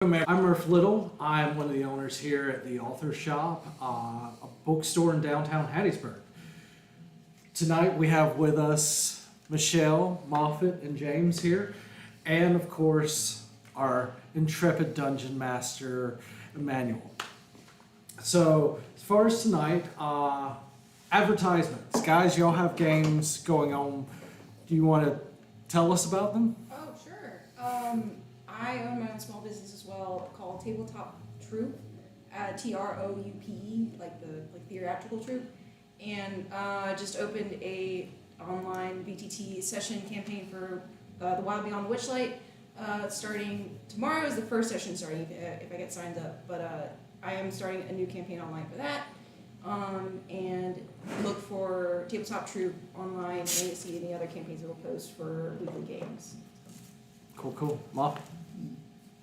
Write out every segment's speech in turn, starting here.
I'm Murph Little. I'm one of the owners here at the Author Shop, a bookstore in downtown Hattiesburg. Tonight we have with us Michelle, Moffat, and James here, and of course our intrepid dungeon master, Emmanuel. So as far as tonight, advertisements. Guys, y'all have games going on. Do you want to tell us about them? Oh, sure. I own my own small business as well called Tabletop Troupe, Troupe, like the theatrical troupe, and just opened a online BTT session campaign for The Wild Beyond the Witchlight. Starting tomorrow is the first session starting if I get signed up, but I am starting a new campaign online for that. And look for Tabletop Troupe online and see any other campaigns that we'll post for weekly games. Cool. Moffat?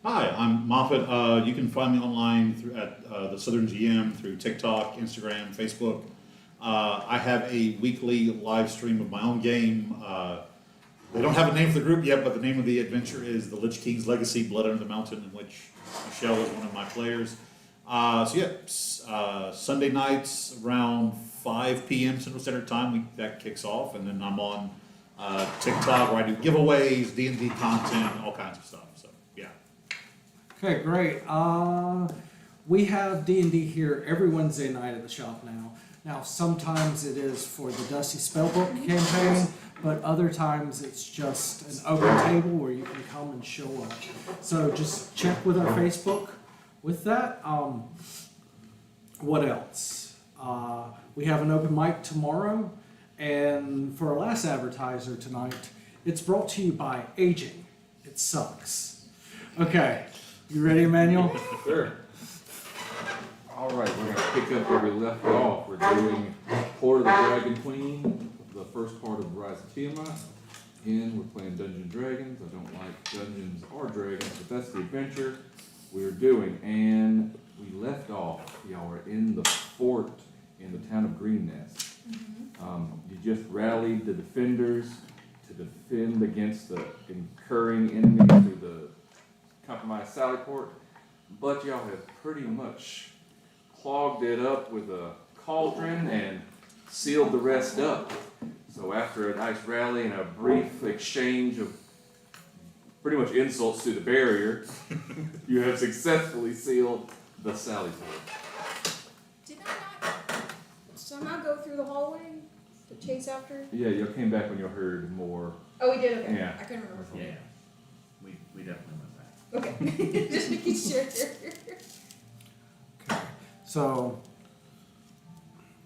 Hi, I'm Moffat. You can find me online at the Southern GM through TikTok, Instagram, Facebook. I have a weekly live stream of my own game. They don't have a name for the group yet, but the name of the adventure is The Lich King's Legacy, Blood Under the Mountain, in which Michelle is one of my players. Sunday nights around 5 p.m. Central Standard Time, that kicks off, and then I'm on TikTok where I do giveaways, D&D content, all kinds of stuff. So yeah. Okay, great. We have D&D here every Wednesday night at the shop now. Now, sometimes it is for the Dusty Spellbook campaign, but other times it's just an open table where you can come and show up. So just check with our Facebook. With that, what else? We have an open mic tomorrow, and for our last advertiser tonight, it's brought to you by Aging. It sucks. Okay, you ready, Emmanuel? Sure. All right, we're going to pick up where we left off. We're doing Hoard of the Dragon Queen, the first part of Rise of Tiamat. Again, we're playing Dungeons and Dragons. I don't like Dungeons or Dragons, but that's the adventure we're doing. And we left off, y'all were in the fort in the town of Green Nest. You just rallied the defenders to defend against the incurring enemy through the compromised Sally Port, but y'all have pretty much clogged it up with a cauldron and sealed the rest up. So after a nice rally and a brief exchange of pretty much insults to the barrier, you have successfully sealed the Sally Port. Did I not somehow go through the hallway to chase after? Yeah, you came back when you heard more. Oh, we did? Okay. Yeah. I couldn't remember. Yeah, we definitely went back. Okay. Just making sure. Okay, so,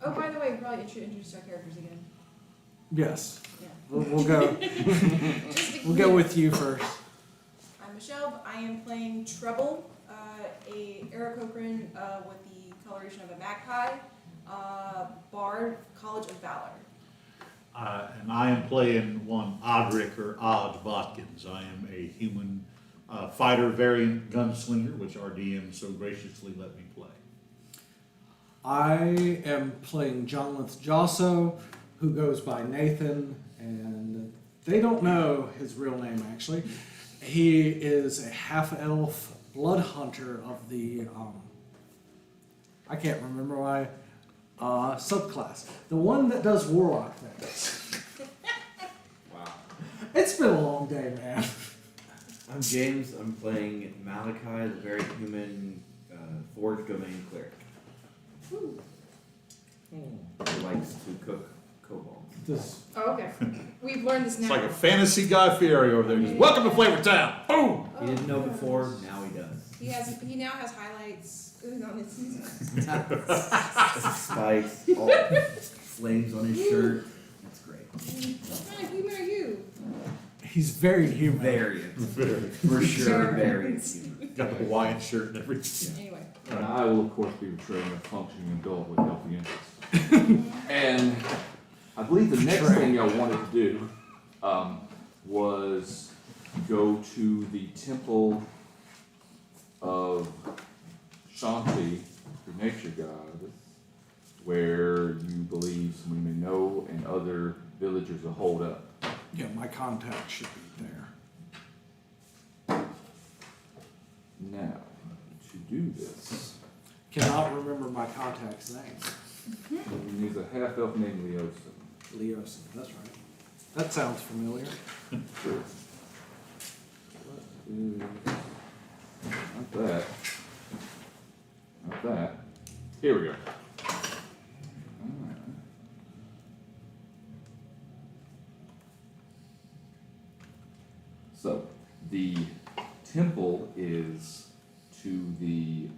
Oh, by the way, we probably should introduce our characters again. yes, Yeah. we'll go. Just to We'll go with you first. I'm Michelle. I am playing Treble, a Aarakocran with the coloration of a magpie, Bard, College of Valor. And I am playing one Odric or Odd Botkins. I am a human fighter variant gunslinger, which our DM so graciously let me play. I am playing John Josso, who goes by Nathan, and they don't know his real name actually. He is a half-elf blood hunter of the, I can't remember why, subclass. The one that does warlock things. Wow. It's been a long day, man. I'm James. I'm playing Malachi, the very human Forge Domain cleric. Woo. Who likes to cook kobolds. This, Oh, okay. We've learned this now. It's like a fantasy Guy Fieri over there. Just, welcome to Flavor Town. Boom! He didn't know before, now he does. He now has highlights on his Spikes, all flames on his shirt. That's great. What kind of human are you? he's very human. Variant. For sure, Sure. variant. Got the Hawaiian shirt and everything. Anyway. And I will, of course, be portraying a functioning adult with healthy interests. And I believe the next thing y'all wanted to do was go to the temple of Shanti, the nature god, where you believe someone you may know and other villagers will hold up. Yeah, my contact should be there. Now, to do this, Cannot remember my contact's name. we use a half-elf named Leosin. Leosin, that's right. That sounds familiar. Sure. What is, not that. Not that. Here we go. Alright. So, the temple is to the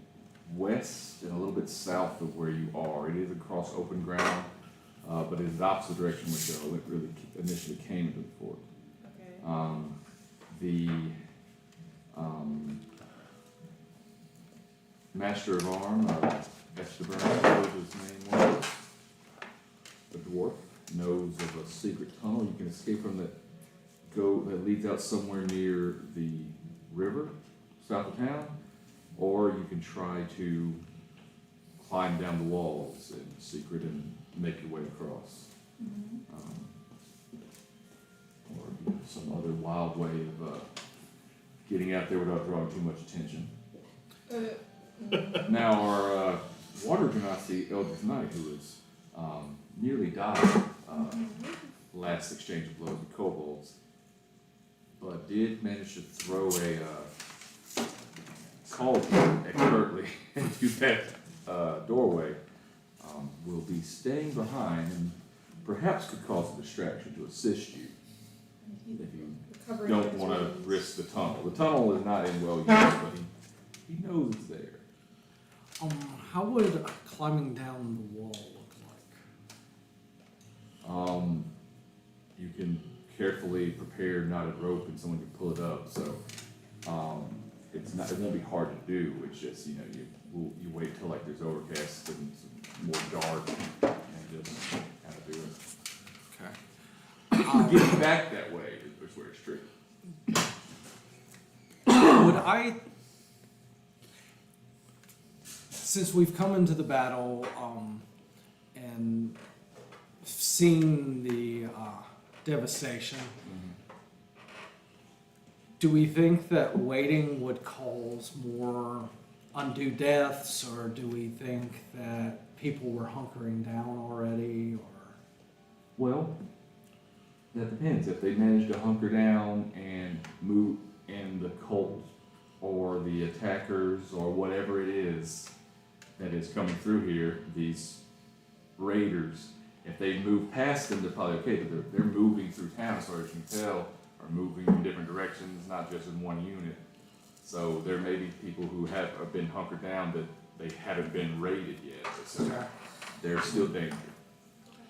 west and a little bit south of where you are. It is across open ground, but it is the opposite direction which it really initially came into the fort. Okay. The Master of Arm, Esteban, whatever his name was, a dwarf, knows of a secret tunnel you can escape from that leads out somewhere near the river south of town, or you can try to climb down the walls in secret and make your way across. Or some other wild way of getting out there without drawing too much attention. Now, our water genasi Eldritch Knight, who has nearly died last exchange of blows with kobolds, but did manage to throw a cauldron expertly into that doorway, will be staying behind and perhaps could cause a distraction to assist you if you don't want to risk the tunnel. The tunnel is not in well use, but he knows it's there. How would climbing down the wall look like? You can carefully prepare knotted rope and someone can pull it up, so it won't be hard to do. It's just, you wait till like there's overcast and some more dark and just kind of do it. Okay. Getting back that way is where it's tricky. Would I, since we've come into the battle and seen the devastation, do we think that waiting would cause more undue deaths, or do we think that people were hunkering down already, or? Well, that depends. If they manage to hunker down and move, and the cult or the attackers or whatever it is that is coming through here, these raiders, if they move past them, they're probably okay, but they're moving through town, so as you can tell, are moving in different directions, not just in one unit. So there may be people who have been hunkered down that they haven't been raided yet, so they're still dangerous,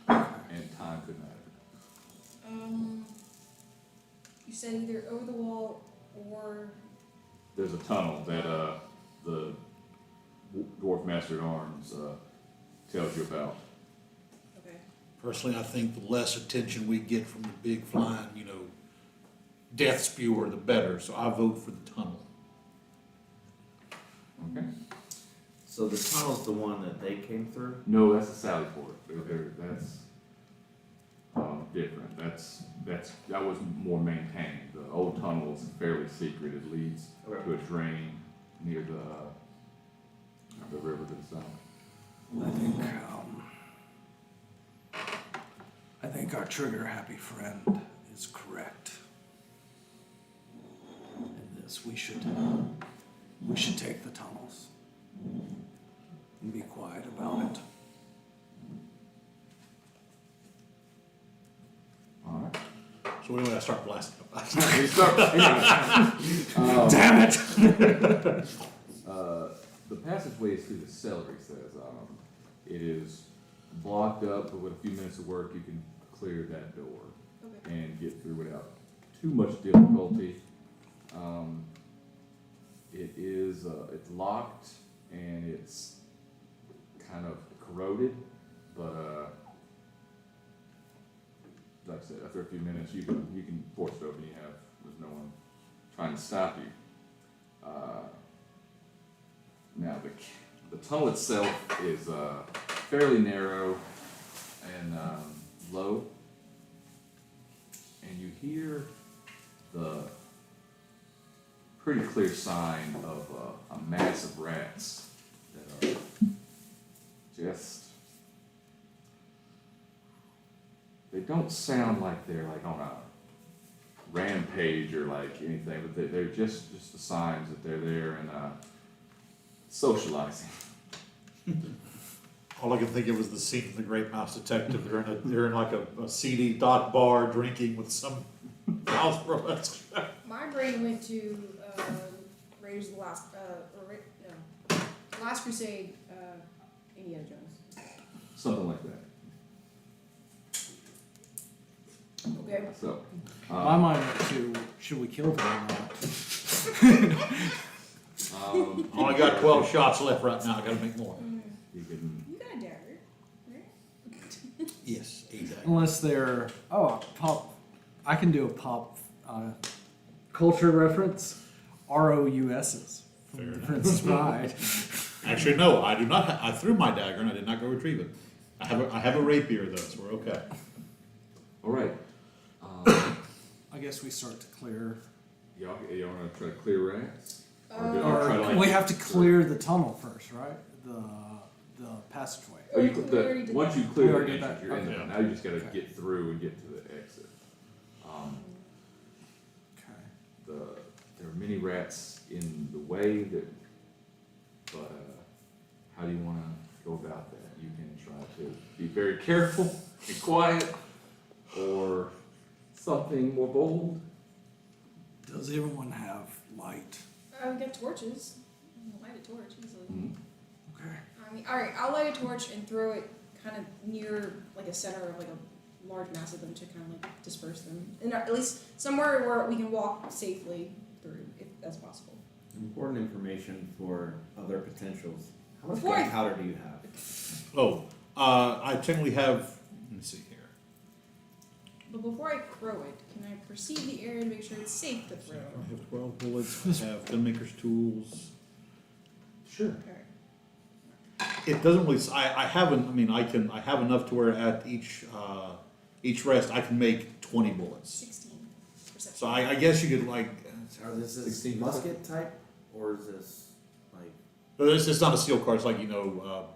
and time could matter. You said either over the wall or. There's a tunnel that the Dwarf Master at Arms tells you about. Okay. Personally, I think the less attention we get from the big flying, death spewer, the better. So I vote for the tunnel. Okay. So the tunnel's the one that they came through? No, that's a Sally Port. That's different. That was more maintained. The old tunnel is fairly secret. It leads to a drain near the river to the south. I think our trigger happy friend is correct. In this, we should take the tunnels and be quiet about it. All right. So we want to start blasting up. Damn it! The passageway is through the cellar, he says. It is blocked up, but with a few minutes of work, you can clear that door Okay. and get through without too much difficulty. It's locked and it's kind of corroded, but like I said, after a few minutes, you can force it open. There's no one trying to stop you. Now the tunnel itself is fairly narrow and low, and you hear the pretty clear sign of a mass of rats that are just, they don't sound like they're like on a rampage or like anything, but they're just the signs that they're there and socializing. All I could think of was the scene from The Great Mouse Detective. They're in like a seedy dock bar drinking with some house burlesque. My brain went to Raiders of the Last, no, Last Crusade, Indiana Jones. Something like that. Okay. So, My mind went to, should we kill them or not? Only got 12 shots left right now. I gotta make more. you can, You got a dagger, right? Yes, exactly. Unless they're, pop, I can do a pop culture reference, ROUSs Fair from The enough. Princess Bride. Actually, no, I do not. I threw my dagger and I did not go retrieve it. I have a rapier though, so we're okay. all right. I guess we start to clear, Y'all wanna try to clear rats? Or or try to, like, we have to clear the tunnel first, right? The passageway. Oh, you, We already did once that. you clear We the already did entrance, that. you're in Okay. there. Now you just gotta Okay. get through and get to the exit. Okay. There are many rats in the way that, but how do you want to go about that? You can try to be very careful and quiet, or something more bold. Does everyone have light? We got torches. I'll light a torch easily. Mhm. Okay. I mean, alright, I'll light a torch and throw it kind of near, like, a center of, like, a large mass of them to kind of, like, disperse them. And at least somewhere where we can walk safely through, if that's possible. Important information for other potentials. How much Before I- gunpowder do you have? Oh, I technically have. Let me see here. But before I throw it, can I perceive the area to make sure it's safe to throw? I have 12 bullets. I have gunmaker's tools. Sure. Okay. It doesn't really. I haven't. I mean, I have enough to where at each rest I can make 20 bullets. 16. Perception. So I guess you could like. Or is this 16 musket type, or is this like? It's not a steel card. It's like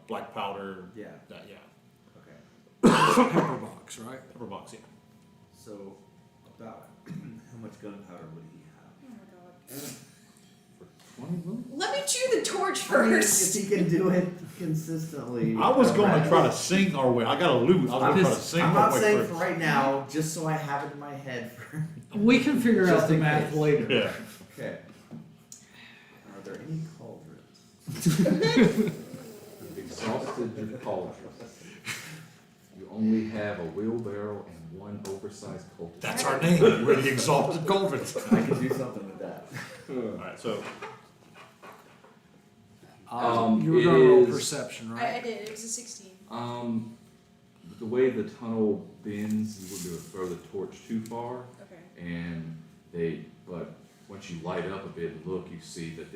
black powder. Yeah. That yeah. Okay. Pepper box, right? Pepper box. Yeah. So about how much gunpowder would he have? Oh my god. For 20 bullets? Let me chew the torch I mean, first! if he can do it consistently. I was going to around- try to sing our way. I got a loot. I was going to try to sing I'm our not way saying first. for right now, just so I have it in my head for. We can figure Just out the in math case. later. Yeah. Okay. Are there any cauldrons? You've exhausted your cauldron. You only have a wheelbarrow and one oversized cultist. That's our name. We're the Exalted Cauldrons. I can do something with that. All right. So You were it going to roll is- perception, I right? did, it was a 16. The way the tunnel bends, you wouldn't be able to throw the torch too far, Okay. but once you light up a bit and look, you see that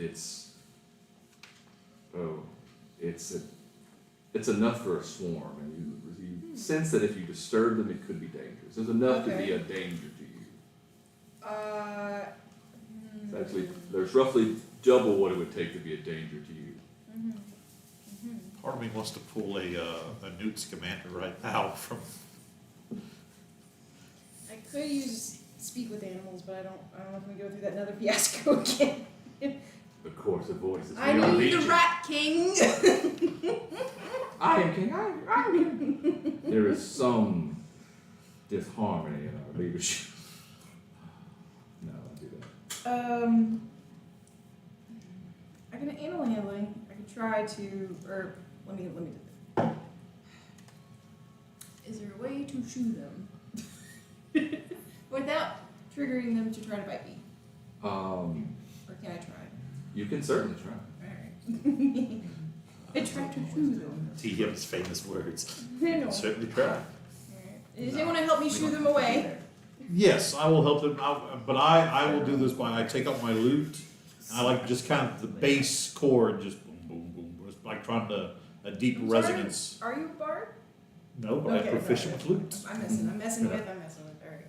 it's enough for a swarm, and you sense that if you disturb them, it could be dangerous. There's enough to be Okay. a danger to you. It's Hmm. actually, there's roughly double what it would take to be a danger to you. part of me wants to pull a Newt Scamander right now from. I could use speak with animals, but I don't know if I'm gonna go through that another fiasco again. Of course, the voice is I beyond need the legion. Rat King! I am king, I am king. There is some disharmony in our leadership. No, don't do that. I can animal handling. I can try to, or let me do this. Is there a way to shoot them without triggering them to try to bite me? Or can I try? You can certainly try. Alright. I tried to shoo them. TM's famous words. I know. Certainly try. Alright. Does anyone want to help me shoo them away? Yes, I will help them out, but I will do this by I take out my loot. And I like just kind of the bass chord, just boom, boom, boom. It's like trying to a deep I'm sorry, resonance. Are you a bard? No, but I'm Okay, proficient okay. with loot. I'm messing with. Alright.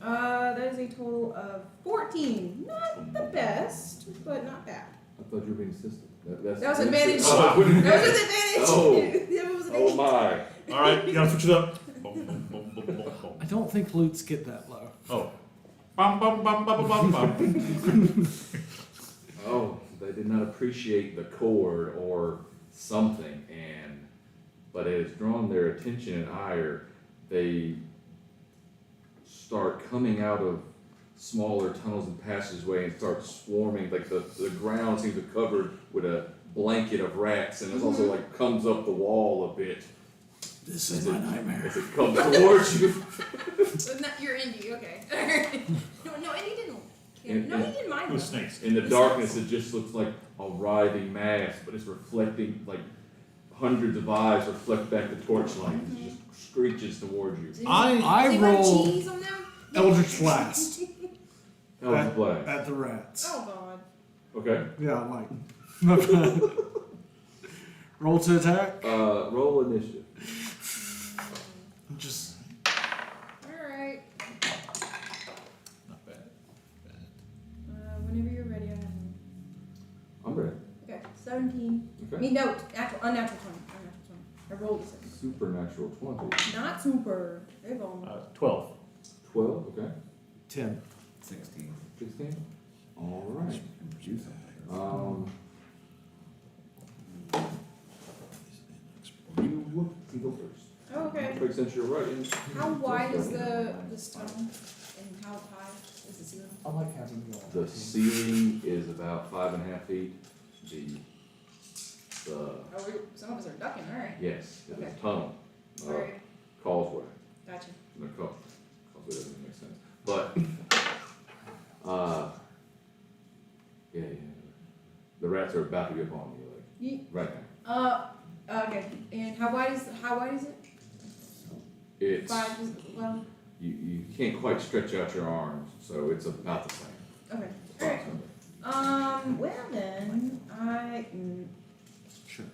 That is a total of 14. Not the best, but not bad. I thought you were being assistant. That's That was advantage. Oh, That was advantage. Oh. That was oh advantage. my. All right, you gotta switch it up. Boom, boom, boom, boom, boom, boom. I don't think loots get that low. Oh. Bum, bum, bum, bum, bum, bum. Oh, they did not appreciate the cord or something, but it has drawn their attention and ire. They start coming out of smaller tunnels and passageways and start swarming. Like the ground seems to be covered with a blanket of rats, and it also like comes up the wall a bit This is my nightmare. as it comes towards you. So not, you're Indy, okay. no, Indy didn't care. And- No, he didn't mind It was though. snakes. In the darkness, it just looks like a writhing mass, but it's reflecting like hundreds of eyes reflect back the torchlight. It just screeches towards you. Does he- I does he run roll cheese on them? Eldritch Blast Eldritch Blast. at the rats. Oh god. Okay. Yeah, I'm like. Roll to attack. Roll initiative. Just Alright. Not bad. Whenever you're ready, I have one. I'm ready. Okay, 17. I Okay. mean, no, unnatural 20. Unnatural 20. I rolled a 7. Supernatural 20. Not super. They've all. 12. 12. Okay. 10. 16. 16. All right. Do something. You can go first. Oh, okay. Quick, since you're right. How wide is this tunnel? And how high is the ceiling? I like having you all. The ceiling is about 5.5 feet. The Oh, some of us are ducking. Alright. yes, it is Okay. a tunnel, Alright. causeway. Gotcha. No, causeway doesn't make sense. But yeah. The rats are about to get upon you, like right now. Okay. And how wide is it? It's 5 is, well, you can't quite stretch out your arms, so it's about the same. okay. Alright. Well then, Sure.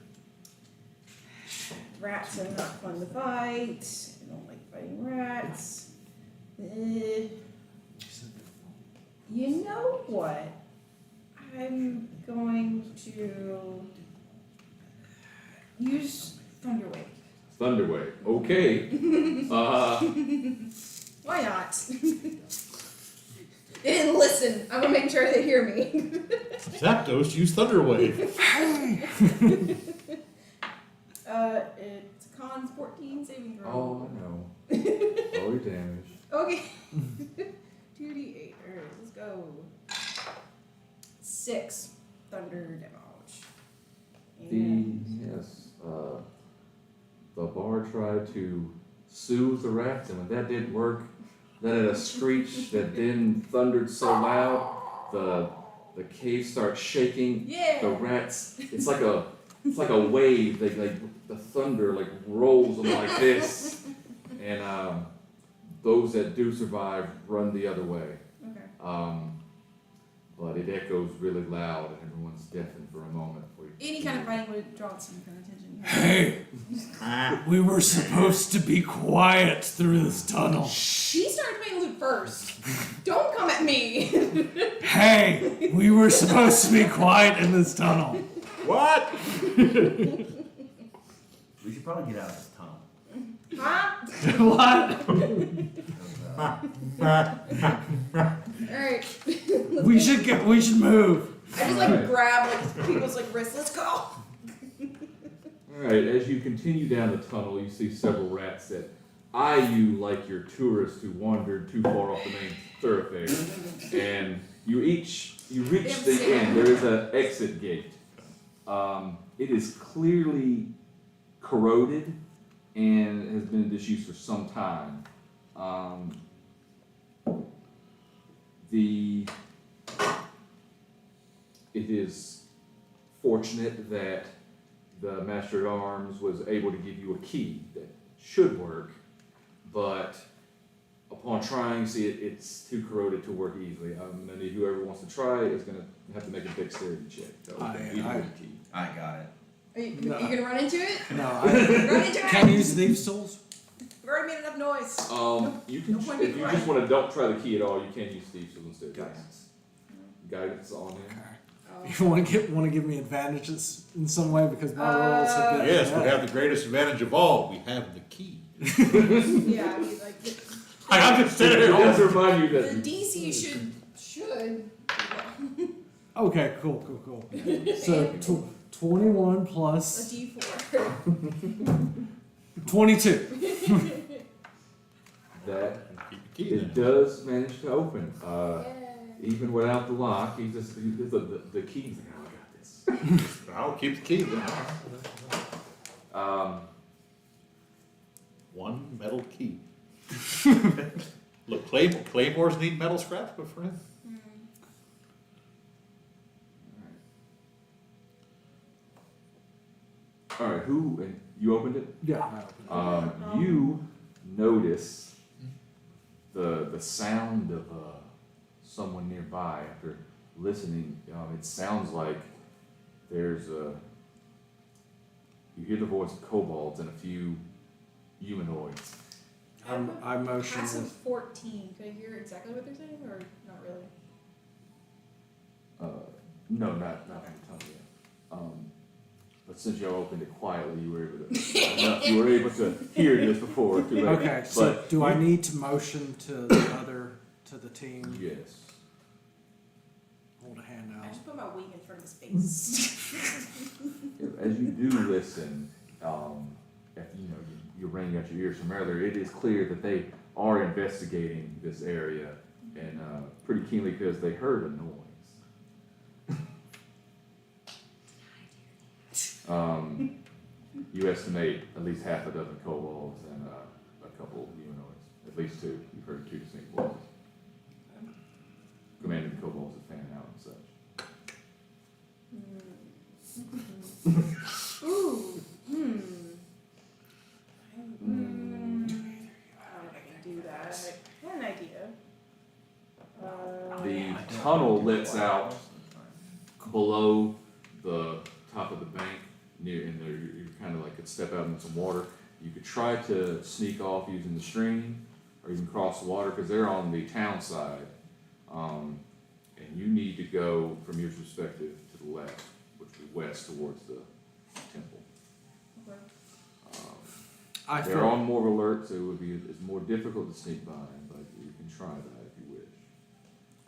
rats are not fun to fight. I don't like fighting rats. You know what? I'm going to use Thunderwave. Thunderwave. Okay. Why not? They didn't listen. I'm gonna make sure they hear me. Zapdos use Thunderwave. It's Con's 14 saving throw. Oh no. Roll your damage. Okay. 2d8. Alright, let's go. 6 thunder damage. And The bard tried to soothe the rats, and when that didn't work, then at a screech that then thundered so loud, the cave starts shaking. yeah. The rats, it's like a wave. The thunder like rolls them like this, and those that do survive run the other way. Okay. But it echoes really loud, and everyone's deafened for a moment. Any kind of fighting would draw some kind of attention. Hey, we were supposed to be quiet through this tunnel. She started playing loot first. Don't come at me. Hey, we were supposed to be quiet in this tunnel. What? We should probably get out of this tunnel. Huh? What? Alright. We should move. I just like grab like people's like wrists. Let's go. Alright, as you continue down the tunnel, you see several rats that eye you like you're tourists who wandered too far off the main thoroughfare. And you reach the end. There is an exit gate. It is clearly corroded and has been in disuse for some time. It is fortunate that the Master at Arms was able to give you a key that should work, but upon trying, see it's too corroded to work easily. I'm gonna need whoever wants to try is gonna have to make a dexterity check. So either I- the key. I got it. Are you No. gonna run into it? No, Run into can I it. use thieves' tools? I've already made enough noise. You can, no point if in you crying. just wanna don't try the key at all, you can use Steve's instead. Guidance. Guidance on there. Okay. Oh. You want to give me advantages in some way because my rolls have been. Yes, we bad. have the greatest advantage of all. We have the key. Yeah, I mean, like, I'm just sitting It here. does remind you the that. DC should. Okay, cool. So 21 A plus D4. 22. That Keep the key it then. does manage to open, even without the lock. He just the key's like, oh, I got this. I'll keep the key then. One metal key. Look, claymores need metal scraps, my friend. All right, and you opened it? Yeah. You notice the sound of someone nearby. After listening, it sounds like there's you hear the voice of kobolds and a few humanoids. I motion Passive with. 14. Could I hear exactly what they're saying, or not really? No, not from the tongue yet. But since you opened it quietly, you were able to hear this before. Too late. Okay, so But do I need to motion to the team? Yes. Hold a hand I out. just put my wing in front of his face. As you do listen, if you ring out your ears from earlier, it is clear that they are investigating this area and pretty keenly because they heard a noise. You estimate at least half a dozen kobolds and a couple humanoids, at least two. You've heard two distinct voices. Commanding the kobolds to fan out and such. Ooh. I don't know if I can do that. I had an idea. The tunnel lets out below the top of the bank, and you kind of like could step out into some water. You could try to sneak off using the stream, or even cross the water because they're on the town side, and you need to go from your perspective to the left, which would be west towards the temple. Okay. I They're feel. on more alert, so it's more difficult to sneak by, but you can try that if you wish.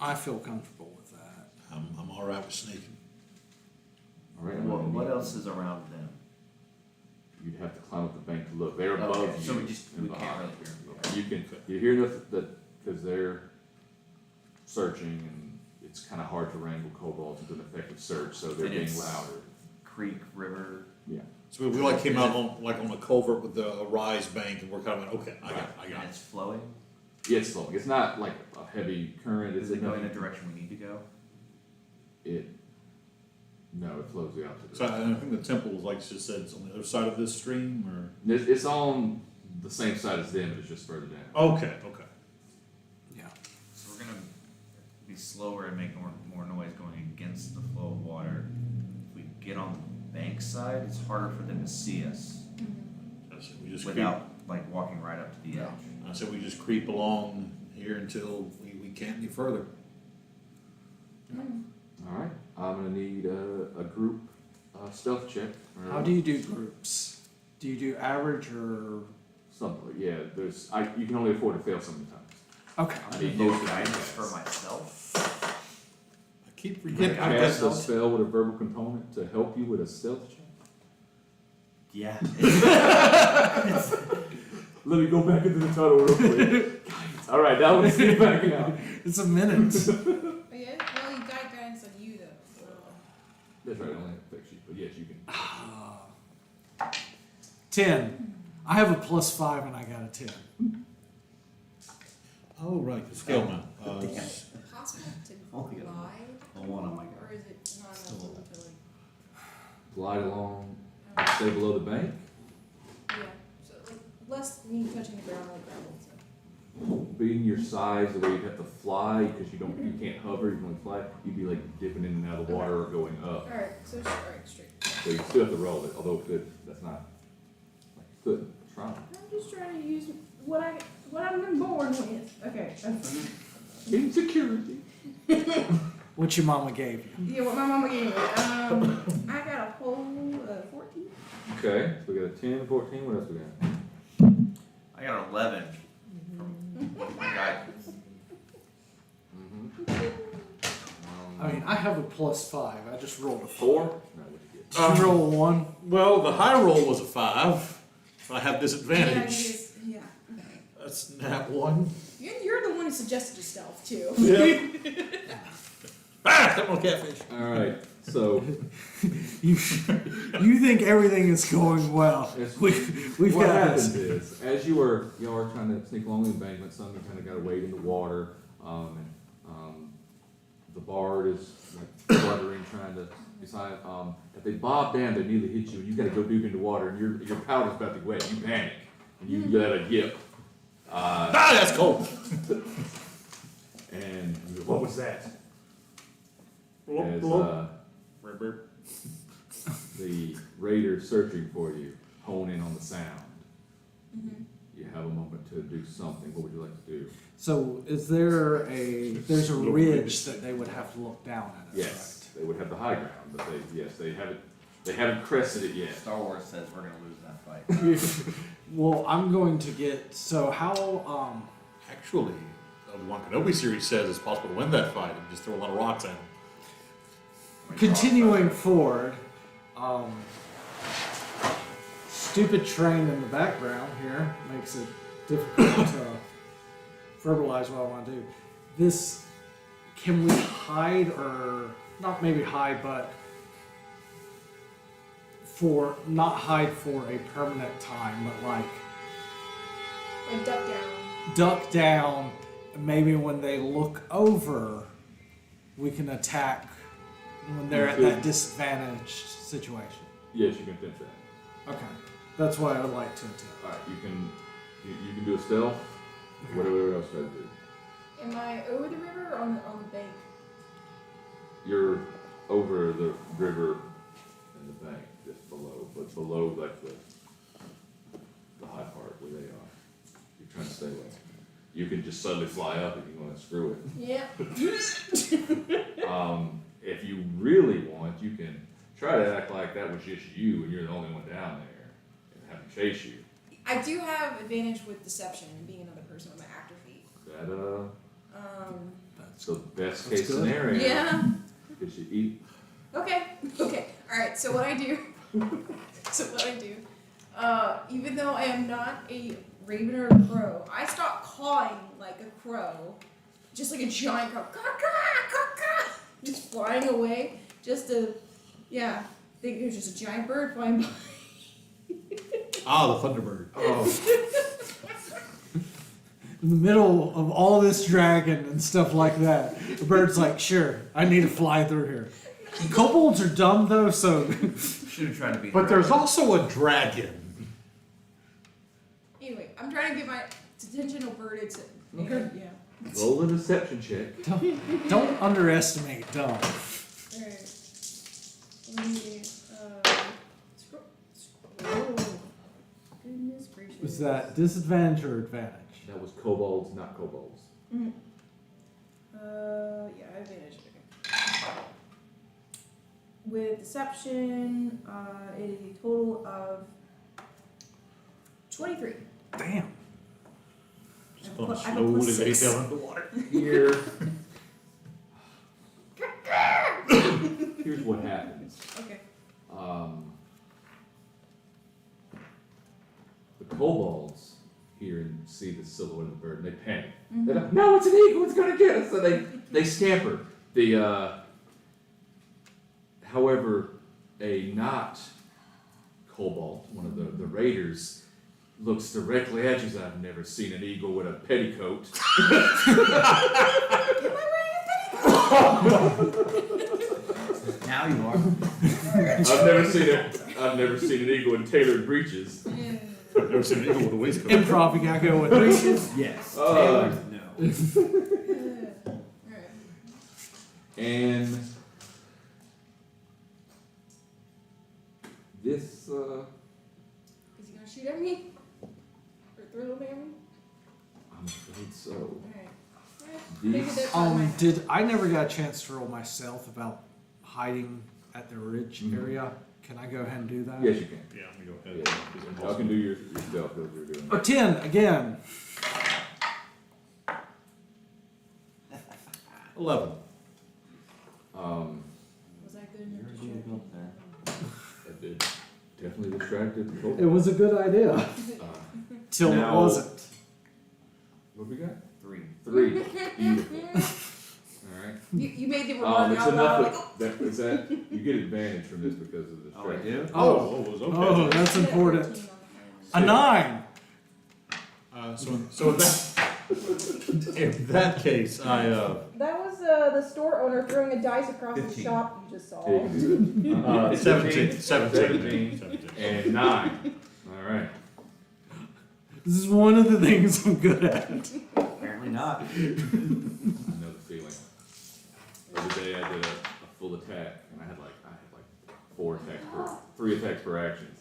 I feel comfortable with that. I'm all right with sneaking. All right. What else is around them? You'd have to climb up the bank to look. They're above Okay, you. so we and can't behind really you. hear. You hear that because they're searching, and it's kind of hard to wrangle kobolds into an effective search, so they're And being it's- louder. Creek, river. Yeah. So we like came out on a culvert with a rise bank, and we're kind of like, okay, I got And it. it's flowing. Yeah, it's flowing. It's not like a heavy current. Does it go in the direction we need to go? No, it flows out to the. So I think the temple, like she said, it's on the other side of this stream, or It's on the same side as them, but it's just further down. okay. Yeah. So we're gonna be slower and make more noise going against the flow of water. If we get on the bank side, it's harder for them to see us I said we just without like walking right up to the edge. I said we just creep along here until we can't any further. All right. I'm gonna need a group stealth check. How do you do groups? Do you do average or? Something? Yeah. You can only afford to fail sometimes. Okay. I I need need both no of you guidance guys. for myself. I keep forgetting. I Cast a guess spell with a verbal component to help you with a stealth check. Yeah. Let me go back into the tunnel real quick. All right, that one's still back out. It's a minute. Oh, yeah? Well, you got guidance on you, though. So. That's right. I only affects you, but yes, you can. 10. I have a +5 and I got a 10. Oh right, the scale mount. Is it possible to Only got glide? a one on my Or is it not Still enough a- to like? Glide along, stay below the bank. Yeah. So like less me touching the ground like gravel. So. Being your size, the way you'd have to fly because you can't hover, you can only fly. You'd be like dipping in and out of the water or going up. All right. So all right, straight. So you still have to roll it, although that's not like you couldn't. Try. I'm just trying to use what I've been born with. Okay. Insecurity. What your mama gave you. Yeah, what my mama gave me. I got a whole 14. Okay, so we got a 10, 14. What else we got? I got 11. My guy. I mean, I have a +5. I just rolled a 4? 4. No, what'd you get? Did you roll a 1? Well, the high roll was a 5. So I have disadvantage. Yeah. That's nat 1. You're the one who suggested yourself too. Yeah. That one catfish. Alright, so You think everything is going well. Yes. We've what got happens this. is, as y'all are trying to sneak along the embankment, some of you kind of got to wade in the water, the bard is like fluttering, trying to decide, if they bob down, they nearly hit you, and you got to go deep into water, and your powder's about to wet, you panic, and you let a yip. That's cold. And you go, What was that? as the raiders searching for you hone in on the sound. You have a moment to do something. What would you like to do? So, is there there's a ridge that they would have to look down at? Us, Yes, they would have the high ground, but they haven't crested it yet. Star Wars says we're gonna lose that fight. right? Well, I'm going to get. So how? Actually, the Obi-Wan Kenobi series says it's possible to win that fight and just throw a lot of rocks at him. Continuing forward, stupid train in the background here makes it difficult to verbalize what I want to do. This, can we hide, or not maybe hide, but not hide for a permanent time, but like Duck down. duck down, and maybe when they look over, we can attack when they're at that disadvantaged situation. Yes, you can attempt that. Okay, that's what I would like to attempt. All right, you can do a stealth. Whatever else you got to do. Am I over the river or on the bank? You're over the river and the bank, just below, but below like the high part where they are. You're trying to stay low. You can just suddenly fly up if you want to screw it. Yeah. If you really want, you can try to act like that was just you and you're the only one down there and have them chase you. I do have advantage with deception and being another person with my actor feet. That's the best That's case good. scenario. Yeah. Because you eat. Okay. Alright, so what I do, even though I am not a raven or a crow, I start cawing like a crow, just like a giant crow, just flying away, just to, think there's just a giant bird flying by. Ah, the Thunderbird. Oh, In the middle of all this dragon and stuff like that, the bird's like, sure, I need to fly through here. Kobolds are dumb though, so Should have tried to be. But there's also a dragon. Anyway, I'm trying to get my attention averted to. Okay. Yeah. roll a deception check. don't underestimate dumb. Alright. Let me, scroll. Goodness gracious. Was that disadvantage or advantage? That was kobolds, not kobolds. Mm. Yeah, I have advantage. Okay. With deception, it is a total of 23. Damn. Just I gonna put slowly lay 6. down in the water. Here. Here's what happens. Okay. The kobolds hear and see the silhouette of the bird and they panic. Mhm. They're like, no, it's an eagle, it's gonna get us. So they scamper. However, a not kobold, one of the raiders, looks directly at you and says, I've never seen an eagle with a petticoat. Now you are. I've never seen an eagle in tailored breeches. I've never seen an eagle with a waistcoat. Improv, you gotta go with breeches. Yes. Uh, no. Alright. And this, Is he gonna shoot at me? through the family? I'm afraid so. Alright. These- Maybe that's not my- I never got a chance to roll myself about hiding at the ridge area. Can I go ahead and do that? Yes, you can. Yeah, I'm gonna go ahead. Yeah. Y'all can do your stealth as you're doing. A 10 again. 11. Was that good enough to You're check? built there. That did definitely distracted the It kobold. was a good idea Uh, till it Now- wasn't. what we got? 3. 3. Beautiful. Alright. You made the remark It's out loud, enough like, that, is that, you get advantage from this because of the Oh, I distraction. do? Oh, it was okay. Oh, that's oh. important. A 9. In that case, That was the store owner throwing a dice across the 15. shop you just saw. Yeah, you can do that. 17. 17. And 9. Alright. This is one of the things I'm good at. Apparently not. I know the feeling. The other day I did a full attack and I had like 3 attacks per actions.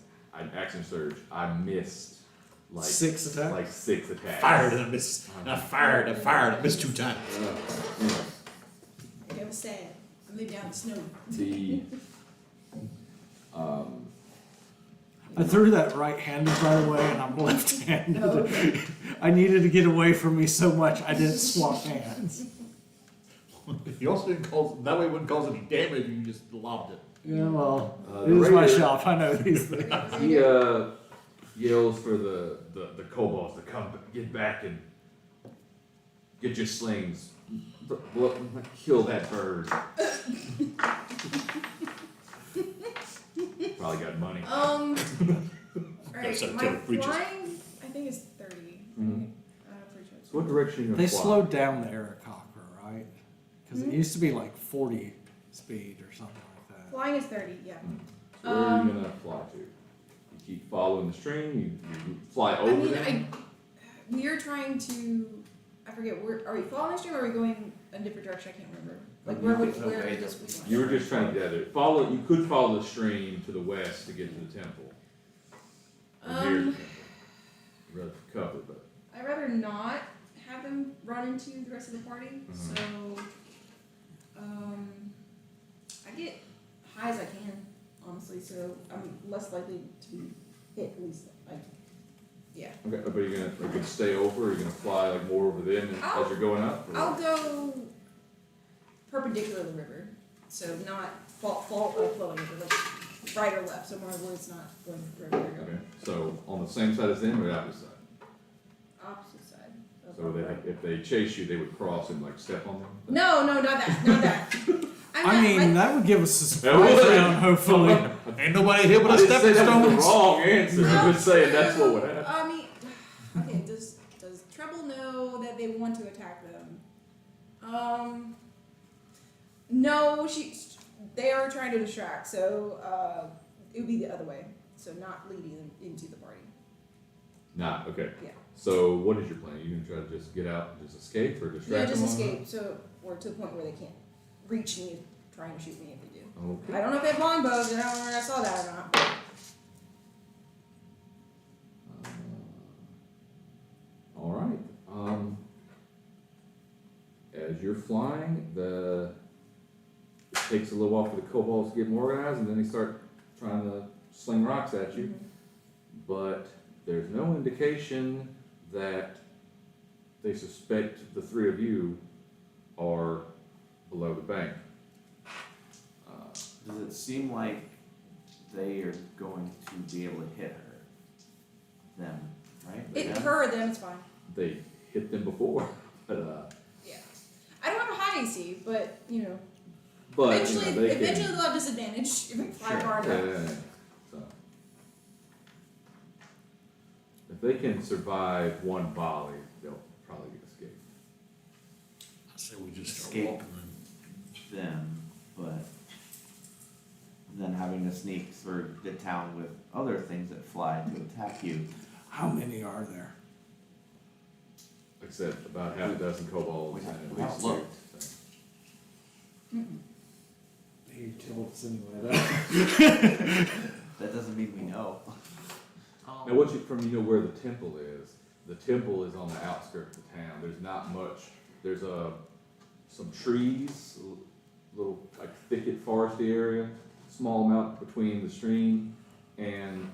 Action surge. I missed like 6 attacks. like 6 attacks. fired and I missed. I fired, I missed 2 times. Anyway, It was sad. I lived out in the snow. the um I threw that right-handed, by the way, and I'm left-handed. Oh, okay. I needed to get away from me so much I didn't swap hands. You also didn't cause, that way it wouldn't cause any damage, you just lobbed it. Yeah, well, Uh, it is my Raider- shop. I know these things. he yells for the kobolds to come get back and get your slings. Kill that bird. Probably got money. Alright, some my killer creatures. flying, I think is 30. Mhm. Pretty sure it's So what direction are you gonna They fly? slowed down the Aarakocra, right? Because Hmm? it used to be like 40 speed or something like that. Flying is 30, yeah. So where are you gonna fly to? You keep following the stream, you fly over I mean, them? we are trying to, I forget, are we following the stream or are we going a different direction? I can't remember. Like, where Okay, is that's- this? You were just trying to gather, you could follow the stream to the west to get to the temple. Or near the temple. Rather cover, but, I'd rather not have them run into the rest of the party, Mhm. so, I get high as I can, honestly, so I'm less likely to be hit, at least, like, yeah. okay, but are you gonna stay over, or are you gonna fly like more over them as you're going up? or- I'll go perpendicular to the river, so not flowing river, like right or left, somewhere where it's not going the river. Okay, so on the same side as them or the opposite side? Opposite side. of So the they, river. if they chase you, they would cross and like step on them? No, not that, not that. I mean, that would give us a That surprise would. round, hopefully. Ain't nobody here I with a didn't say stepping that was the stone. wrong answer, I'm just saying that's what would happen. I mean, okay, does Treble know that they want to attack them? No, they are trying to distract, so, it would be the other way, so not leading them into the party. Nah, okay. Yeah. So what is your plan? You gonna try to just get out and just escape or Yeah, distract them? just on- escape, so, or to the point where they can't reach me, trying to shoot me if they do. Okay. I don't know if they have longbows, I don't know if I saw that or not. All right. As you're flying, it takes a little while for the kobolds to get more organized, and then they start trying to sling rocks at you. But there's no indication that they suspect the 3 of you are below the bank. Does it seem like they are going to be able to hit her? Them, right? Her or them, it's fine. They hit them before, but Yeah. I don't have a high AC, but, but eventually, they eventually can. they'll have disadvantage if we fly Sure. far Yeah, enough. yeah, yeah. So if they can survive one volley, they'll probably escape. I say we just start Escape. walking then. them, but then having to sneak through the town with other things that fly to attack you. How many are there? Like I said, about half a dozen kobolds We and have- at we have least looked. 2. So. He told us anyway. That doesn't mean we know. Now, from where the temple is, the temple is on the outskirts of town. There's not much. There's some trees, a little like thicket foresty area, small amount between the stream and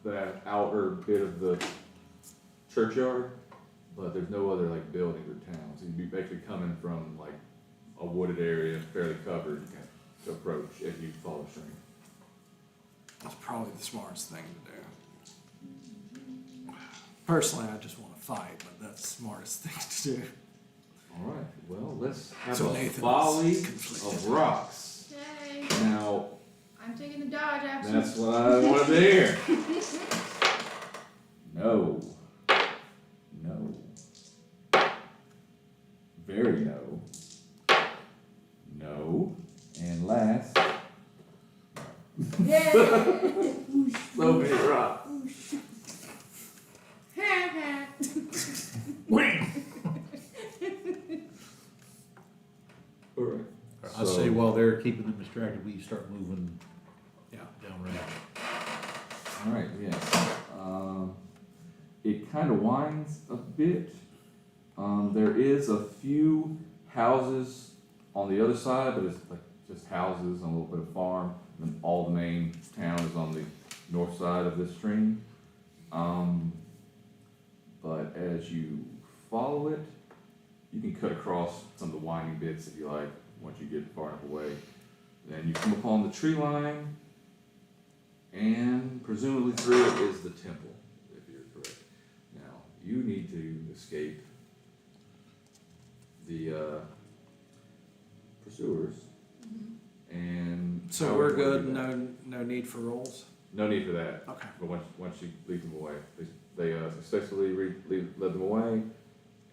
that outer bit of the churchyard, but there's no other like buildings or towns. So you'd be basically coming from like a wooded area, fairly covered, to approach as you follow the stream. That's probably the smartest thing to do. Personally, I just want to fight, but that's the smartest thing to do. All right, well, let's have So a Nathan volley is conflicted. of rocks. Yay! Now, I'm taking the dodge action. that's what I wanted to hear. No. No. Very no. No. And last. Yay! So many rocks. All right. I say while they're keeping them distracted, we start moving Yeah. down range. All right, yes. It kind of winds a bit. There is a few houses on the other side, but it's like just houses and a little bit of farm. And then all the main town is on the north side of this stream. But as you follow it, you can cut across some of the winding bits if you like, once you get far enough away. Then you come upon the tree line, and presumably through it is the temple, if you're correct. Now, you need to escape the pursuers, and So how we're would you good. do that? No need for rolls. No need for that. Okay. But once you lead them away, they successfully led them away,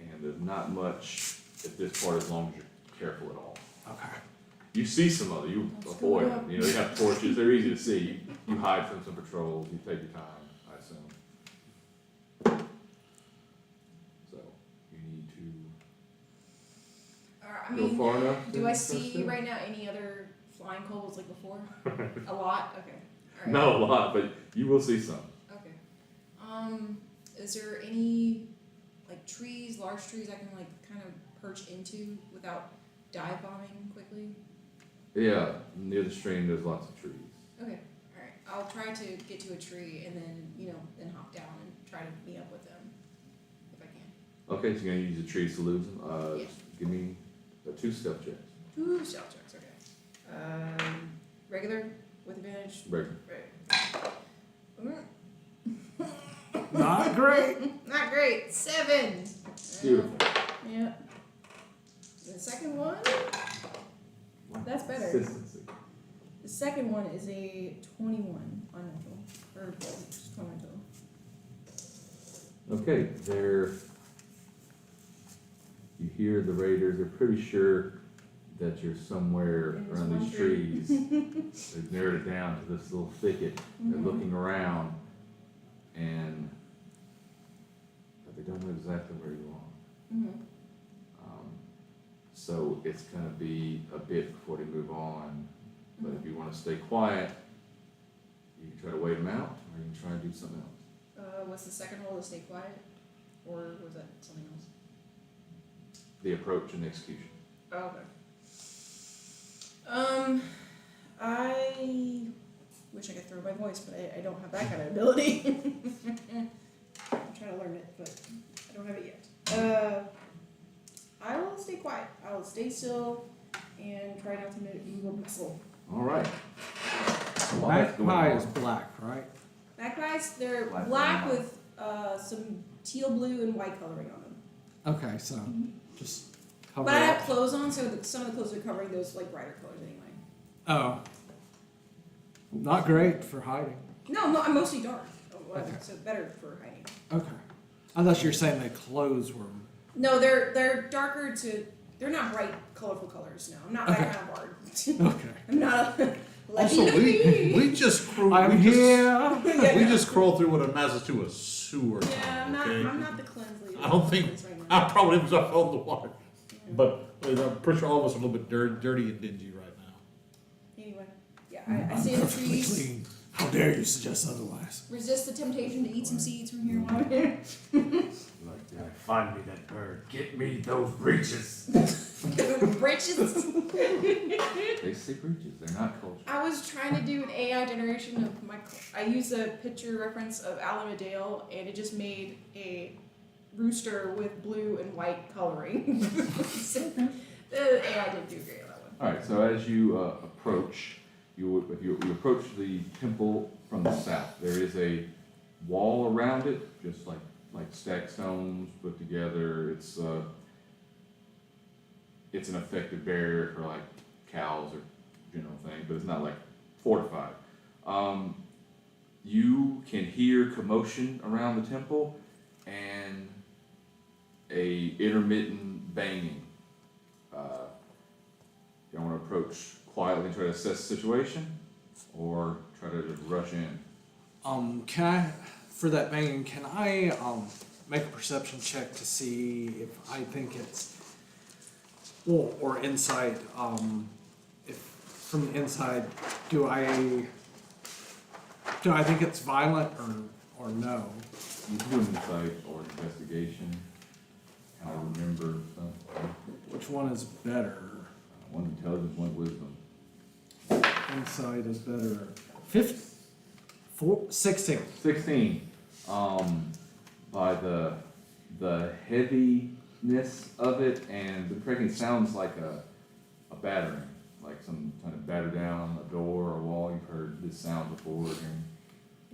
and there's not much at this part as long as you're careful at all. Okay. You see some other, you Let's avoid go them. up. You know, they have torches, they're easy to see. You hide from some patrols, you take your time, I assume. So, you need I to go mean, far enough. do to I trust see them? right now any other flying kobolds like before? A lot? Okay. All right. Not a lot, but you will see some. Okay. Is there any like trees, large trees I can like kind of perch into without dive bombing quickly? Yeah, near the stream, there's lots of trees. Okay. All right. I'll try to get to a tree and then then hop down and try to meet up with them if I can. Okay, so you're gonna use the trees to lose them. Yeah. Just give me 2 stealth checks. 2 stealth checks. Okay. Regular with advantage. Right. Right. Not great. Not great. 7. Beautiful. Yeah. The second one. That's better. Consistency. The second one is a 21 unnatural. Or just 21 total. Okay, you hear the raiders, they're pretty sure that you're somewhere In this around one these trees. They've narrowed it down to this little thicket. They're Mhm. looking around, but they don't know exactly where you are. Mm-hmm. So it's gonna be a bit before they move on. But if you wanna stay quiet, you can try to wait them out, or you can try and do something else. Was the second roll to stay quiet? Or was that something else? The approach and execution. Oh, okay. I wish I could throw my voice, but I don't have that kind of ability. I'm trying to learn it, but I don't have it yet. I will stay quiet. I will stay still and try not to move a muscle. All right. While that's going Magpie on- is black, right? Magpies, they're Black black and with some teal blue and white coloring on them. Okay, so just cover But I have up. clothes on, so some of the clothes are covering those like brighter colors anyway. Oh. Not great for hiding. No, I'm mostly dark. Okay. So better for hiding. Okay. I thought you were saying the clothes were. No, they're darker to. They're not bright, colorful colors. No, I'm not Okay. that kind of bard. Okay. I'm not a. Also, we just I'm we just, here. we just crawled through what amounts to a sewer Yeah, I'm tunnel, not. okay? I'm not the cleansly. I don't think- Right now. I probably was up on the water, but I'm pretty sure all of us are a little bit dirty and dingy right now. Anyway, yeah, I see the Perfectly trees. clean. I'm dare you suggest otherwise? Resist the temptation to eat some seeds from here while I'm here. Like, find me that bird. Get me those breeches. Britches. They say breeches, they're not cultured. I was trying to do an AI generation of my. I used a picture reference of Alamadale, and it just made a rooster with blue and white coloring. So, the AI didn't do great on that one. Alright, so as you approach, if you approach the temple from the south, there is a wall around it, just like stacked stones put together. It's an effective barrier for like cows or general thing, but it's not like fortified. You can hear commotion around the temple and a intermittent banging. You want to approach quietly and try to assess the situation, or try to just rush in? Can I, for that banging, can I make a perception check to see if I think it's, or insight, if from the inside, do I think it's violent or no? You can do an insight or investigation. Kind of remember something. Which one is better? One intelligence, one wisdom. Insight is better. 16. 16. By the heaviness of it, and the cracking sounds like a battering, like some kind of batter down a door or a wall. You've heard this sound before, and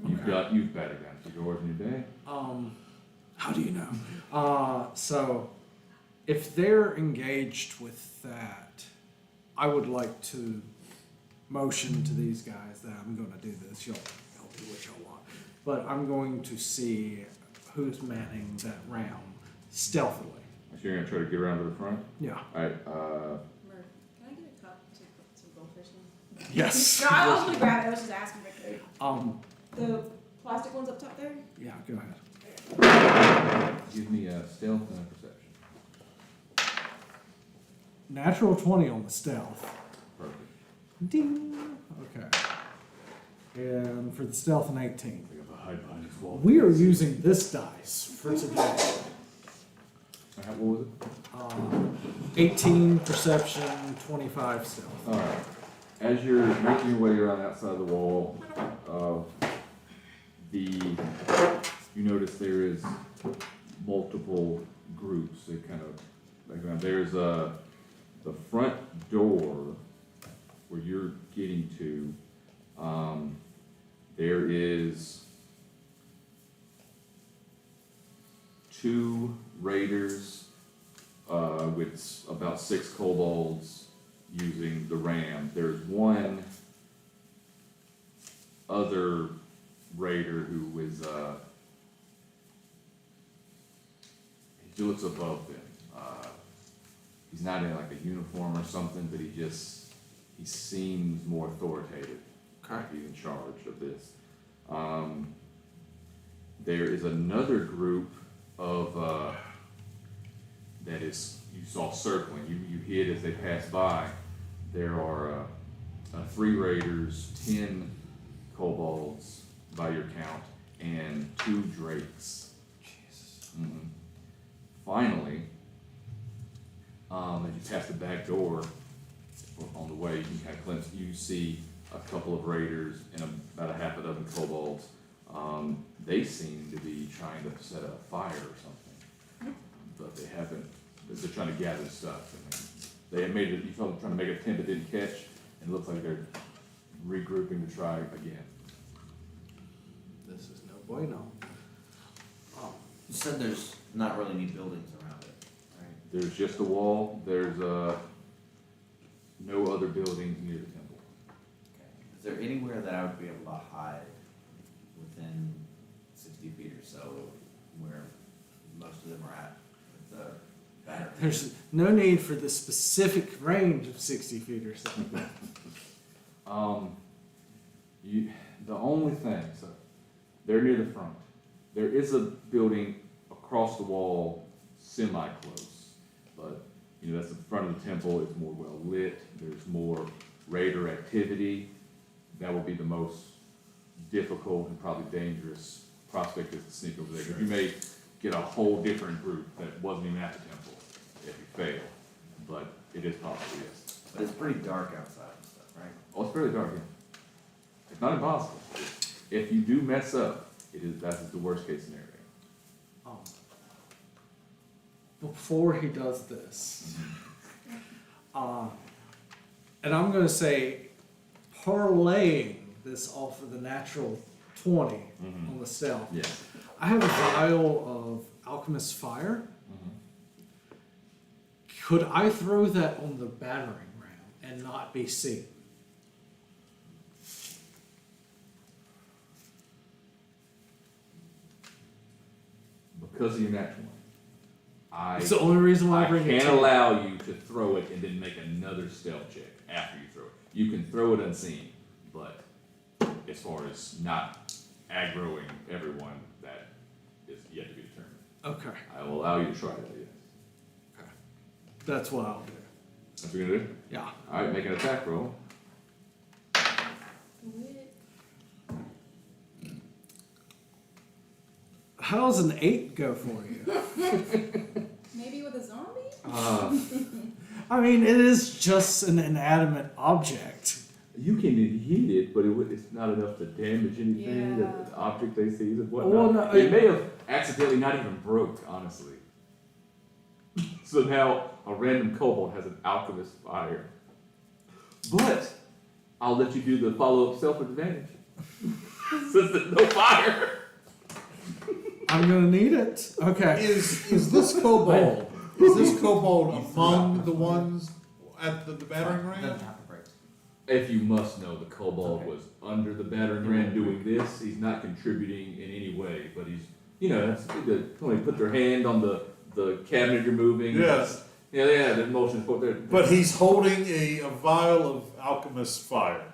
you've battered down some doors in your day. How do you know? So if they're engaged with that, I would like to motion to these guys that I'm going to do this. Y'all do what y'all want. But I'm going to see who's manning that round stealthily. So you're gonna try to get around to the front? Yeah. Alright, Merv, can I get a cup to put some goldfish in? Yes. No, I was gonna grab it. I was just asking if I could. Um, The plastic ones up top there? yeah, go ahead. give me a stealth and a perception. Natural 20 on the stealth. Perfect. Ding. Okay. And for the stealth, an 18. I got a hide behind this wall. We are using this dice for today. What was it? 18 perception, 25 stealth. Alright. As you're making your way around outside the wall, you notice there is multiple groups. They kind of background. There's the front door where you're getting to. There is 2 raiders with about 6 kobolds using the ram. There's one other raider who is he looks above them. He's not in like a uniform or something, but he seems more authoritative. Okay. He's in charge of this. There is another group of that is you saw circling. You hit as they pass by. There are 3 raiders, 10 kobolds by your count, and 2 drakes. Jesus. Mhm. Finally, as you pass the back door on the way, you can kind of glimpse. You see a couple of raiders and about a half a dozen kobolds. They seem to be trying to set a fire or something, but they haven't. They're trying to gather stuff. And they had made it. You saw them trying to make a tent that didn't catch, and it looks like they're regrouping to try again. This is no bueno. You said there's not really any buildings around it, right? There's just a wall. There's no other buildings near the temple. Okay. Is there anywhere that I would be able to hide within 60 feet or so where most of them are at with the battery? There's no need for the specific range of 60 feet or so. The only thing, so they're near the front. There is a building across the wall, semi-close, but that's the front of the temple. It's more well lit. There's more raider activity. That will be the most difficult and probably dangerous prospect is to sneak over there. 'Cause you may get a whole different group that wasn't even at the temple if you fail, but it is possible, yes. But it's pretty dark outside and stuff, right? Oh, it's fairly dark, yeah. It's not impossible. If you do mess up, that is the worst case scenario. Um, before he does this, and I'm going to say, parlaying this off of the natural 20 Mhm. on the stealth. Yes. I have a vial of alchemist fire. Could I throw that on the battering ram and not be seen? Because of your natural one. It's the only reason why I bring it can't to you. allow you to throw it and then make another stealth check after you throw it. You can throw it unseen, but as far as not aggroing everyone, that is yet to be determined. Okay, I will allow you to try that, yes. that's what I'll do. That's what you're gonna do? Yeah. Alright, make an attack roll. How's an 8 go for you? Maybe with a zombie? I mean, it is just an inanimate object. You can hit it, but it's not enough to damage anything, Yeah. the object they see and Well, whatnot. no, It may have accidentally not even broke, honestly. So now a random kobold has an alchemist fire. But I'll let you do the follow-up self-advantage. Since there's no fire. I'm gonna need it. Okay. Is this kobold, among the ones at the battering ram? Doesn't have to break. If you must know, the kobold Okay. was under the battering ram doing this. He's not contributing in any way, but he's, that's when they put their hand on the cabinet you're moving. Yes. Yeah, the motion for there. But he's holding a vial of alchemist fire.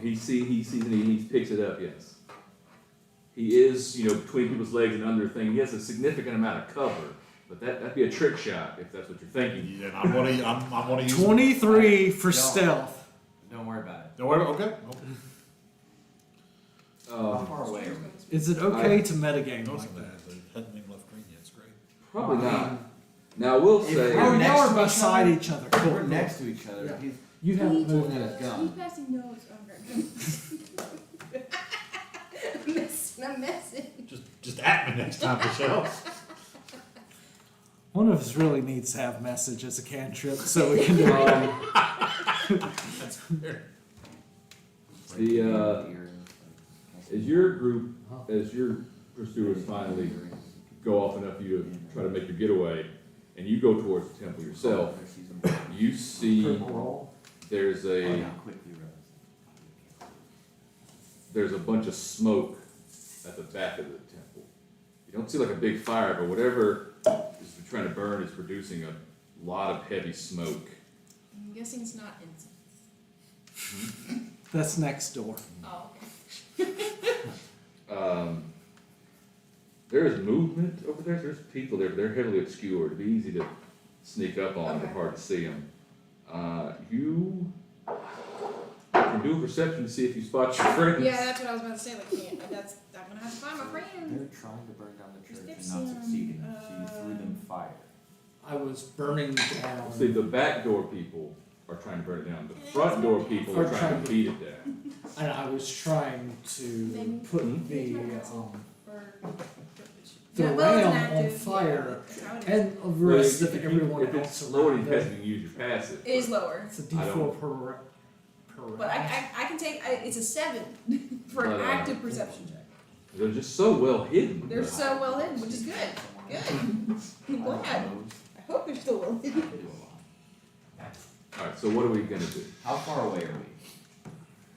He sees it, he picks it up, yes. He is, between people's legs and under thing. He has a significant amount of cover, but that'd be a trick shot if that's what you're thinking. And I'm gonna use 23 for Don't. stealth. Don't worry about it. No, okay. How far away are we? Is it okay to metagame No, like it that? hasn't even left green yet. It's great. Probably not. Now, I will If say, Oh, next y'all are to each beside other? each other. Cool. We're next to each other. Yeah. He's You haven't moved pulling yet. his gun. He's passing notes. I'm messing. Just at me next time, Michelle. One of us really needs to have message as a cantrip so we can do That's fair. as your group, as your pursuers finally go off enough for you to try to make your getaway, and you go towards the temple yourself, you see there's a bunch of smoke at the back of the temple. You don't see like a big fire, but whatever is trying to burn is producing a lot of heavy smoke. I'm guessing it's not incense. That's next door. Oh, okay. There is movement over there. There's people there, but they're heavily obscured. It'd be easy to sneak up on, but Okay. hard to see them. You can do a perception to see if you spot your friends. Yeah, that's what I was about to say. Like, I'm gonna have to find my friend. They're trying to burn down the church and Steps not in, succeeding, so you threw them fire. I was burning down. See, the back door people are trying to burn it down. The front door people are trying to beat it down. And I was trying to put the Yeah, well, it's an ram on active, fire yeah, that's how it is. and the rest of If everyone it's else lower, around you there. can use your passive. It is lower, It's a I D4 don't- per but I can take. It's a 7 for an But, active perception check. They're just so well hidden. They're so well hidden, which is good. Good. I'm glad. I hope they're still well hidden. Alright, so what are we gonna do? How far away are we?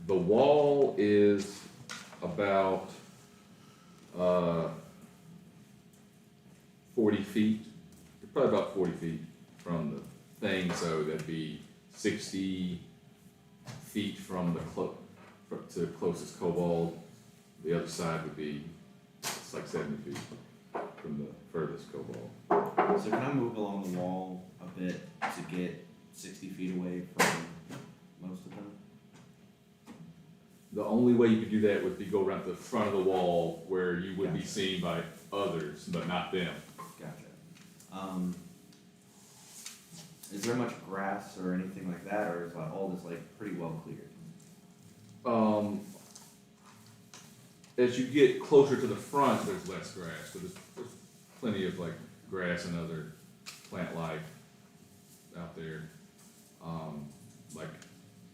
The wall is about 40 feet, probably about 40 feet from the thing, so that'd be 60 feet from the to the closest kobold. The other side would be, it's like 70 feet from the furthest kobold. So can I move along the wall a bit to get 60 feet away from most of them? The only way you could do that would be go around the front of the wall where you would be Gotcha. seen by others, but not them. Gotcha. Is there much grass or anything like that, or is like all this like pretty well cleared? As you get closer to the front, there's less grass, but there's plenty of like grass and other plant life out there. Like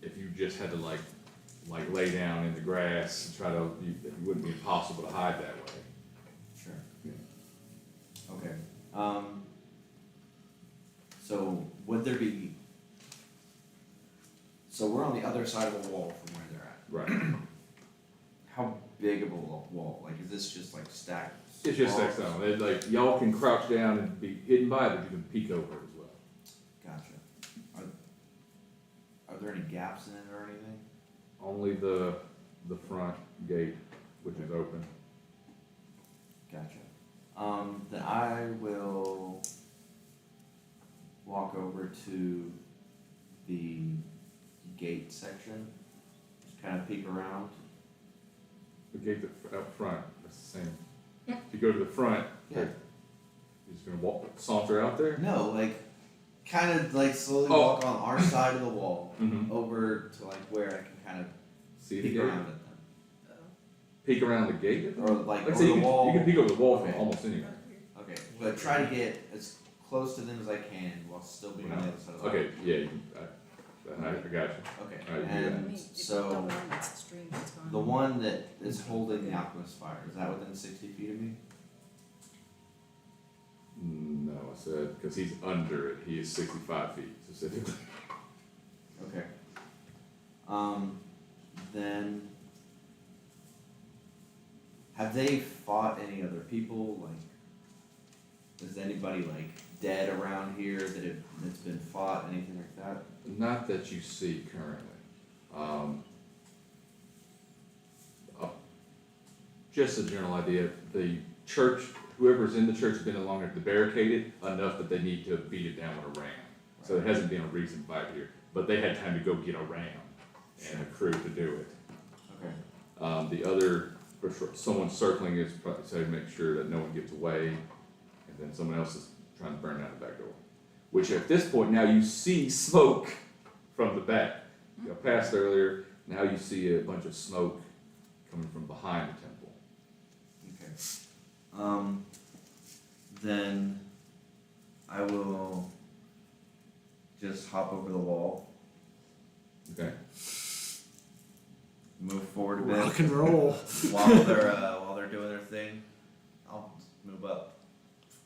if you just had to like lay down in the grass and try to, it wouldn't be impossible to hide that way. Sure. Yeah. Okay. So would there be? So we're on the other side of the wall from where they're at. Right. How big of a wall? Like, is this just like stacked? It's just blocks? that sound. Like y'all can crouch down and be hidden by it, but you can peek over it as well. Gotcha. Are there any gaps in it or anything? Only the front gate, which is open. Gotcha. Then I will walk over to the gate section, just kind of peek around. The gate up front, that's the same. If you go to the front, Yeah. you're just gonna saunter out there? No, like, kind of like slowly Oh. walk on our side of the wall Mm-hmm. over to like where I can kind of See the peek gate? around at them. Peek around the gate? Or like Like I over say, the you wall. can peek over the wall Okay. from almost anywhere. Okay, but try to get as close to them as I can while still being on the other side of the wall. Okay, yeah, I got you. Okay, Alright, do and so the one that is holding the alchemist fire, is that within 60 feet of me? No, I said, because he's under it, he is 65 feet specifically. Okay. Then have they fought any other people? Like, is anybody like dead around here that's been fought? Anything like that? Not that you see currently. Just a general idea, the church, whoever's in the church has been along at the barricaded enough that they need to beat it down with a ram. So there hasn't been a recent fight here, but they had time to go get a ram and a crew to do it. Okay. The other, someone circling is probably to make sure that no one gets away, and then someone else is trying to burn down the back door. Which at this point now you see smoke from the back. You know, past earlier, now you see a bunch of smoke coming from behind the temple. Okay. Then I will just hop over the wall, Okay. move forward a bit. Rock and roll. while they're doing their thing. I'll move up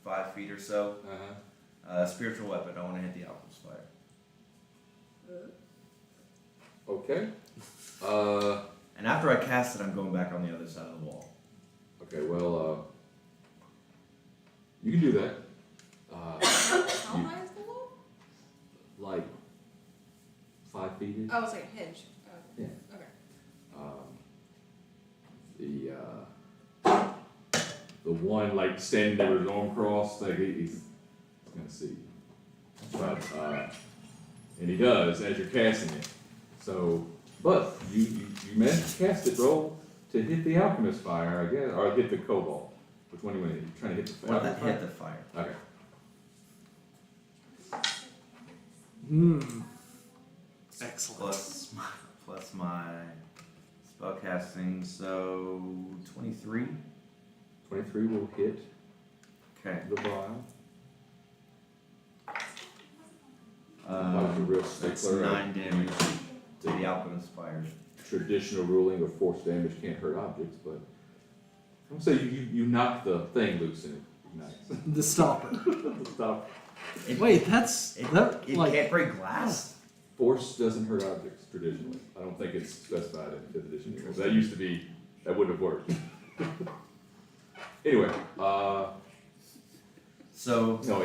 5 feet or so. Spiritual weapon. I want to hit the alchemist fire. Okay. And after I cast it, I'm going back on the other side of the wall. Okay. Well, you can do that. How high is the wall? Like 5 feet. Oh, it's like a hedge. Oh, Yeah. okay. The one like standing there with his arm crossed, like he's gonna see. But and he does as you're casting it. So, but you managed to cast it, roll to hit the alchemist fire, I guess, or hit the cobalt. Which one do you want to hit? You trying to hit the Well, alchemist hit fire? the fire. Okay. Excellent. Plus my spellcasting, so 23. 23 will hit Okay. the vial. Uh, a real that's stickler. 9 damage to the alchemist fire. Traditional ruling of force damage can't hurt objects, but I'm gonna say you knock the thing loose and it ignites. The stopper. Stop. Wait, that's It like can't break glass. Force doesn't hurt objects traditionally. I don't think it's specified in 5th edition because that used to be, that wouldn't have worked. Anyway, So no,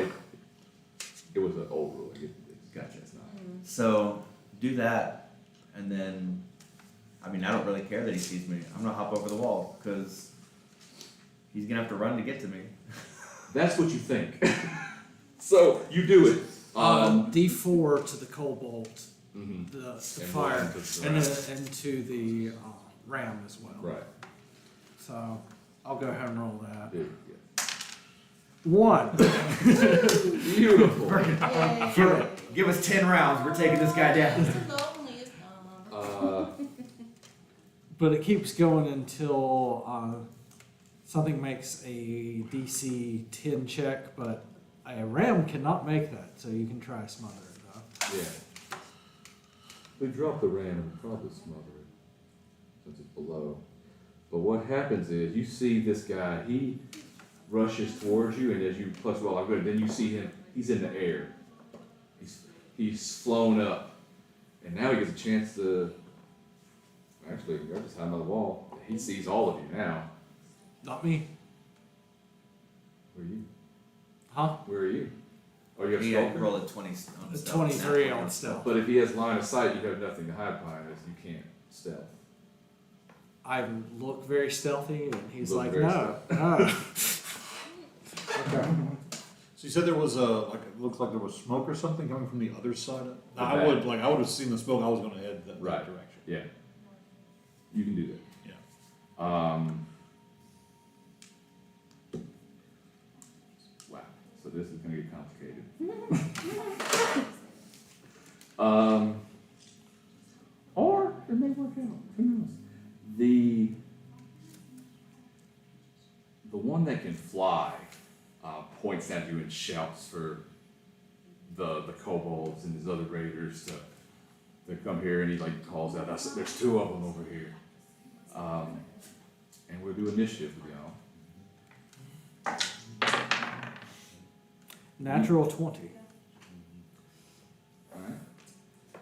it was an old ruling. Gotcha. It's not. So do that, and then, I mean, I don't really care that he sees me. I'm gonna hop over the wall because he's gonna have to run to get to me. That's what you think. So you do it. D4 to the cobalt, Mhm. the And fire, one to the and then into the ram as well. Right. So I'll go ahead and roll that. There you go. 1. Beautiful. Yay. Give us 10 rounds. We're taking this guy down. It's the loneliest number. But it keeps going until something makes a DC 10 check, but a ram cannot make that, so you can try smother it though. Yeah. We drop the ram and probably smother it since it's below. But what happens is you see this guy, he rushes towards you, and as you plus well, I'm good. Then you see him, he's in the air. He's flown up, and now he gets a chance to. Actually, you're just hiding by the wall. He sees all of you now. Not me. Where are you? Huh? Where are you? Oh, you have Yeah, stealth? roll a 20 on A stealth. 23 on stealth. But if he has line of sight, you have nothing to hide behind, as you can't stealth. I look very stealthy, and he's Look like, very no. No. Okay. So you said there was it looked like there was smoke or something coming from the other side. The I back. would have seen the smoke. I was going to head that Right. direction. Yeah. You can do that. Yeah. Wow. So this is gonna get complicated. Or it may work out. Who knows? The one that can fly points at you and shouts for the kobolds and his other raiders to come here, and he like calls out, "There's 2 of them over here." And we'll do initiative with y'all. Natural 20. Alright.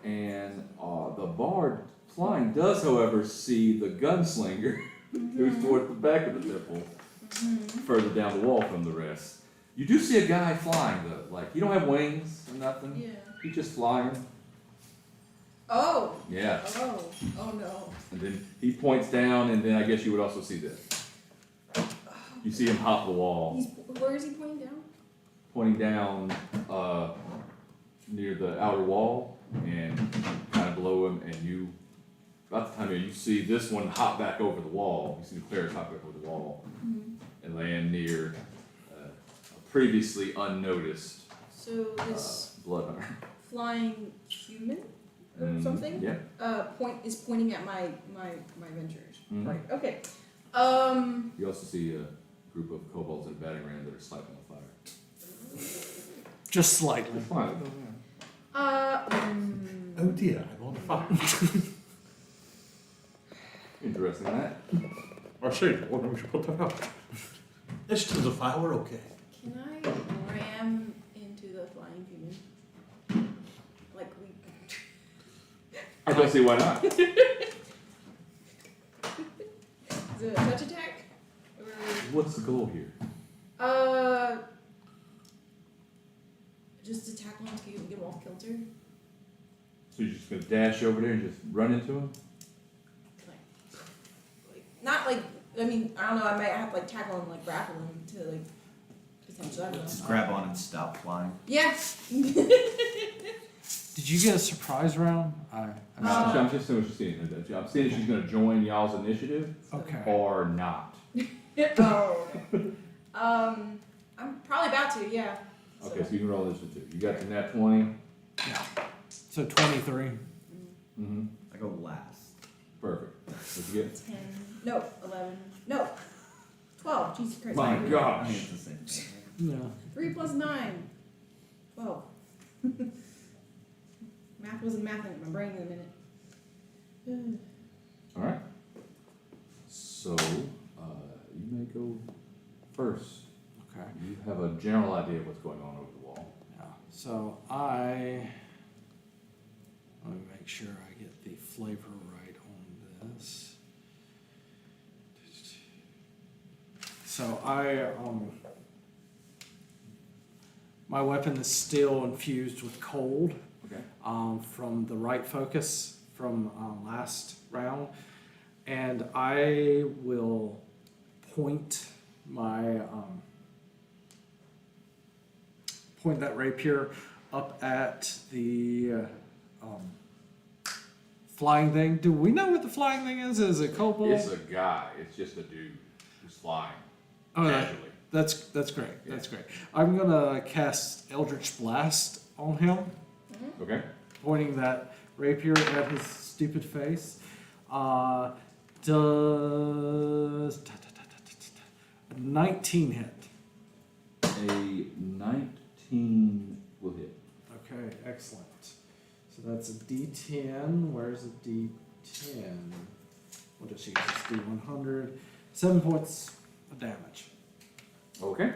And the bard flying does, however, see the gunslinger who's towards the back of the temple, further down the wall from the rest. You do see a guy flying though, like he don't have wings or nothing. Yeah. He's just flying. Oh. Yeah. Oh. Oh no. And then he points down, and then I guess you would also see this. You see him hop the wall, Where is he pointing down? pointing down near the outer wall, and kind of below him, and you, about the time you see this one hop back over the wall. You see the cleric hop back over the wall and land near a previously unnoticed So this blood hunter. flying human or something? Yeah. Is pointing at my ventures. Mhm. Right. Okay. You also see a group of kobolds and a battering ram that are slightly on fire. Just slightly. It's fine. Oh dear, I'm on fire. Interesting that. I see. Well, we should put that out. It's to the fire. We're okay. Can I ram into the flying human? Like we. I don't see why not. Is it a touch attack? Or What's the goal here? just to tackle him to get him off kilter? So you're just gonna dash over there and just run into him? Like not like I mean, I don't know, I might have to like tackle him, like grapple him to like potentially I don't know. Just grab on and stop flying. Yeah. Did you get a surprise round? I'm just saying what you're seeing. I'm seeing if she's gonna join y'all's initiative Okay. or not. Oh. I'm probably about to, yeah. Okay, so you can roll this one too. You got the nat 20. Yeah. So 23. Mm-hmm. I go last. Perfect. What'd you get? 10, no, 11, no, 12, Jesus Christ. My I think gosh. it's the same thing. Yeah. 3 plus 9, 12. Math wasn't mathing in my brain in a minute. All right. So you may go first. Okay. You have a general idea of what's going on over the wall. Yeah. So let me make sure I get the flavor right on this. So my weapon is still infused with cold. Okay. From the right focus from last round, and I will point point that rapier up at the flying thing. Do we know what the flying thing is? Is it kobold? It's a guy. It's just a dude who's flying Oh, casually. that's great. Yeah. That's great. I'm gonna cast Eldritch Blast on him, Okay. pointing that rapier at his stupid face. Does a 19 hit? A 19 will hit. Okay, excellent. So that's a D10. Where's a D10? What does she use? It's D100. 7 points of damage. Okay.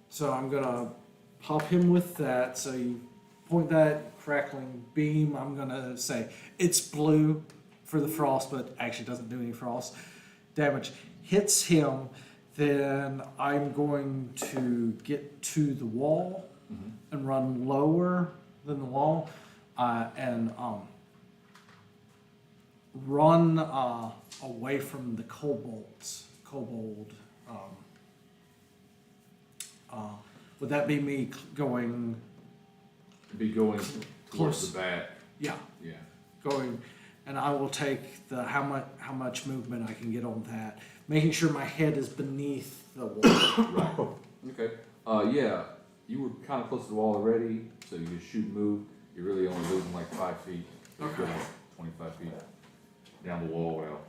So I'm gonna pop him with that. So you point that crackling beam. I'm gonna say it's blue for the frost, but actually doesn't do any frost damage. Hits him. Then I'm going to get to the wall and run lower than the wall, and run away from the kobolds. Would that be me going? Be going Close. towards the back. Yeah, Yeah. going, and I will take the how much movement I can get on that, making sure my head is beneath the wall. Right. Okay. Yeah. You were kind of close to the wall already, so you just shoot and move. You're really only losing like 5 feet. You're Okay. like 25 feet down the wall without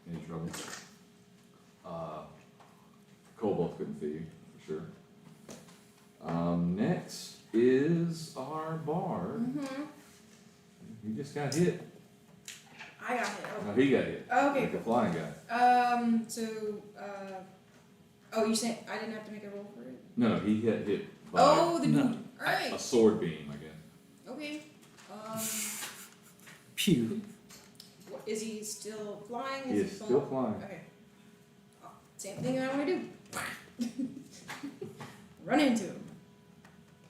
any trouble. Kobolds couldn't see you, for sure. Next is our bard. He just got hit. I got hit. No, he got hit. Okay. Like a flying guy. Oh, you saying I didn't have to make a roll for it? No, he got hit by Oh, the No. dude. Alright. a sword beam, I guess. Okay. Pew. Is he still flying? He is still flying. Okay. Oh, same thing I want to do. Run into him.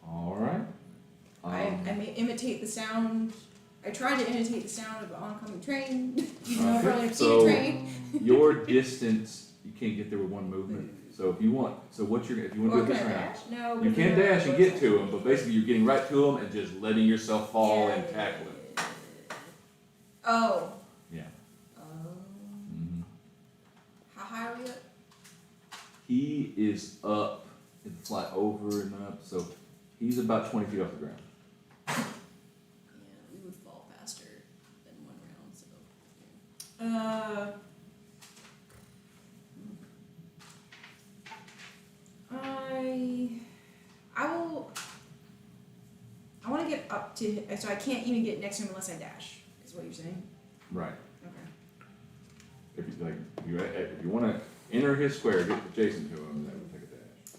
All right. I may imitate the sound. I tried to imitate the sound of an oncoming train. Even though I've Okay, probably never so- seen a train. Your distance, you can't get there with one movement. So if you want, if you want to do Or it can this I round, dash? No. you because can then dash and I'll get go- to him, but basically you're getting right to him and just letting yourself fall and tackle him. Oh. Yeah. Um, how high are we up? He is up and fly over and up, so he's about 20 feet off the ground. Yeah, we would fall faster than one round, so. I want to get up to, so I can't even get next to him unless I dash, is what you're saying? Right. Okay. If you want to enter his square, get adjacent to him, that would take a dash.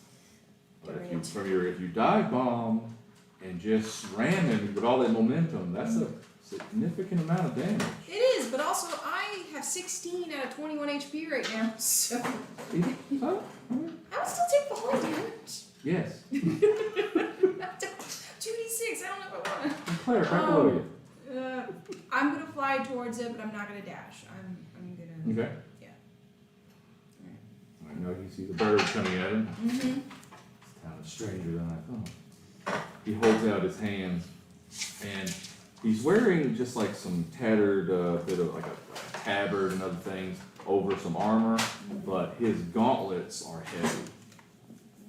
But if you dive bomb and just ram him with all that momentum, that's a significant amount of damage. It is, but also I have 16 out of 21 HP right now, so Huh? I would still take the whole damage. Yes. 2d6, I don't know if I want to. Claire, right below you. I'm gonna fly towards it, but I'm not gonna dash. I'm gonna. Okay. Yeah. I know you see the bird coming at him. Mm-hmm. It's kind of stranger than I thought. He holds out his hands, and he's wearing just like some tattered bit of like a tabard and other things over some armor, but his gauntlets are heavy,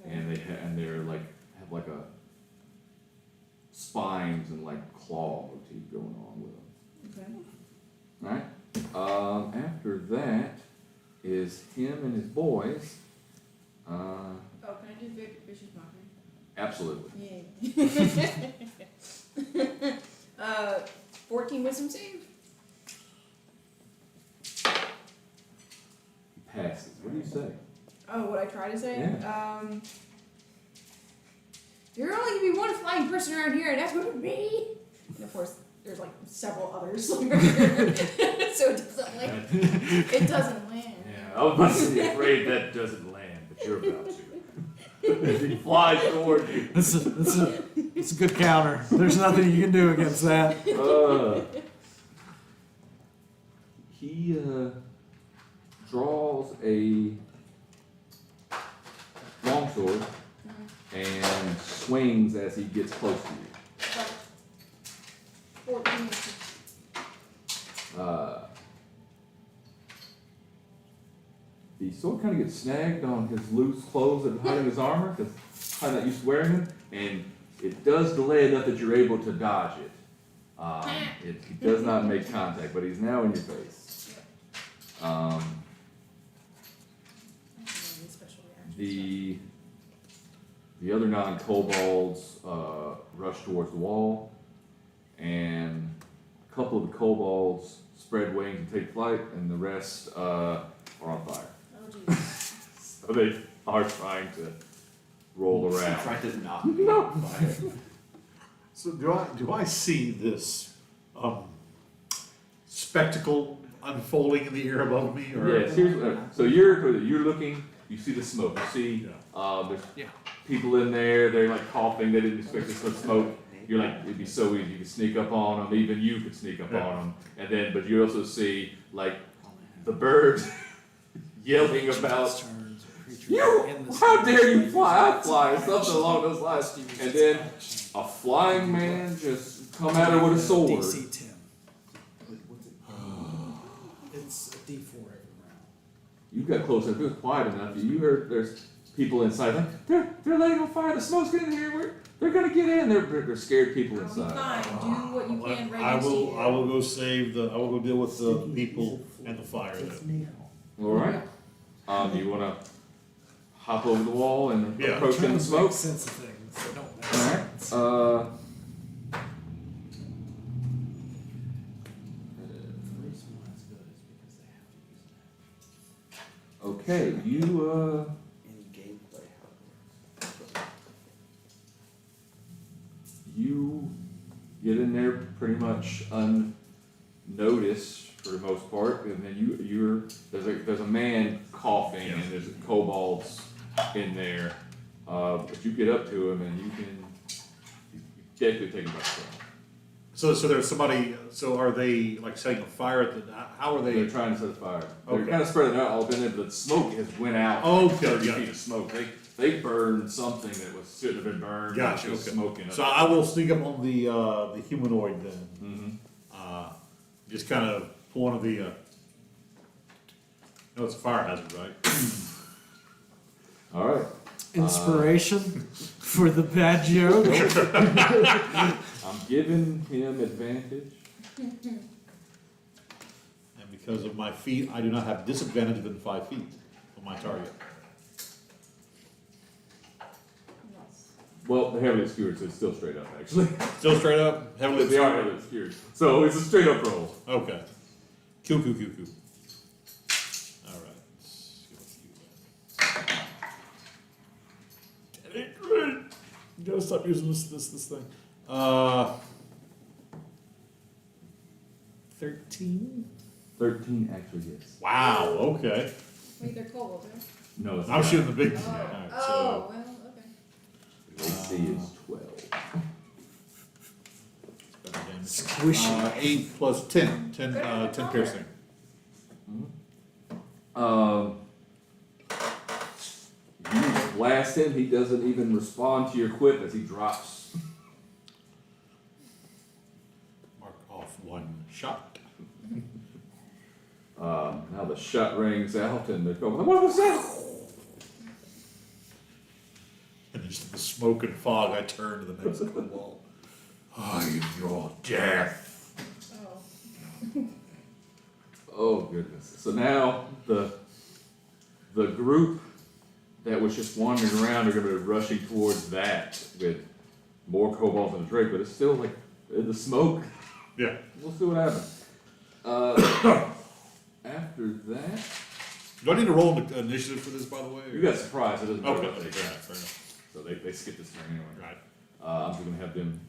and they're like have like a spines and like claw motif going on with them. Okay. Alright. After that is him and his boys. Oh, can I do vicious mockery? Absolutely. Yeah. 14 wisdom save. He passes. What do you say? Oh, what I try to say? Yeah. There only can be one flying person around here, and that's gonna be me. And of course, there's like several others, so it doesn't land. It doesn't land. Yeah, I was about to be afraid that doesn't land, but you're about to. He flies toward you. It's a good counter. There's nothing you can do against that. He draws a longsword and swings as he gets close to you. Like 14. The sword kind of gets snagged on his loose clothes that hide in his armor, because I'm not used to wearing them, and it does delay enough that you're able to dodge it. It does not make contact, but he's now in your face. The other 9 kobolds rush towards the wall, and a couple of the kobolds spread wings and take flight, and the rest are on fire. Oh, jeez. So they are trying to roll around. Try to not be No. on fire. So do I see this spectacle unfolding in the air above me, or? Yes, here's, so you're looking, you see the smoke, you see, there's Yeah. people in there, they're like coughing, they didn't expect this much smoke. You're like, it'd be so easy, you could sneak up on them, even you could sneak up on them. And then, but you also see, like, the birds yelling about, how dare you fly, I fly, or something along those lines. And then a flying man just come at her with a sword. DC 10. It's a D4 every round. You got close enough, it was quiet enough, you heard there's people inside, like, they're lighting on fire, the smoke's getting here, they're gonna get in, they're scared people I'll be inside. fine. Do what you can right I next to you. will go save I will go deal with the people and the fire then. Alright, you wanna hop over the wall and Yeah. approach in the smoke? Make sense of things. They don't make Alright, sense. okay, you, In gameplay, how it works. you get in there pretty much unnoticed for the most part, and then there's a man coughing and there's kobolds in there, but you get up to him and you definitely take him by storm. So there's somebody, so are they like setting a fire at the, how are They're they? trying to set fire. They're Okay. kind of spreading out all in there, but the smoke has went out. Okay, 30 gotcha. feet of smoke. They burned something that shouldn't have been burned. Gotcha, It's okay. smoking up. So I will sneak up on the humanoid then. Mhm. Just kind of pull one of the, no, it's a fire hazard, right? All right. Inspiration for the bad joke. I'm giving him advantage. And because of my feet, I do not have disadvantage within 5 feet of my target. Yes. Well, they're heavily obscured, so it's still straight up, actually. Still straight up, heavily They are obscured? heavily obscured. So it's a straight up roll. Okay. Q. All right. Let's go with you then. You gotta stop using this thing. 13? 13 actually hits. Wow, okay. Wait, they're kobolds, right? No, it's I'm not. shooting the big Oh, thing. All right, oh, so well, okay. AC is 12. better damage. Squishy. 8 plus 10. 10 piercing. You blast him, he doesn't even respond to your quip as he drops. Mark off 1 shot. Now the shot rings out and they're going, what was that? And just the smoke and fog, I turn to the next wall. I am your death. Oh. Oh goodness. So now the group that was just wandering around are gonna be rushing towards that with more kobolds and a drake, but it's still like in the smoke. Yeah. We'll see what happens. After that, Do I need to roll an initiative for this, by the way? or- you got surprised, it doesn't matter Okay, what fair they enough, fair enough. So they skip this turn anyway. Right. I'm just gonna have them,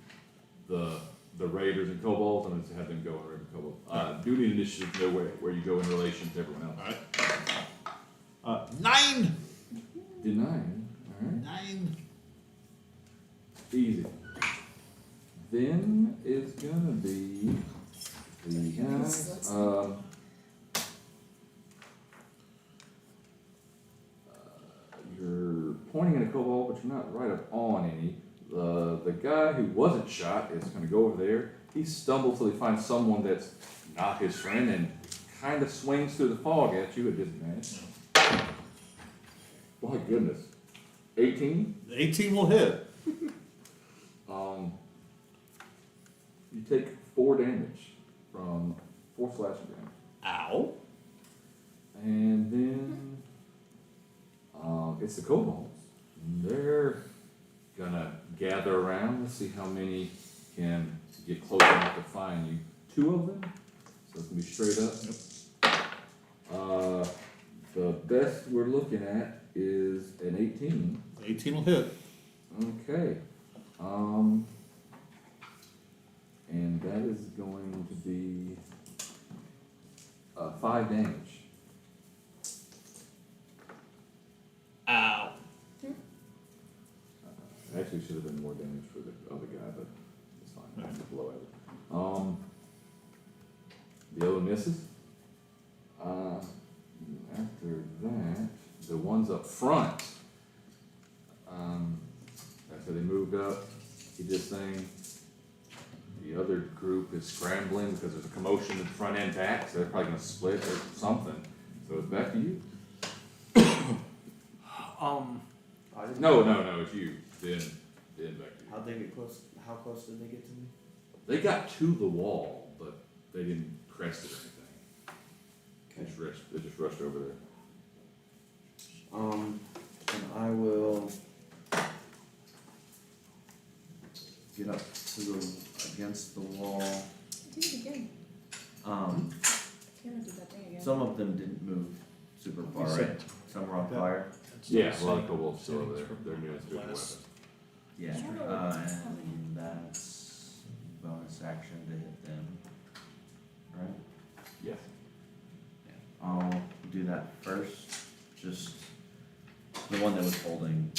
the raiders and kobolds, I'm gonna have them go and raid the kobolds. Do need initiative to know where you go in relation to everyone else. Alright. 9! Denying, alright, 9. easy. Then is gonna be the guys, you're pointing at a kobold, but you're not right up on any. The guy who wasn't shot is gonna go over there he stumbles till he finds someone that's not his friend and kind of swings through the fog at you at disadvantage. My goodness. 18? 18 will hit. You take 4 damage from 4 slashing damage. Ow. And then, it's the kobolds. They're gonna gather around. Let's see how many can get close enough to find you. 2 of them, so it's gonna be straight up. The best we're looking at is an 18. 18 will hit. Okay. And that is going to be 5 damage. Ow. Actually, should have been more damage for the other guy, but it's fine. I have to blow at it. The other misses. After that, the ones up front. After they moved up, he did this thing. The other group is scrambling because there's a commotion in the front end back, so they're probably gonna split or something. So it's back to you. No, it's you. Then back to you. How'd they get close, how close did they get to me? They got to the wall, but they didn't crest it or anything. They just rushed over there. And I will get up to against the wall. Do it again. Um, Can't do that thing again. some of them didn't move super far, right? Some were on fire. Yeah, a lot of kobolds still over there. They're near the weapon. Yeah, and that's bonus action to hit them, right? Yes. Yeah. I'll do that first, just the one that was holding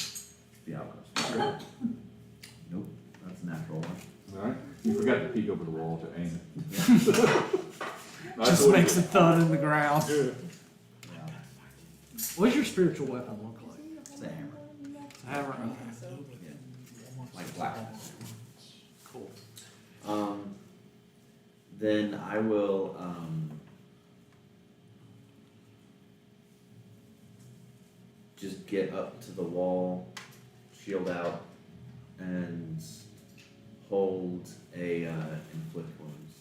the outpost. Nope, that's a natural one. Alright. You forgot to peek over the wall to aim it. Just makes a thud in the ground. Yeah, What does your spiritual weapon look like? it's a hammer. It's a hammer. Okay. Like black. Cool. Then I will, just get up to the wall, shield out, and hold a, inflict wounds.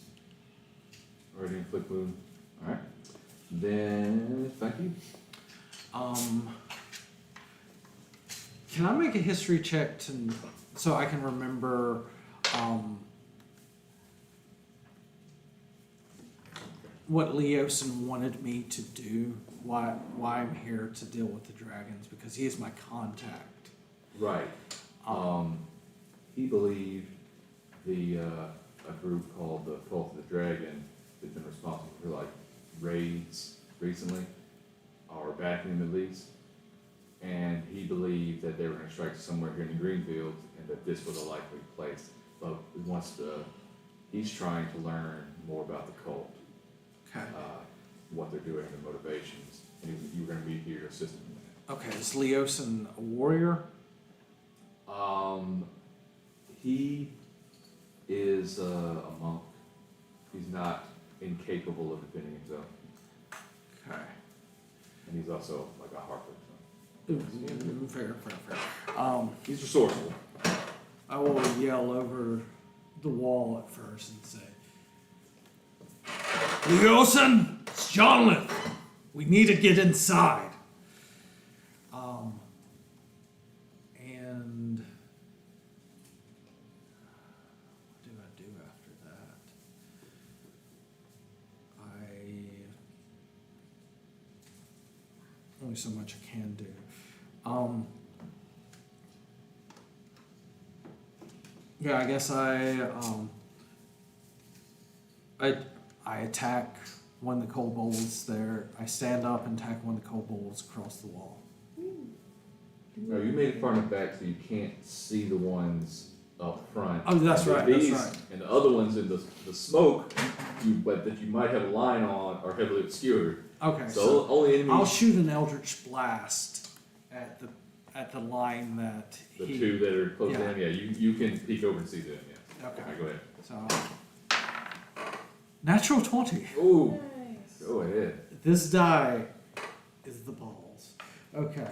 Already inflict wound. Alright. Then, thank you. Can I make a history check so I can remember what Leosin wanted me to do? Why I'm here to deal with the dragons, because he is my contact. Right. He believed a group called the Cult of the Dragon has been responsible for like raids recently, or backing them at least. And he believed that they were going to strike somewhere here in the Greenfield, and that this was a likely place. But he's trying to learn more about the cult, Okay. what they're doing, their motivations. And you were going to be here assisting him in Okay. Is Leosin a warrior? that. He is a monk. He's not incapable of defending himself, Okay. and he's also like a harper. Fair. He's resourceful. I will yell over the wall at first and say, Leosin, it's Jonathan. We need to get inside. And what do I do after that? Only so much I can do. Yeah, I guess I attack one of the kobolds there. I stand up and attack one of the kobolds across the wall. No, you made it far enough back so you can't see the ones up front. Oh, that's right, that's These- right. And the other ones in the smoke, but that you might have a line on, are heavily obscured. Okay, So only enemies. I'll shoot an eldritch blast at the line that The he. two that are close to Yeah. him, yeah, you can peek over and see them, yeah. Okay. Alright, go ahead. So Natural 20. Ooh, Nice. go ahead. This die is the balls. Okay.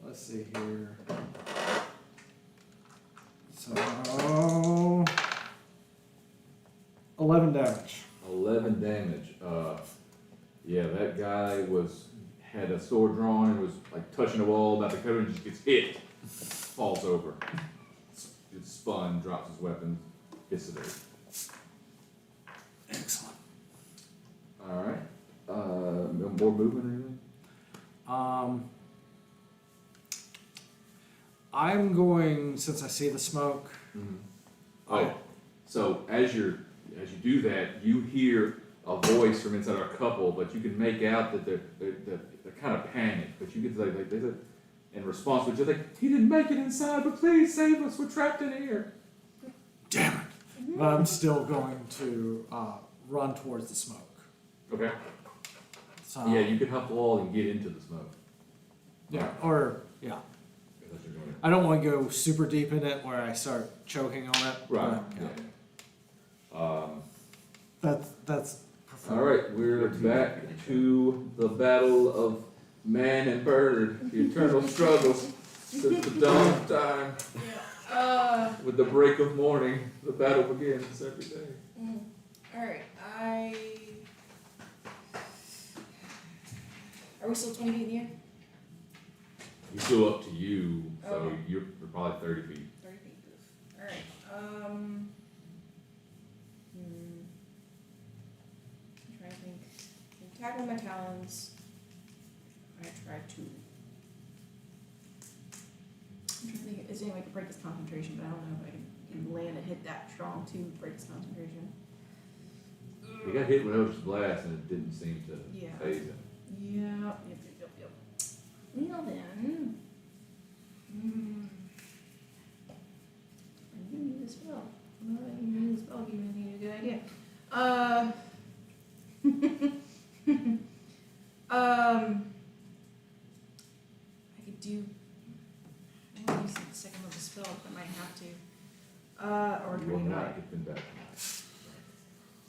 Let's see here. So 11 damage. 11 damage. Yeah, that guy had a sword drawn and was like touching the wall about to cover and just gets hit. Falls over. Gets spun, drops his weapon, hits the dirt. Excellent. Alright. No more movement or anything? I'm going, since I see the smoke. Mm-hmm. Oh, so as you do that, you hear a voice from inside our couple, but you can make out that they're kind of panicked. But you can like they said in response, which is like, he didn't make it inside, but please save us. We're trapped in here. Damn it. But I'm still going to run towards the smoke. Okay. So, Yeah, you can hop the wall and get into the smoke. yeah, or, yeah. That's what you're doing. I don't want to go super deep in it where I start choking on it. Right. but, Yeah. That's preferred. All right, we're back to the battle of man and bird, the eternal struggle since the dawn of time. Yeah. With the break of morning, the battle begins every day. Alright, Are we still 20 feet in the air? It's still up to you, so Okay. you're probably 30 feet. 30 feet. Alright, I'm trying to think. I'm tackling my talons. I try to. I'm trying to think, is there any way to break his concentration, but I don't know if I can land a hit that strong to break his concentration. He got hit with Eldritch Blast and it didn't seem to Yeah. phase him. Yep. Well then, I'm gonna need a spell. I'm not gonna need a spell. Give me a good idea. I could do. I want to use the second level spell, but I might have to. Or You do will we not not? get them back tonight.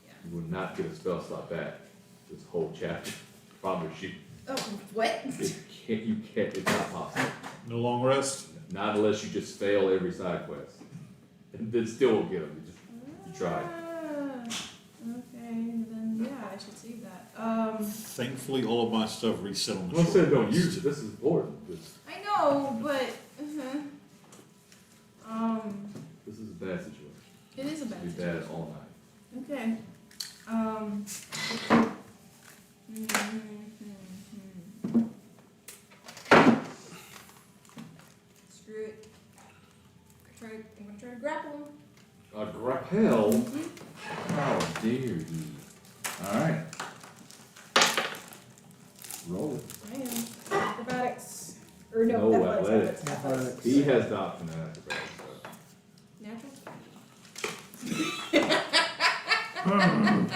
Yeah. You will not get a spell slot back this whole chapter. Promise you. Oh, what? You can't, it's not possible. No long rest? Not unless you just fail every side quest. And then still won't get them. You tried. Okay, then yeah, I should save that. Thankfully, all of my stuff reset on the I'm short saying don't rest. use it. This is important. I know, but This is a bad situation. it is a bad Be situation. bad all night. Okay. Screw it. I'm gonna try to grapple him. A grapple? How dare you? Alright. Roll it. I am. Acrobatics. Or no, No, athletics. Athletics. He has the option of acrobatics. Natural 20.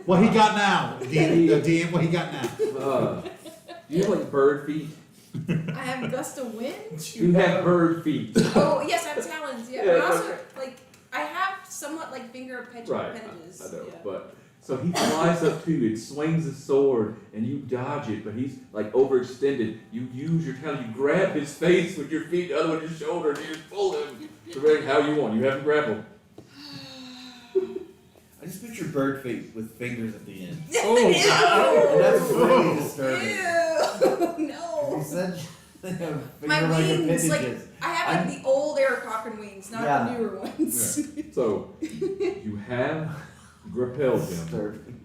What he got now? The DM, what he got now? Do you have like bird feet? I have gust of wind. You have bird feet. Oh, yes, I have talons, yeah. Yeah, But also, okay. like, I have somewhat like finger Right, appendages. I know, Yeah. but so he flies up to you and swings his sword, and you dodge it, but he's like overextended. You use your talon, you grab his face with your feet, the other one your shoulder, and you just pull him. So how you want. You have him grappled. I just picture bird feet with fingers at the end. Oh, And that's really disturbing. Ew, no. You said they have My finger-like wings, like, appendages. I have like the old Eric Cochran wings, not Yeah. the newer ones. Yeah. So you have grappled him. Disturbing.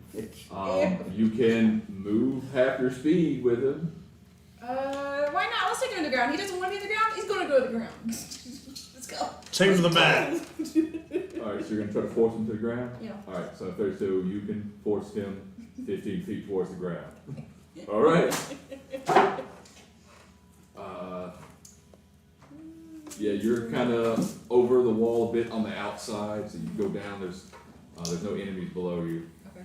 You can move half your speed with him. Why not? Let's take him to the ground. He doesn't want to be to the ground. He's going to go to the ground. Let's go. Take him to the mat. Alright, so you're gonna try to force him to the ground? Yeah. Alright, so 32, you can force him 15 feet towards the ground. Alright. Yeah, you're kind of over the wall a bit on the outside, so you go down, there's no enemies below you. Okay.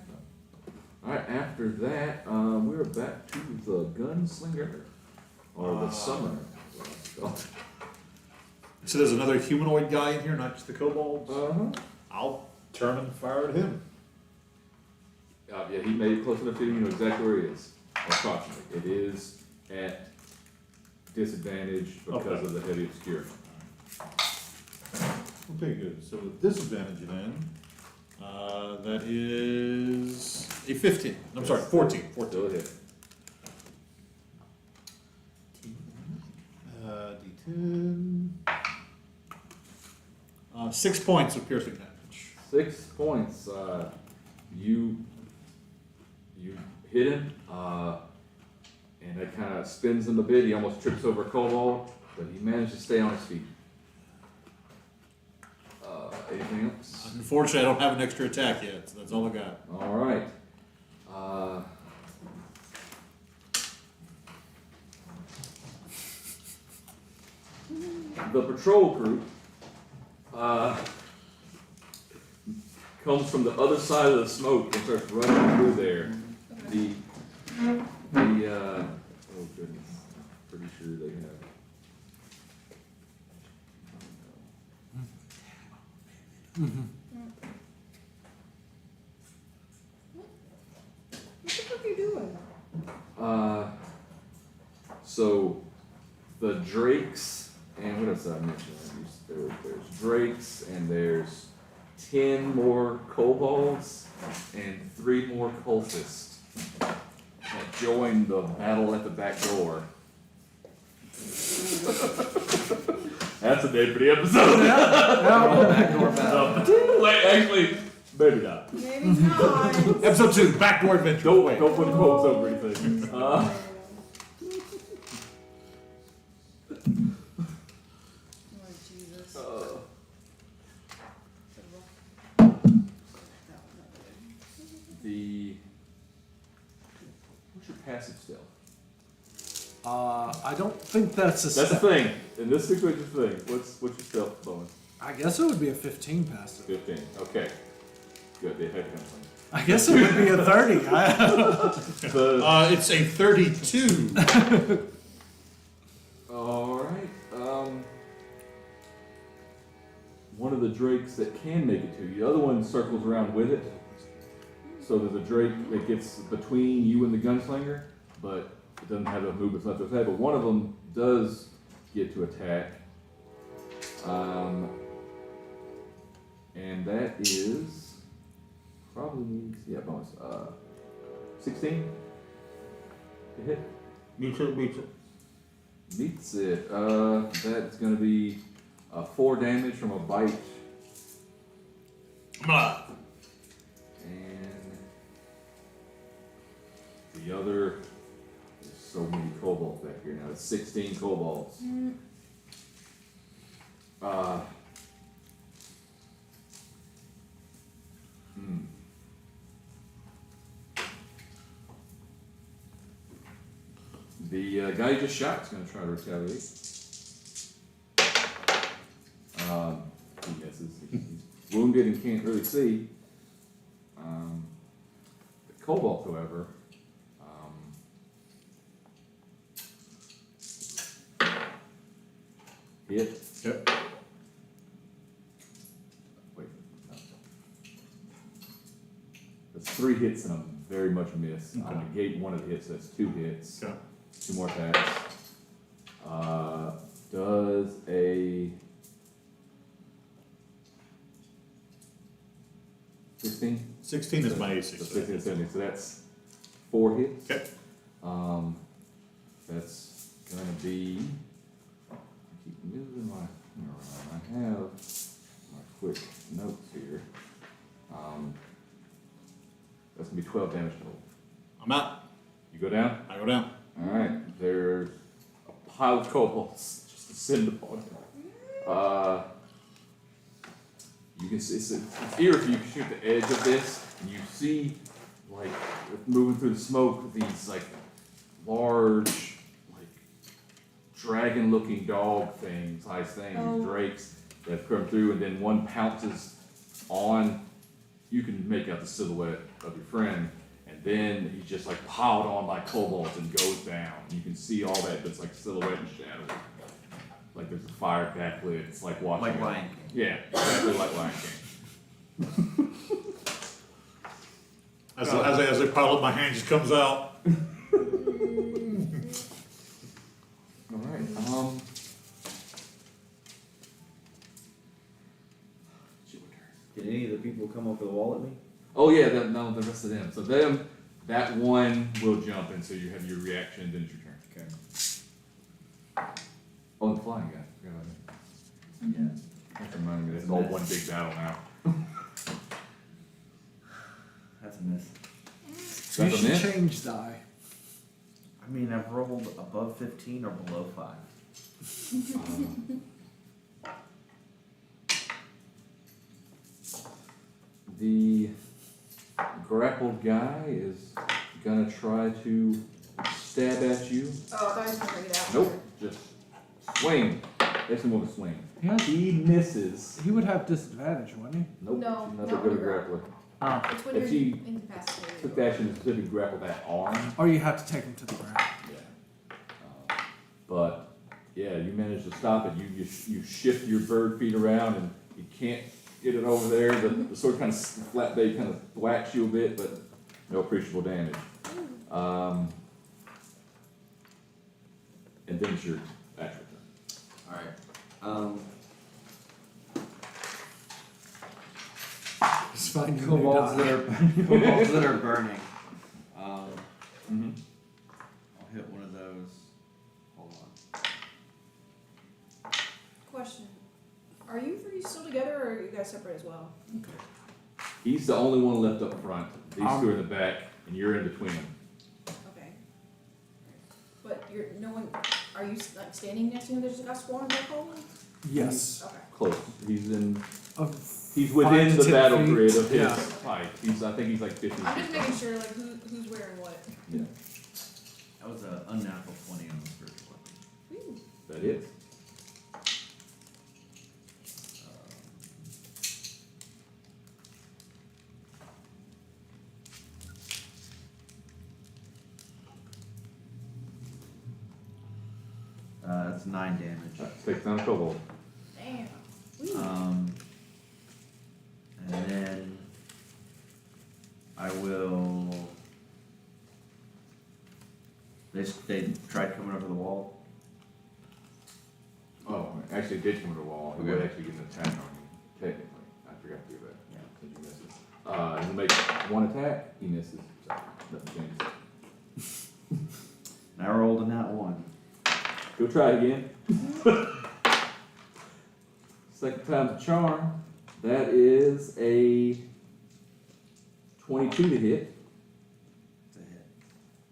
Alright, after that, we're back to the gunslinger, or the summoner. So there's another humanoid guy in here, not just the kobolds? Uh-huh. I'll turn and fire at him. Yeah, he made it close enough to you know exactly where he is. Unfortunately, it is at disadvantage because Okay. of the heavy obscurity. Okay, good. So with disadvantage then, that is a 15. I'm sorry, 14. 14. Still a hit. D10. 6 points of piercing damage. 6 points. You hit him, and that kind of spins him a bit. He almost trips over Cobalt, but he managed to stay on his feet. Anything else? Unfortunately, I don't have an extra attack yet, so that's all I got. All right. The patrol group comes from the other side of the smoke and starts running through there. Oh goodness, pretty sure they have. What the fuck are you doing? So the drakes and what else did I mention? There's drakes and there's 10 more kobolds and 3 more cultists that join the battle at the back door. That's a name for the episode. Backdoor battle. Wait, actually, maybe not. Maybe not. Episode 2, Backdoor Adventure. Don't put the quotes over anything. Oh, Jesus. What's your passive stealth? I don't think that's a That's the step. thing. In this situation thing, what's your stealth bonus? I guess it would be a 15 passive. 15. Okay. Good. They had something. I guess it would be a 30. It's a 32. All right. One of the drakes that can make it to you. The other one circles around with it. So there's a drake that gets between you and the gunslinger, but it doesn't have enough movement left to attack. But one of them does get to attack. And that is probably bonus. 16 to hit. Beats it, beats it. Beats it. That's gonna be 4 damage from a bite. I'm alive. And the other, there's so many kobolds back here now. It's 16 kobolds. The guy you just shot is going to try to retaliate. He misses. He's wounded and can't really see. The Cobalt, however, hit. Yep. Wait, no. That's 3 hits and a very much a miss. Okay. I negate one of the hits, that's 2 hits. Okay. 2 more attacks. Does a 16? 16 is my AC. So 16 and 17, so that's 4 hits. Okay. That's gonna be, I keep moving my finger around. I have my quick notes here. That's gonna be 12 damage total. I'm out. You go down? I go down. Alright, there's a pile of kobolds just descend upon him. You can see, it's eerie if you can shoot the edge of this, and you see, like, moving through the smoke, these, like, large, like, dragon-looking dog things, drakes, that come through, and then one pounces on, you can make out the silhouette of your friend, and then he's just, like, piled on by kobolds and goes down. You can see all that, but it's like silhouette and shadow. like there's a fire backlit. It's like watching. Like Lion King. Yeah, exactly like Lion King. As they pile up, my hand just comes out. All right. It's your turn. Did any of the people come over the wall at me? Oh yeah, no, the rest of them. So them, that one will jump, and so you have your reaction, then it's your turn. Okay. Oh, the flying guy. Forgot about Yeah. that. That reminded me. It's all one big battle now. That's a miss. You That's a should miss? change die. I mean, I've rolled above 15 or below 5. The grappled guy is gonna try to stab at you. Oh, I thought he was gonna bring it out. Nope, just swing. That's him with a swing. Yeah. He misses. He would have disadvantage, wouldn't he? Nope, No, not not a good when you're grappler. It's when If you're he incapacitated. Took the action to specifically grapple that arm. Or you have to take him to the ground. Yeah. But yeah, you manage to stop it. You shift your bird feet around and you can't get it over there. The sword kind of flat blade kind of thwacks you a bit, but no appreciable damage. And then it's your actual turn. Alright. Just find your new Kobolds die. that are kobolds that are burning. Mm-hmm. I'll hit one of those. Hold on. Question. Are you three still together or are you guys separate as well? He's the only one left up front. These two are in the back, and you're in between them. Okay. But you're no one. Are you like standing next to him that just got swarmed by kobolds? Yes. Okay. Close. He's in. Of He's 5 within to the 10 battle feet. grid of his Yeah. height. I think he's like 50. I'm just making sure like who's wearing what. Yeah, That was an unnatural 20 on the spiritual weapon. Ooh. that is. That's 9 damage. Takes down a kobold. Damn. Ooh. And then I will. They tried coming over the wall. Oh, actually did come to the wall. He would Okay. actually get an attack on you, technically. I forgot to do that. Yeah. Since you misses. He'll make one attack, he misses. So, nothing changes. And I rolled a nat 1. Go try it again. Second time's a charm. That is a 22 to hit. It's a hit.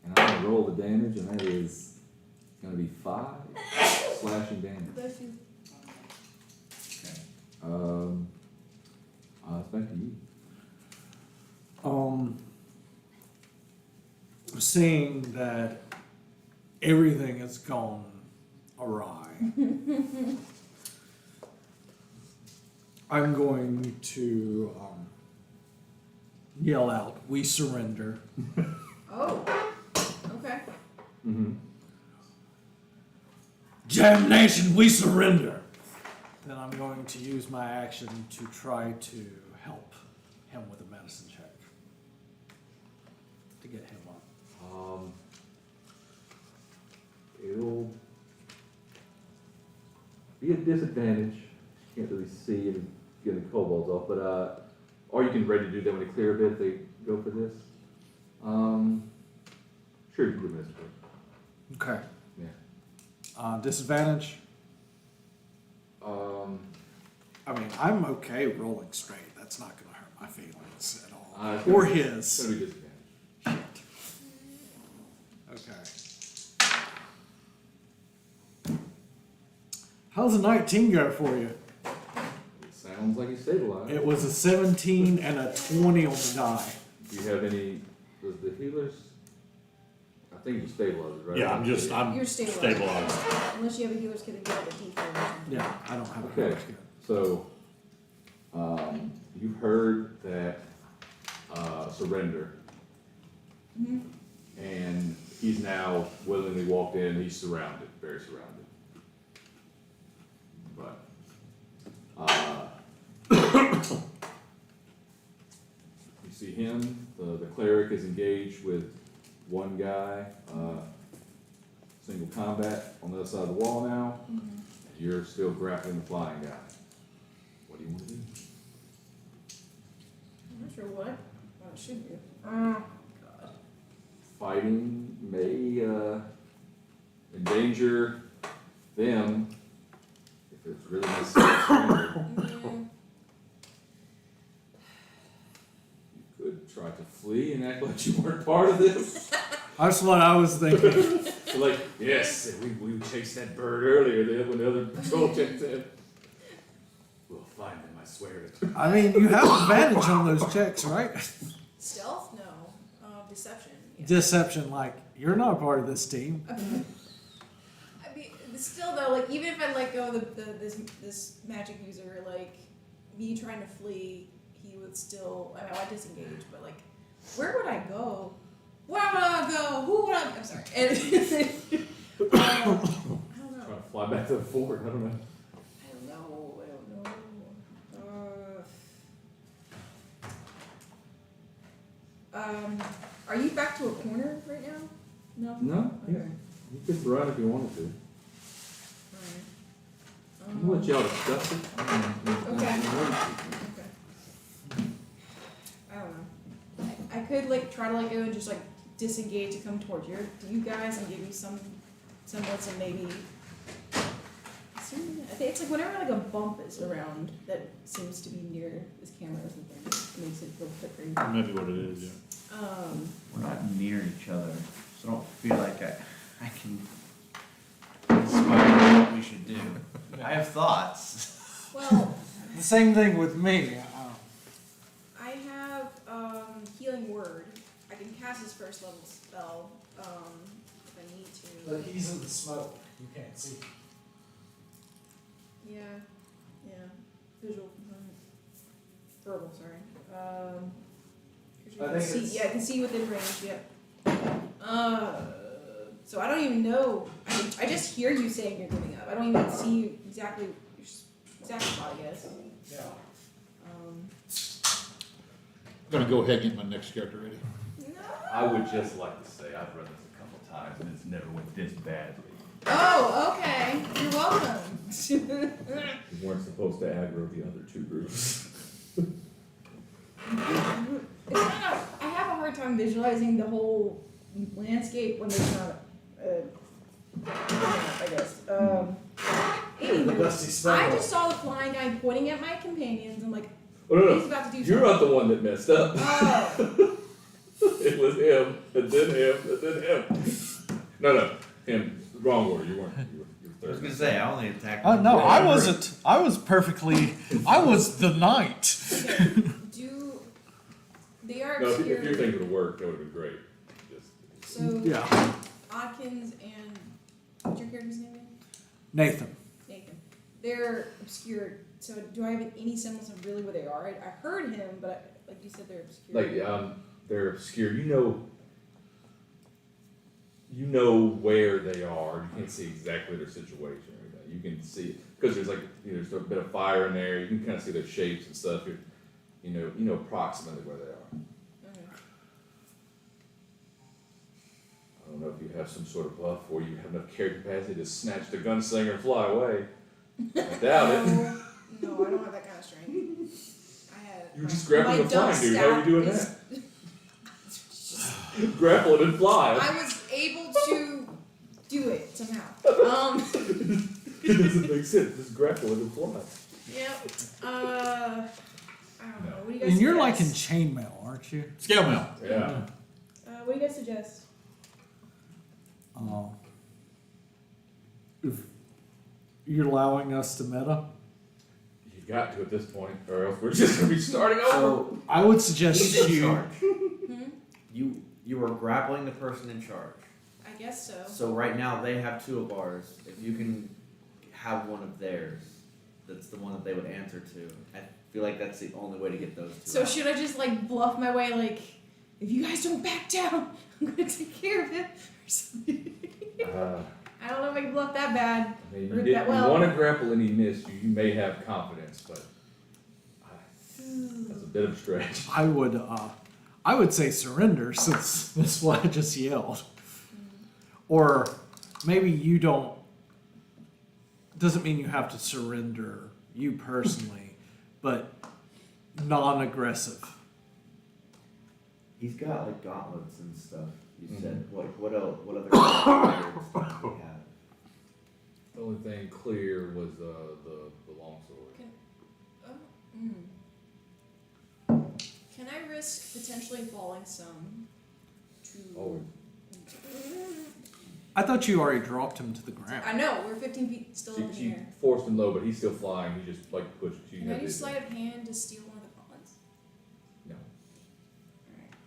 And I'm gonna roll the damage, and that is gonna be 5 slashing damage. Bless you. Okay. It's back to you. Seeing that everything has gone awry, I'm going to yell out, "We surrender." Oh. Okay. Mm-hmm. Damnation, we surrender! Then I'm going to use my action to try to help him with a medicine check. To get him up. It'll be a disadvantage. Can't really see and get the kobolds off, but or you can ready to do that when they clear a bit. They go for this. Sure, you can do this. Okay. Yeah. Disadvantage? Um, I mean, I'm okay rolling straight. That's not going to hurt my feelings at all. it's Or gonna be- his. It's gonna be disadvantage. Okay. How's a 19 go for you? It sounds like he's stabilized. It was a 17 and a 20 on the die. Do you have any? Does the healers? I think you stabilized, right? Yeah, I'm You're stabilized. stabilized. Unless you have a healer's kit and get like a D4 or something. Yeah, I don't have a Okay. healer's kit. So, you heard that surrender, Mm-hmm. and he's now willingly walked in. He's surrounded, very surrounded. see him, the cleric is engaged with one guy, single combat on the other side of the wall now, and you're still grappling the flying guy. What do you want to do? I'm not sure what. Well, it should be. God. Fighting may endanger them if it's really necessary. Yeah. You could try to flee and act like you weren't part of this. That's what I was thinking. So like, yes, we chased that bird earlier then when the other patrol checked in. We'll find them, I swear it. I mean, you have advantage on those checks, right? Stealth? No. Deception. Yeah. Deception, like, you're not a part of this team. I mean, still though, like even if I let go of this magic user, like me trying to flee, he would still. I mean, I disengage, but like, where would I go? Where would I go? Who would I? I'm sorry. And, I don't know. Try to fly back to the fort, I don't know. I don't know. Are you back to a corner right now? No. No, yeah. Okay. You could run if you wanted to. Alright. I'm gonna let y'all discuss it. Okay. I don't know. I could like try to like go and just like disengage to come towards you guys and give you some semblance of maybe. I think it's like whenever like a bump is around that seems to be near this camera or something, it makes it feel flickering. Maybe what it is, yeah. We're not near each other, so I don't feel like I can inspire what we should do. I have thoughts. Well, The same thing with me. I have healing word. I can cast his first level spell if I need to. But he's in the smoke. You can't see. Yeah. Visual component. Verbal, sorry. I think it's- Yeah, I can see within range. Yep. So I don't even know. I just hear you saying you're giving up. I don't even see exactly your exact spot, I guess. Yeah. I'm gonna go ahead and get my next character ready. No. I would just like to say I've read this a couple times and it's never went this badly. Oh, okay. You're welcome. You weren't supposed to aggro the other two groups. It's kind of, I have a hard time visualizing the whole landscape when there's not I guess. Anywho, dusty spell I book. just saw the flying guy pointing at my companions. I'm like, Oh, no, he's no. about to do You're something. not the one that messed up. Oh, It was him, and then him, and then him. No, him. Wrong order. You weren't. You I were was third. gonna say, I only attacked. Oh, no, one. I wasn't. I was perfectly. I was the knight. okay. They are No, if obscure. your thing would have worked, that would have been great. Just, So, Yeah. Odkins and, what's your character's name again? Nathan. Nathan. They're obscure. So do I have any semblance of really where they are? I heard him, but like you said, they're obscure. like, they're obscure. You know where they are. You can't see exactly their situation or anything. You can see because there's like there's a bit of fire in there. You can kind of see their shapes and stuff. You know approximately where they are. Okay. I don't know if you have some sort of buff or you have enough carry capacity to snatch the gunslinger and fly away. I doubt it. No, I don't have that kind of strength. I had. You were just grabbing my the flying dump dude. How are you doing stat that? Grapple and fly. I was able to do it somehow. It doesn't make sense. Just grapple and fly. Yep. I don't know. What do you guys And you're like in suggest? chainmail, aren't you? Scale mail. Yeah. What do you guys suggest? If you're allowing us to meta, You got to at this point, or else we're just gonna be starting over. So I would suggest he's in you. charge. Hmm? You are grappling the person in charge. I guess so. So right now they have two of ours. If you can have one of theirs, that's the one that they would answer to. I feel like that's the only way to get those two. So out. should I just like bluff my way, like, if you guys don't back down, I'm gonna take care of it, or something? I don't know if I can bluff that bad. I mean, Worked you that well. want to grapple and he missed you. You may have confidence, but that's a bit of a stretch. I would I would say surrender since that's what I just yelled. Or maybe you don't, doesn't mean you have to surrender, you personally, but non-aggressive. He's got like gauntlets and stuff. You said what else? What other fighters do we have? The only thing clear was the longsword. Can I risk potentially falling some to? Oh, I thought you already dropped him to the ground. I know we're 15 feet still up in the she air. forced him low, but he's still flying. He just like pushed. She Can I had do to- sleight of hand to steal one of the gauntlets?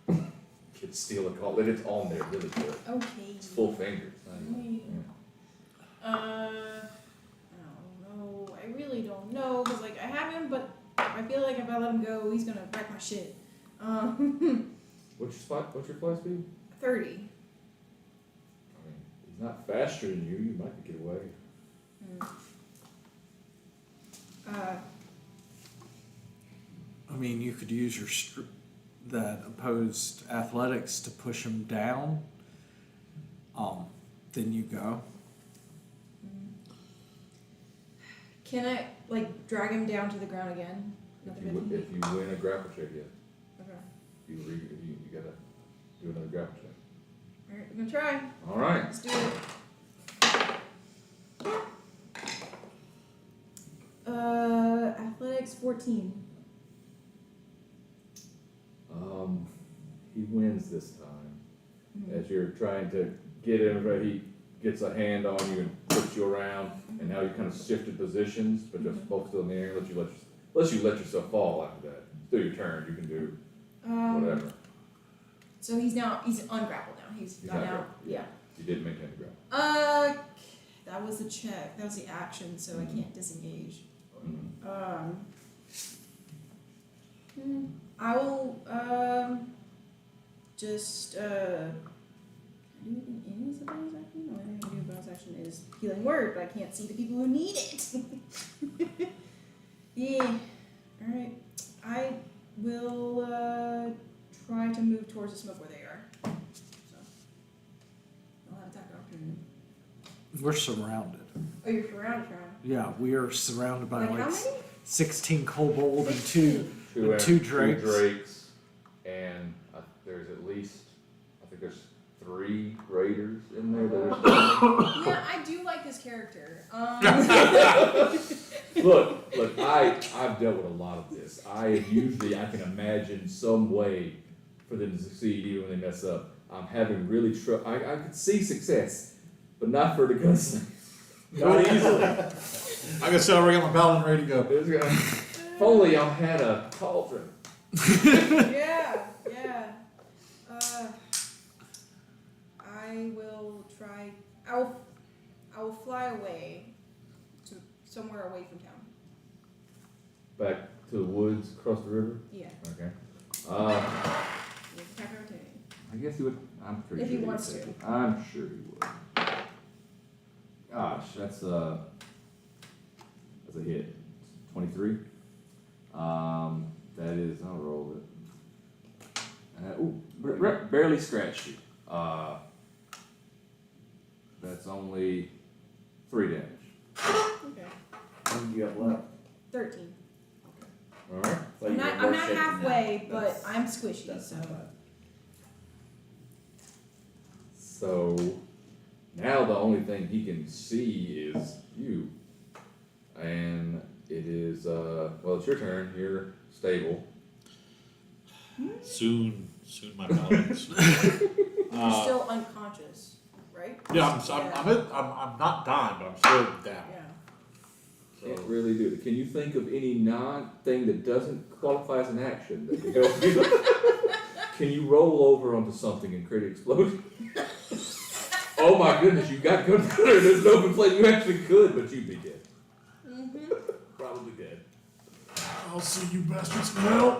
No, Alright. could steal a gauntlet. It's on there, really good. Okay. It's full fingers. Not even- I don't know. I really don't know because like I have him, but I feel like if I let him go, he's gonna wreck my shit. What's your spot? What's your fly speed? 30. I mean, he's not faster than you. You might get away. I mean, you could use your that opposed athletics to push him down. Then you go. Can I like drag him down to the ground again? Another If you 50 feet? if you win a grapple check, yeah. Okay. You gotta do another grapple check. Alright, we're gonna try. All right. Let's do it. Athletics 14. He wins this time. As you're trying to get him, he gets a hand on you and puts you around, and now you kind of shifted positions, but just both still in the air. Let you let yourself fall after that. Still your turn. You can do whatever. So he's ungrappled now. He's He's gone not out. grappled, Yeah. You did maintain the grapple. That was the check. That was the action, so I can't disengage. Mhm. I will just can I do anything as a bonus action? The only thing I can do as a bonus action is healing word, but I can't see the people who need it. Yeah. Alright. I will try to move towards the smoke where they are. So I'll have attack opportunity. We're surrounded. Oh, you're surrounded. Yeah, we are surrounded by Like like how many? 16 kobold and two Two drakes. drakes, and there's at least, I think there's 3 raiders in there that are standing. Yeah, I do like this character. Look, I've dealt with a lot of this. I can imagine some way for them to succeed even when they mess up. I'm having really I could see success, but not for the gunslinger. Not easily. I can sit over here on my paladin ready to go. If only I had a cauldron. Yeah. I will try. I will fly away to somewhere away from town. Back to the woods across the river. Yeah. Okay. With attack opportunity. I guess he would. I'm pretty If sure he would wants take to. it. I'm sure he would. Gosh, that's a hit. 23. That is. I'll roll it. Barely scratched you. That's only 3 damage. Okay. How many do you have left? 13. All right. Thought I'm you not were more shaken halfway, now. but I'm squishy, That's so. not bad. So now the only thing he can see is you, and it is well, it's your turn. You're stable. Soon my paladins. You're still unconscious, right? Yeah, I'm not dying, but I'm still down. Yeah. Can't really do it. Can you think of any non-thing that doesn't qualify as an action that can help you? Can you roll over onto something and create an explosion? Oh my goodness, you got gunpowder. There's an open flame. You actually could, but you'd be dead. Probably dead. I'll see you bastards now.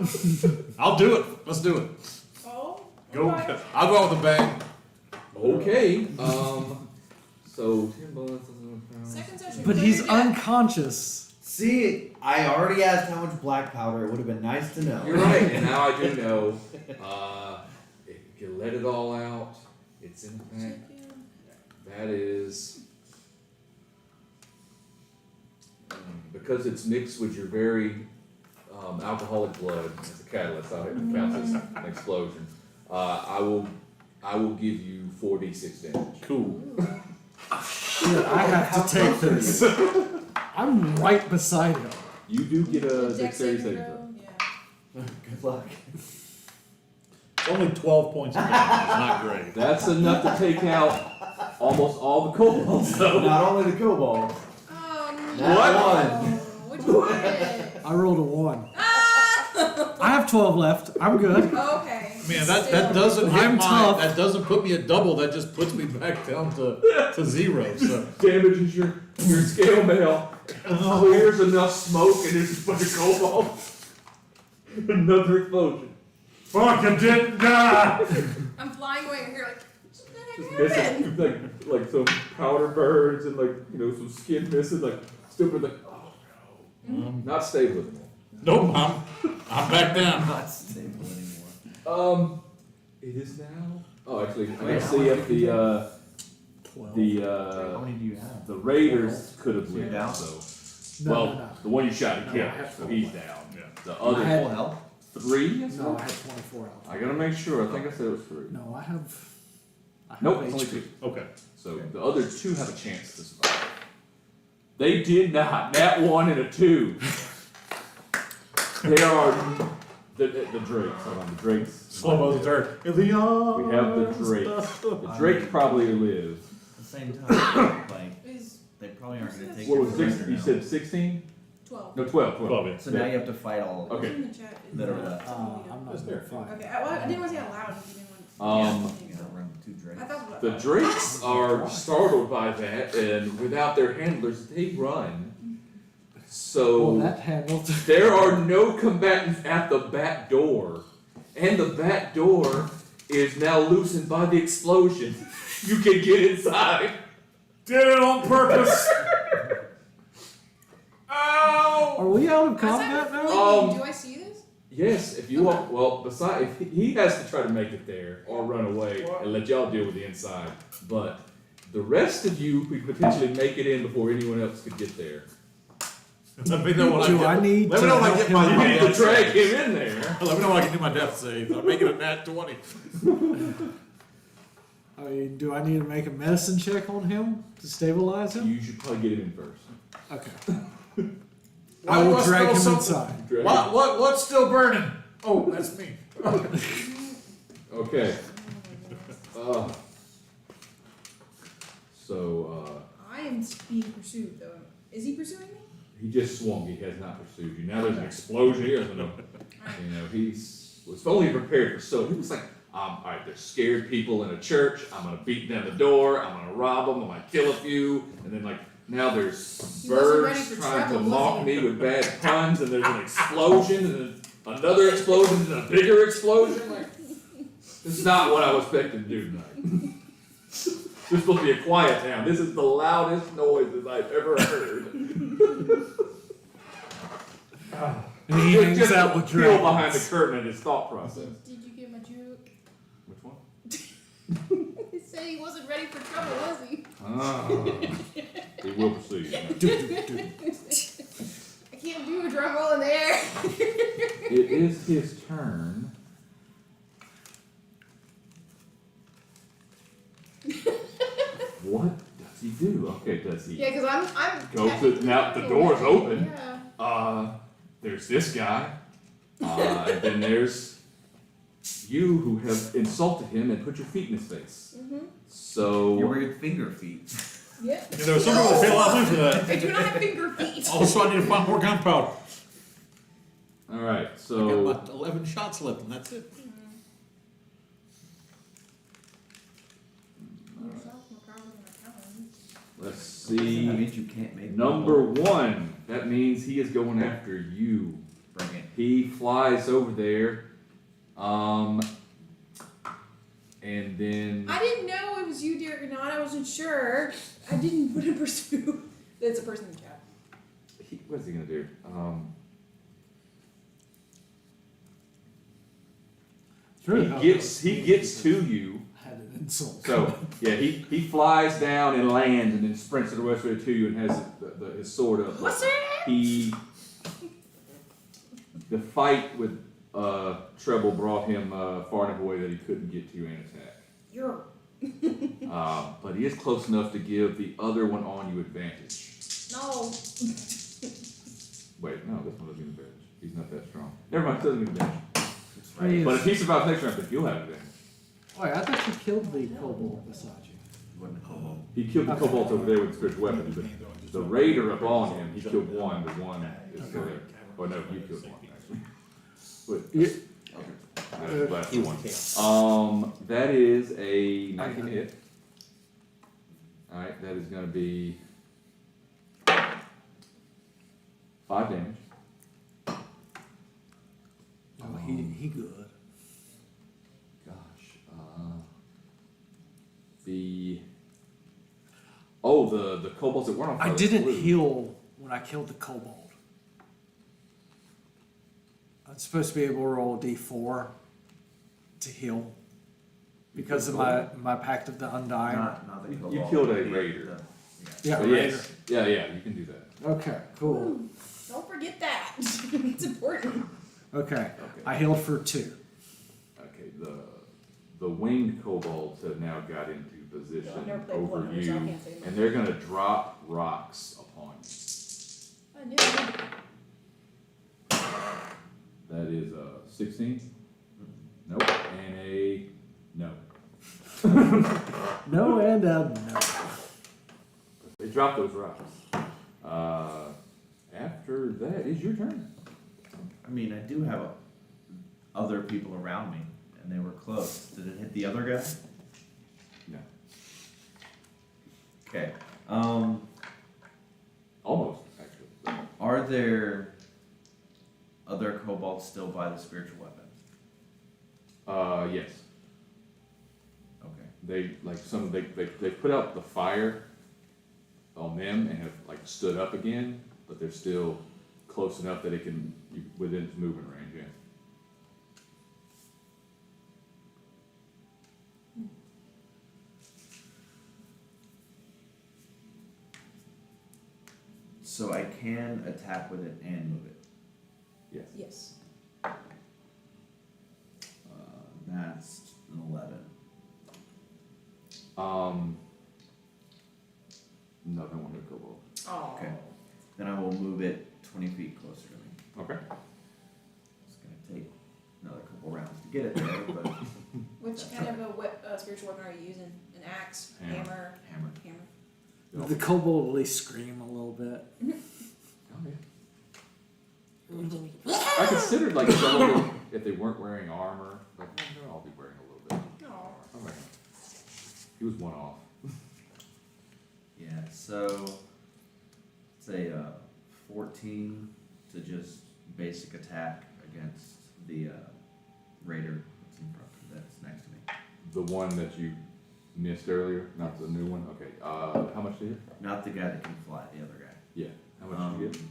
I'll do it. Let's do it. Oh. Go. okay. I'll go out with a bang. Okay. So 10 bullets. Second session. But for he's your death. unconscious. See, I already asked how much black powder. It would have been nice to know. You're right, and now I do know. If you let it all out, it's in the bag. That is because it's mixed with your very alcoholic blood as a catalyst. I it counts as an explosion. I will give you 4d6 damage. Cool. Shit, I have to take this. I'm right beside him. You do get a Dex dexterity saving saving throw. throw, yeah. Good luck. It's only 12 points of damage. It's not great. That's enough to take out almost all the kobolds. So Not only the kobolds. Oh, That no. What'd you get? I rolled a 1. Ah! I have 12 left. I'm good. Okay. Man, that Still. doesn't hit I'm my, tough. that doesn't put me at double, that just puts me back down to 0, so. damages your scale mail. Clears enough smoke and there's a bunch of kobolds. Another explosion. Fuck, I didn't die! I'm flying away and you're like, Just what the heck missing happened? like some powder burns and some skin missing, stupid oh no. Not stable anymore. Nope, I'm back down. Not stable anymore. It is now. Oh, actually, I Wait, gotta how see much if did you the 12. How many do you have? the Raiders could have You're lived. down? So, No, well, no, the one you shot, he No, killed, I have so 12 he's left. down. Yeah. The I other had- Full health? 3. no. No, I had 24 out. I gotta make sure. I think I said it was 3. No, I have Nope, it's only HP. 2. Okay. So the other 2 have a chance to survive. They did not. That 1 and a 2. They are the drakes. Hold on, the drakes. Slow mo's dirt. In the We have the drakes. The drakes probably live. At the same time, like, Is they probably aren't going to take What your was surrender 6? You now. said 16? 12. No, 12. 12. 12, yeah. So now you have to fight all of them. Okay. Who's in the chat? That are left. I'm not That's gonna fair. fight. Okay, I didn't want to say it out loud if you didn't want You gotta run the 2 drakes. I thought what The drakes are startled by that, and without their handlers, they run. So Well, that handled. there are no combatants at the back door, and the back door is now loosened by the explosion. You can get inside. Did it on purpose! Ow! Are we out of As I'm combat now? flicking, do I see this? Yes, if you want. Well, besides, if he has to try to make it there or run away and let y'all deal with the inside. But the rest of you could potentially make it in before anyone else could get there. Let me know when Do I get, need let me to know when I help get him my, out? You my need to death drag save. him in there. Let me know when I can do my death save. I'm making a nat 20. I mean, do I need to make a medicine check on him to stabilize him? You should probably get him in first. Okay. Why I do will I drag him smell something? inside. Drag him. What's still burning? Oh, that's me. Okay. So I am being pursued though. Is he pursuing me? he just swung. He has not pursued you. Now there's an explosion. He doesn't know. You know, he's was only prepared for so. He was like, all right, there's scared people in a church. I'm gonna beat down the door. I'm gonna rob them. I'm gonna kill a few. And then like now there's He wasn't ready birds for trying trouble, to mock was me he? with bad puns. And there's an explosion. And then another explosion. And a bigger explosion. Like this is not what I was expecting to do tonight. This is supposed to be a quiet town. This is the loudest noises I've ever heard. And he hangs Just out with peel behind the dragons. curtain in his thought process. Did you get my joke? Which one? He said he wasn't ready for trouble, was he? He will pursue you. I can't do a drum roll in the air. It is his turn. What does he do? Okay, does he? Yeah, because I'm. Go to- technically now the away. door's open. Yeah. There's this guy. And then there's you who have insulted him and put your feet in his face. Mhm. So Your weird finger feet. Yep. You know, some people would pay a lot of money for that. I do not have finger feet. Also, I need to find more gunpowder. all right, I got so about 11 shots left, and that's it. let's That see. means you can't make Number 1. That means he is going after you. Bring it. He flies over there. And then I didn't know it was you, Derek, or not. I wasn't sure. I didn't put in pursue. That's a person in the chat. what's he gonna do? He gets to you. Had an insult. So yeah, he flies down and lands and then sprints the rest of it to you and has his sword up. What's that? The fight with Treble brought him far enough away that he couldn't get to you and attack. You're. But he is close enough to give the other one on you advantage. No. Wait, no, this one doesn't give advantage. He's not that strong. Never mind, it doesn't give advantage. He is- But if he survives next round, then you'll have advantage. Wait, I thought you killed the kobold beside you. Wasn't a kobold. He killed the kobolds over there with the spiritual weapon, but the raider up on him, he killed one, the one is still there. Oh no, you killed one, actually. But, that's the last one. That is a 19 hit. Alright, that is gonna be 5 damage. Oh, he good. Gosh, the kobolds that weren't on fire. I didn't blue. heal when I killed the kobold. I'm supposed to be able to roll a d4 to heal because of my Pact of the Undying. Not the kobold. You killed a raider. Yeah, So Raider. yes, yeah, you can do that. Okay, cool. Ooh, don't forget that. It's important. Okay, Okay. I healed for 2. Okay, the winged kobolds have now got into position I've never played over one, so I you, can't say much. and they're gonna drop rocks upon you. I knew it. That is a 16. Nope, and a no. No and a no. They drop those rocks. After that is your turn. I mean, I do have other people around me, and they were close. Did it hit the other guy? No, Okay. almost actually. Are there other kobolds still by the spiritual weapon? Yes. Okay. They put out the fire on them and have like stood up again, but they're still close enough that it can within its movement range. Yeah. So I can attack with it and move it. Yes. Yes. That's an 11. No, I don't want to kobold. Oh. Okay. Then I will move it 20 feet closer to me. Okay. It's going to take another couple rounds to get it there, but Which kind of a spiritual weapon are you using? An axe? Hammer. Hammer? hammer. Hammer. The kobold at least scream a little bit. I considered like some of them, if they weren't wearing armor, like they'll all be wearing a little bit. Oh. Okay. He was one off. Yeah, so say 14 to just basic attack against the raider that's in front that's next to me. The one that you missed earlier, not the new one. Okay. How much did you get? Not the guy that can fly, the other guy. Yeah. How much did you get?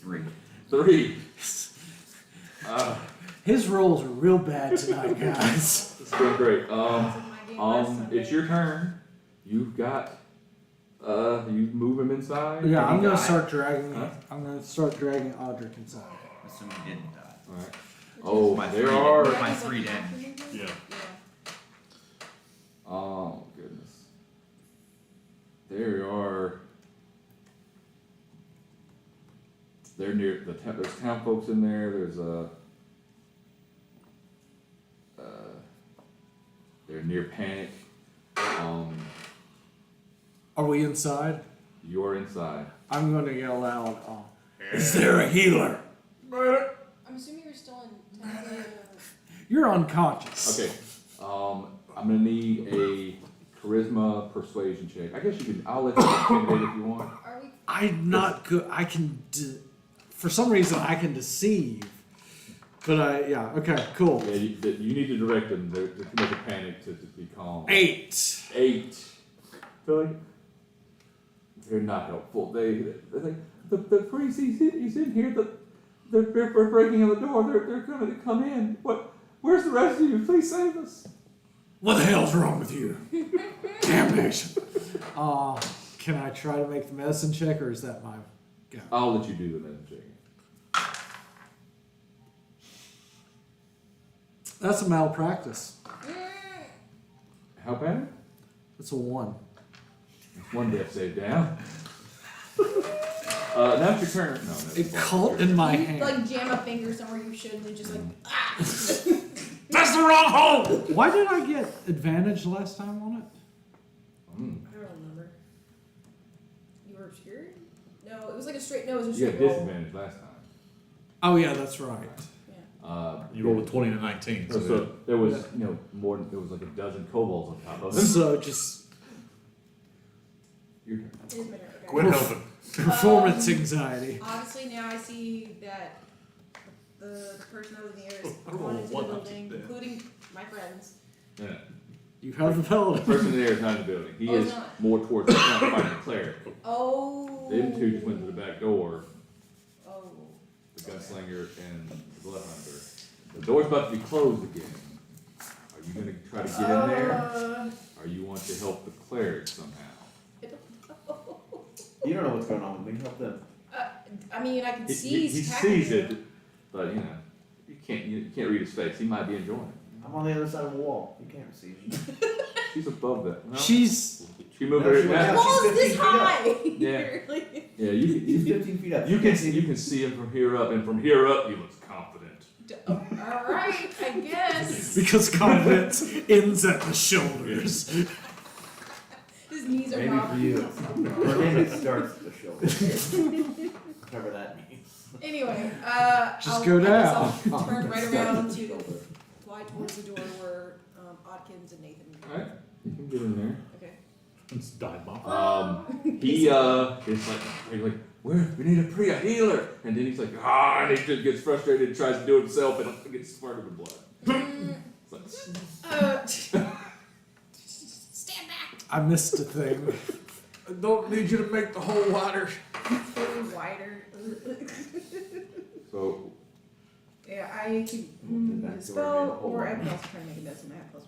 3. 3. His rolls are real bad tonight, guys. It's going great. It's your turn. turn. You've got. You move him inside. Yeah, I'm gonna die? start dragging. Huh? I'm gonna start dragging Audric inside. Assuming he didn't die. All right. Oh, My there 3 are. my 3 damage. Yeah. Oh goodness. There are. They're near the there's town folks in there. There's they're near Panic. Are we inside? You're inside. I'm gonna yell out. Is there a healer? I'm assuming you're still in town. You're unconscious. Okay. I'm gonna need a charisma persuasion check. I guess you can. I'll let you intimidate if you want. Are we? I'm not good. I can. For some reason, I can deceive. But yeah. Okay. Cool. Yeah, you need to direct them to make a panic to be calm. 8. 8. Billy? they're not helpful. The priest, he's in here. They're breaking in the door. They're going to come in. What? Where's the rest of you? Please save us. What the hell's wrong with you? Damnation. Can I try to make the medicine check, or is that my go? I'll let you do the medicine check. That's a malpractice. How bad? It's a 1. One death save down. Now it's your turn. No, that's It fine. caught in my You hand. like jam a finger somewhere you shouldn't and just like That's the wrong hole! Why did I get advantage last time on it? Mm. I don't remember. You were obscured? No, it was like a straight. No, it was a You straight had roll. disadvantage last time. Oh yeah, that's right. You rolled a 20 and a 19. So there was, more. There was like a dozen kobolds on top of him. So just Your turn. It is my turn, okay. Quit helping. performance anxiety. Honestly, now I see that the person over the air is I rolled gone into the one up building, to death. including my friends. Yeah. You have the The penalty. person there is not in the building. He Oh, he's is not. more towards the front fighting the cleric. Oh. Them two just went to the back door, Oh. the gunslinger and the blood hunter. The door's about to be closed again. Are you going to try to get in there? Or you want to help the cleric somehow? You don't know what's going on with me. Help them. I mean, I can He see he's sees attacking it, but you can't read his face. He might be enjoying it. I'm on the other side of the wall. You can't see me. She's above that. No, She's she moved No, her. she The went now- down. wall's She's this 15 feet up. high. Yeah. Like, Yeah, He's 15 feet up. you can see him from here up, and from here up, he looks confident. all right, I guess. because confidence ends at the shoulders. His knees are Maybe not. for you, for him it starts at the shoulder. Whatever that means. Anyway, Just go down. I'll turn right around to fly towards the door where Odkins and Nathan. Alright, you can get in there. Okay. It's died mom. He is like, we need a healer, and then he's like, and he just gets frustrated and tries to do it himself, and gets smarter than blood. It's like, Stand back. I missed a thing. I don't need you to make the hole wider. Very wider. so Yeah, I can Back door, spell, maybe. or I can also try to make a medicine. I have +1.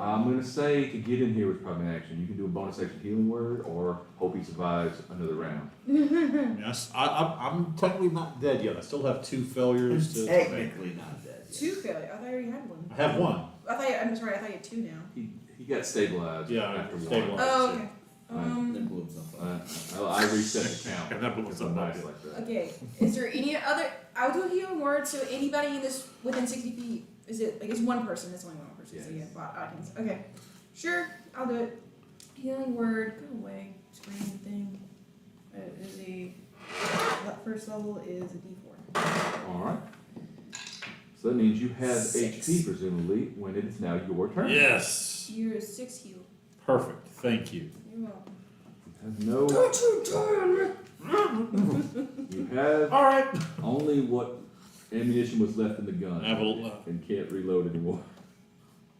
I'm gonna say to get in here was probably an action. You can do a bonus action healing word, or hope he survives another round. Yes, I'm technically not dead yet. I still have 2 failures to make. Technically not dead. yet. 2 failure. I thought I already had 1. I have 1. I'm sorry. I thought you had 2 now. He got stabilized. Yeah, after stabilized. Oh, okay. Then blew himself up. I reset the count. And that blew It's himself nice up. like that. Okay. Is there any other? I'll do a healing word. So anybody in this within 60 feet. Is it like it's one person? It's only one person. So Yes. yeah, Odkins. Okay. Sure. I'll do it. Healing word. Go away. Screen thing. It is that first level is a D4. All right. So that means you have 6. HP presumably when it is now your turn. Yes. You're 6 heal. Perfect. Thank you. You're welcome. You have no. you die on me. You have All right. only what ammunition was left in the gun. I have and can't reload anymore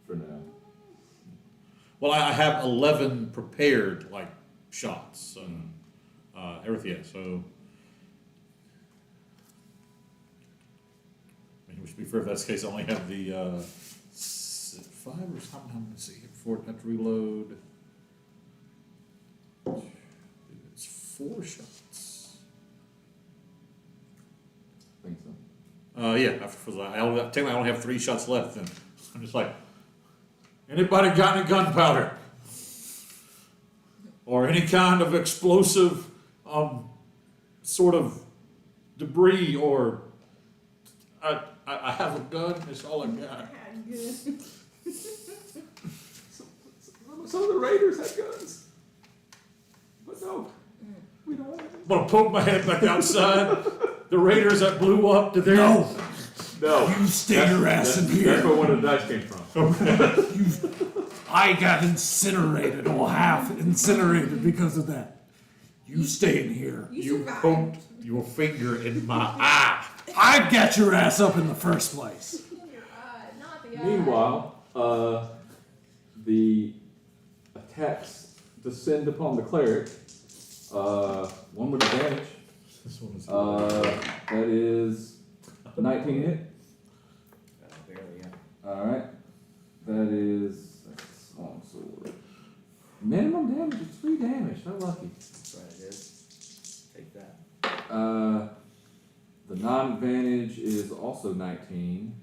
for now. well, I have 11 prepared shots and everything. Yeah, so. I mean, which to be fair, if that's the case, I only have the 5 or something. Let's see. Before I have to reload. It's 4 shots. I think so. Yeah. Technically, I only have 3 shots left. Then I'm just like, anybody got any gunpowder or any kind of explosive, sort of debris, or I have a gun. That's all I got. Good. Some of the raiders had guns, but no, we don't have any. I'm gonna poke my head back outside. The raiders that blew up. Did they? No, No, you stay your ass in that's here. where one of the dice came from. I got incinerated, or half incinerated because of that. You stay in here. You survived. poked your finger in my eye. I got your ass up in the first place. Not the eye. Meanwhile, the attacks descend upon the cleric. One with advantage. This one is. That is 19 hit. Barely, yeah. Alright. That's long sword. Minimum damage is 3 damage. How lucky. That's right, it is. Take that. The non-advantage is also 19.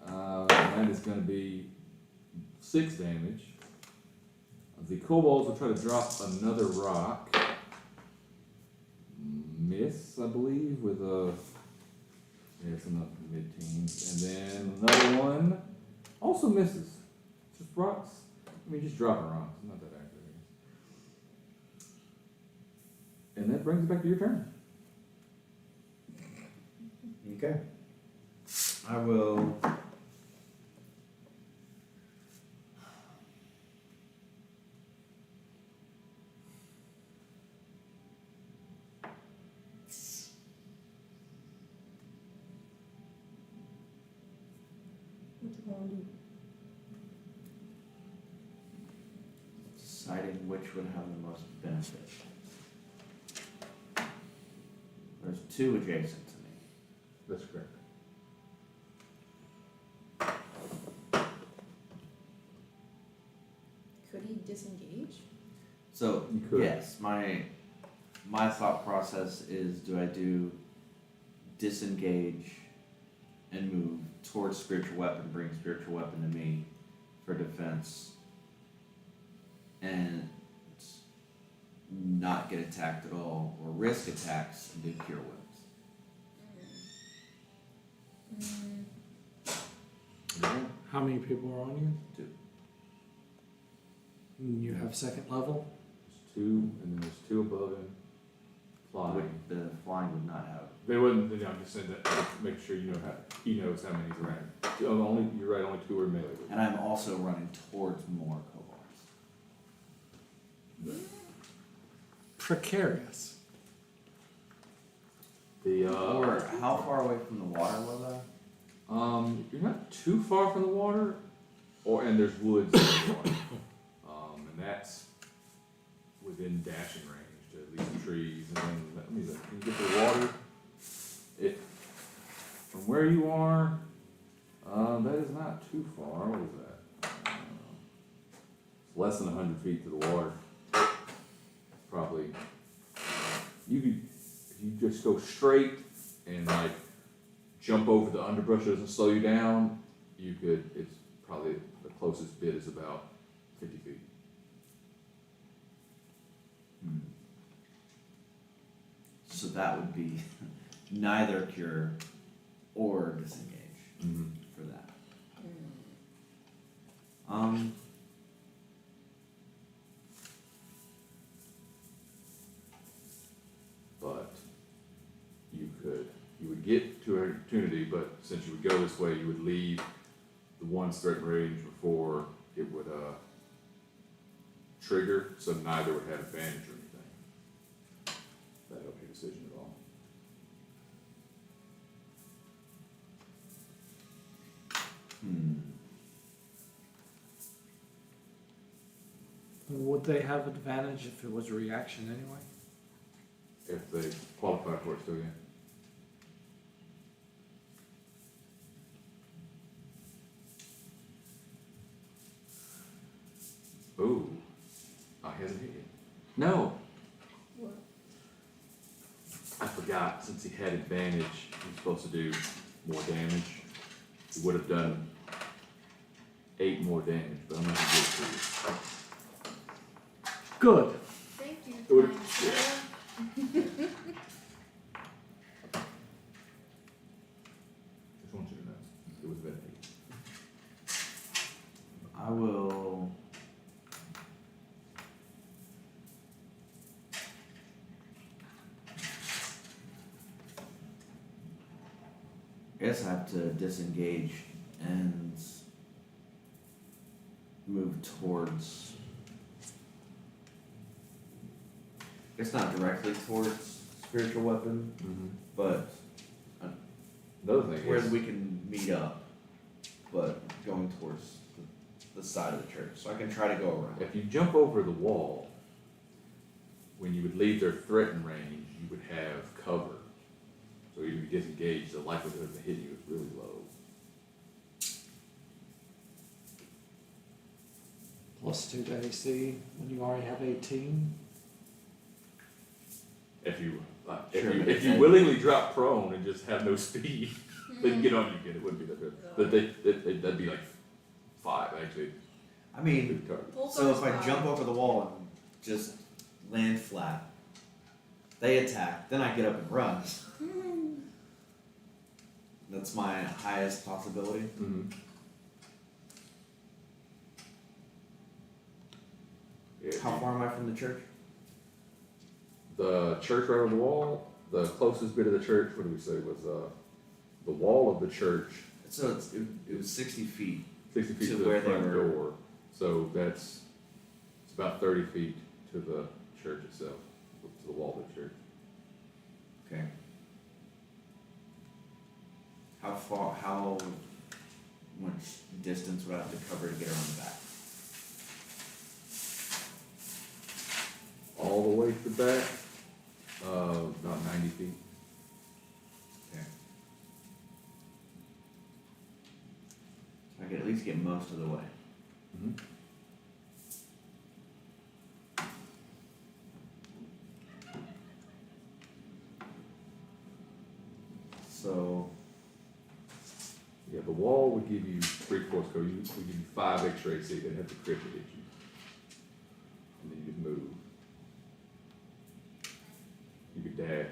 That is going to be 6 damage. The kobolds will try to drop another rock. Miss, I believe, with a. Yeah, it's in the mid-teens. And then another one also misses. Just rocks. I mean, just dropping rocks. Not that accurate. And that brings it back to your turn. Okay. I will. What you gonna do? Deciding which would have the most benefit. There's 2 adjacent to me. That's correct. Could he disengage? So, You could. yes, my thought process is, do I do disengage and move towards spiritual weapon, bring spiritual weapon to me for defense, and not get attacked at all, or risk attacks and do cure wounds? How many people are on you? 2. And you have second level? There's 2, and then there's 2 above him. Flying. The flying would not have. They wouldn't. I'm just saying that to make sure you know how he knows how many's around. Only you're right. Only 2 are melee. with And I'm also running towards more kobolds. Precarious. The Or how far away from the water was I? you're not too far from the water, and there's woods in the water, and that's within dashing range to at least the trees. And then let me look. Can you get to the water? From where you are, that is not too far. What is that? It's less than 100 feet to the water. Probably. You could, if you just go straight and like jump over the underbrush, it doesn't slow you down. You could. It's probably the closest bit is about 50 feet. So that would be neither cure or disengage for that. But you would get to an opportunity, but since you would go this way, you would leave the one threat range before it would trigger, so neither would have advantage or anything. That helps your decision at all. Would they have advantage if it was a reaction anyway? If they qualify for it, still, yeah. Ooh, I hasn't hit yet. No, What? I forgot. Since he had advantage, he was supposed to do more damage. He would have done 8 more damage, but I'm not gonna give it to you. Good. Thank you. It would- kind yeah. sir. Just want you to know, it would have been 8. I will. I guess I have to disengage and move towards. I guess not directly towards spiritual weapon, but Another thing where is, we can meet up, but going towards the side of the church, so I can try to go around. if you jump over the wall, when you would leave their threatened range, you would have cover. So even if you disengage, the likelihood of hitting you is really low. +2 to AC when you already have 18. If you, Sure, if you willingly drop prone and just have no speed, then get on you again, it wouldn't be that good. But that'd be like 5, actually. I mean, Good target. Full so if size I five. jump over the wall and just land flat, they attack, then I get up and run. That's my highest possibility. Mhm. Yeah, How far am I from the church? The church right on the wall, the closest bit of the church, what did we say, was the wall of the church, So it was 60 feet. 60 feet To to the where they front were- door. So it's about 30 feet to the church itself, to the wall of the church. Okay. How much distance would I have to cover to get around the back? All the way to the back, about 90 feet. Okay. So I could at least get most of the way. Mhm. So, Yeah, the wall would give you 3/4 cover, we give you 5 extra AC, they'd have to crit to hit you. And then you could move. You could dash.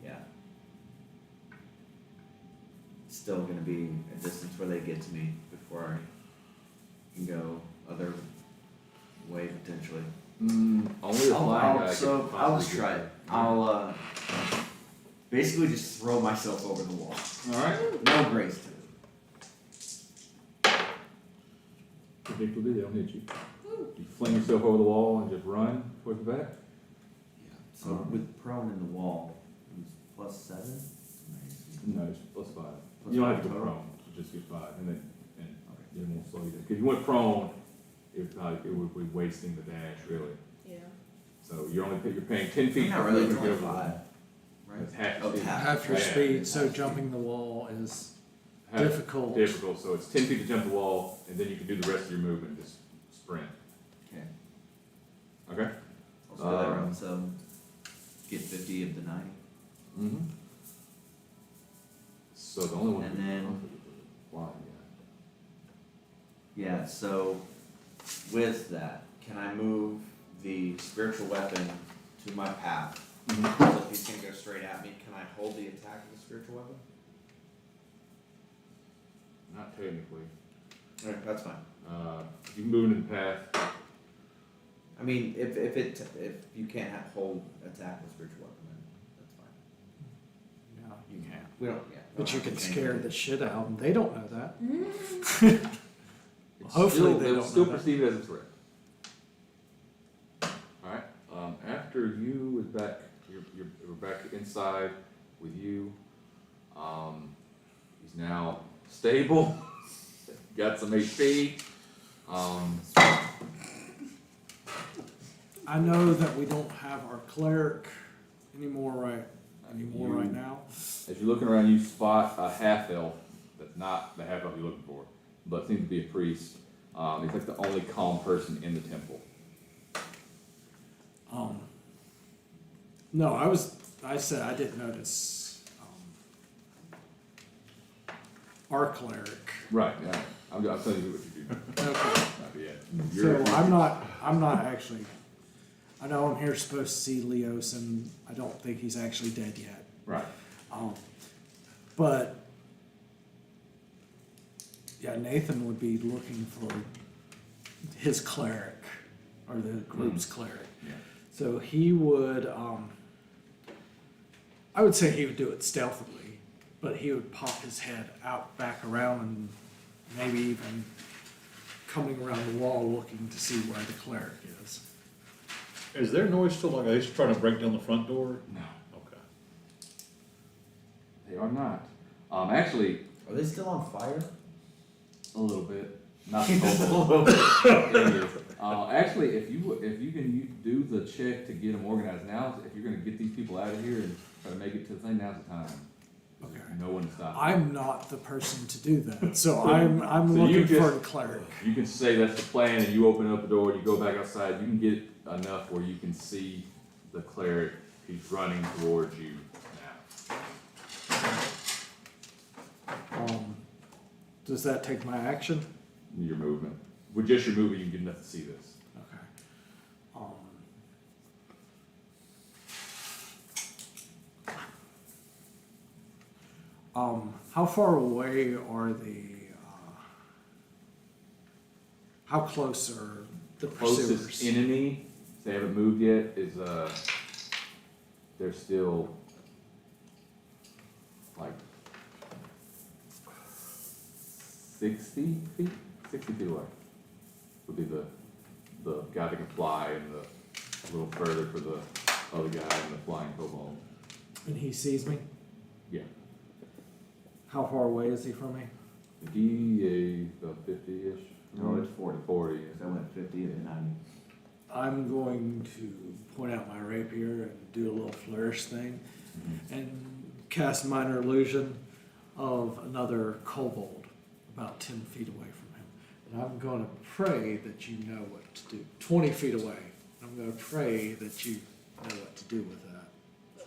yeah. Still gonna be a distance where they get to me before I can go other way potentially. Only a flying guy So could I'll possibly just get try there. it. I'll basically just throw myself over the wall. Alright. No grace to it. What people do, they don't hit you. You fling yourself over the wall and just run toward the back? So with prone in the wall, it was +7. No, it's +5. Plus You don't have five to go total? prone, you just get 5, and then, it won't slow you down. If you went prone, it would be wasting the dash, really. Yeah. So you're paying 10 feet. Not per really, move it's to get only over the wall. 5. Right? It's half Oh, your speed. Half your Yeah. speed, so Half speed. jumping the wall is Half- difficult. Difficult, so it's 10 feet to jump the wall, and then you can do the rest of your movement, just sprint. Okay. Okay? I'll split that around, so get 50 of the 90. Mm-hmm. So the only one. And then- Flying, Yeah, so with that, can I move the spiritual weapon to my path? yeah. So if he's gonna go straight at me, can I hold the attack of the spiritual weapon? Not technically. Alright, that's fine. You can move into the path. I mean, if you can't hold attack with spiritual weapon, then that's fine. Yeah, you can. We don't, yeah. we But don't you have can to change scare it. the shit out of them. They don't know that. It's Hopefully still, they they'll don't still know that. perceive it as a threat. Alright, after you is back, we're back inside with you. He's now stable, got some HP. I know that we don't have our cleric anymore right now. As you're looking around, you spot a half elf. That's not the half elf you're looking for, but seems to be a priest. He's like the only calm person in the temple. No, I said I didn't notice our cleric. Right. Yeah. I'm telling you what you do. Okay. Not yet. So I'm not actually, I know I'm here supposed to see Leos and I don't think he's actually dead yet. Right. But yeah, Nathan would be looking for his cleric or the group's cleric. Yeah. So he would, I would say he would do it stealthily, but he would pop his head out back around and maybe even coming around the wall looking to see where the cleric is. Is there noise still like, are they trying to break down the front door? No, Okay. they are not. Actually, Are they still on fire? a little bit. Not totally. Actually, if you can do the check to get them organized now, if you're gonna get these people out of here and try to make it to the thing, now's the time. Okay. No one stops. I'm not the person to do that, so I'm So you looking for just- a cleric. You can say that's the plan, and you open up the door, and you go back outside. You can get enough where you can see the cleric. He's running towards you now. Does that take my action? Your movement. With just your movement, you can get enough to see this. Okay. How far away are how close are the Closest pursuers? enemy, they haven't moved yet, is they're still like 60 feet? 60 feet away. Would be the guy that can fly, and a little further for the other guy in the flying kobold. And he sees me? Yeah. How far away is he from me? He about 50-ish. No, it's 40. 40. Because I went 50 and 90. I'm going to point out my rapier and do a little flourish thing and cast minor illusion of another kobold about 10 feet away from him. And I'm going to pray that you know what to do. 20 feet away. I'm going to pray that you know what to do with that.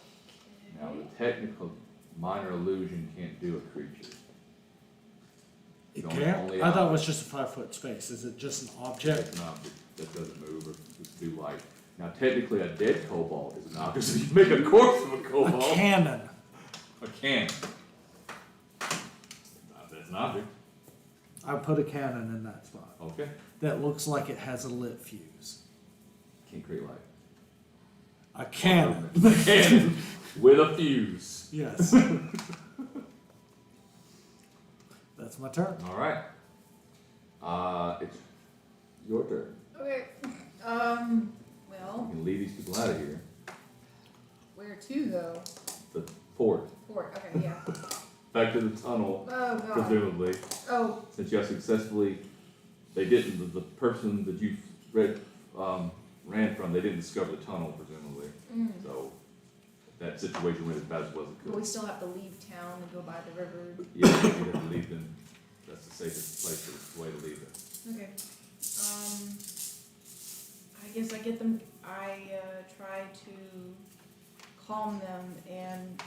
Now, the technical minor illusion can't do a creature. It It's can't? only I thought it was just a 5-foot space. Is it just an object? It's an object that doesn't move or just do light. Now, technically, a dead kobold is an object, so you make a corpse of a A kobold. cannon. A cannon. That's an object. I put a cannon in that spot. Okay. That looks like it has a lit fuse. Can't create light. A cannon. A cannon with a fuse. Yes. That's my turn. All right. It's your turn. Okay. You Well, can lead these people out of here. where to though? The port. Fort. Okay. Yeah. Back to the tunnel, Oh god. presumably. Oh. Since you have successfully, they didn't, the person that you ran from, they didn't discover the tunnel, presumably. So that situation went as bad as well as it But we could. still have to leave town and go by the river. Yeah, you have to leave them. That's the safest place, the way to leave them. Okay. I guess I get them. I try to calm them and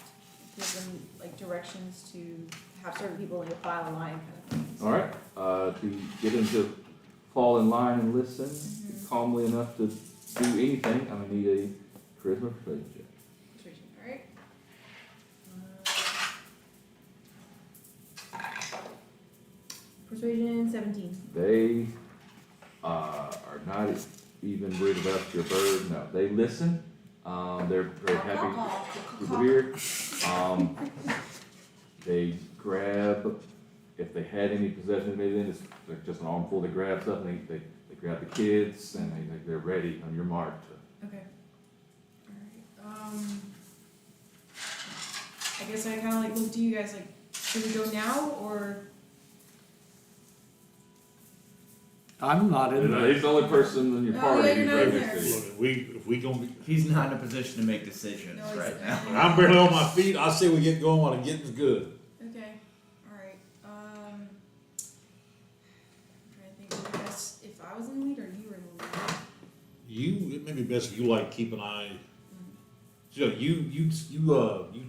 give them like directions to have certain people like file a line kind of thing. All right, to get them to fall in line and listen calmly enough to do anything, I'm gonna need a charisma persuasion check. Persuasion. All right. Persuasion 17. They are not even worried about your bird. No, they listen. They're very happy people here. They grab, if they had any possessions made in, it's like just an armful. They grab stuff and they grab the kids and they're ready on your mark to. Okay. Alright. I guess I kind of like look to you guys like, should we go now or? I'm not in there. He's the only person in your Oh, party yeah, who's you're not in ready there. to. Look, if we gonna be, He's not in a position to make decisions No, right he's- now. I'm barely on my feet, I say we get going while the getting's good. Okay. Alright. Trying to think of best if I was in the lead or you were in the lead. It may be best if you like keep an eye, you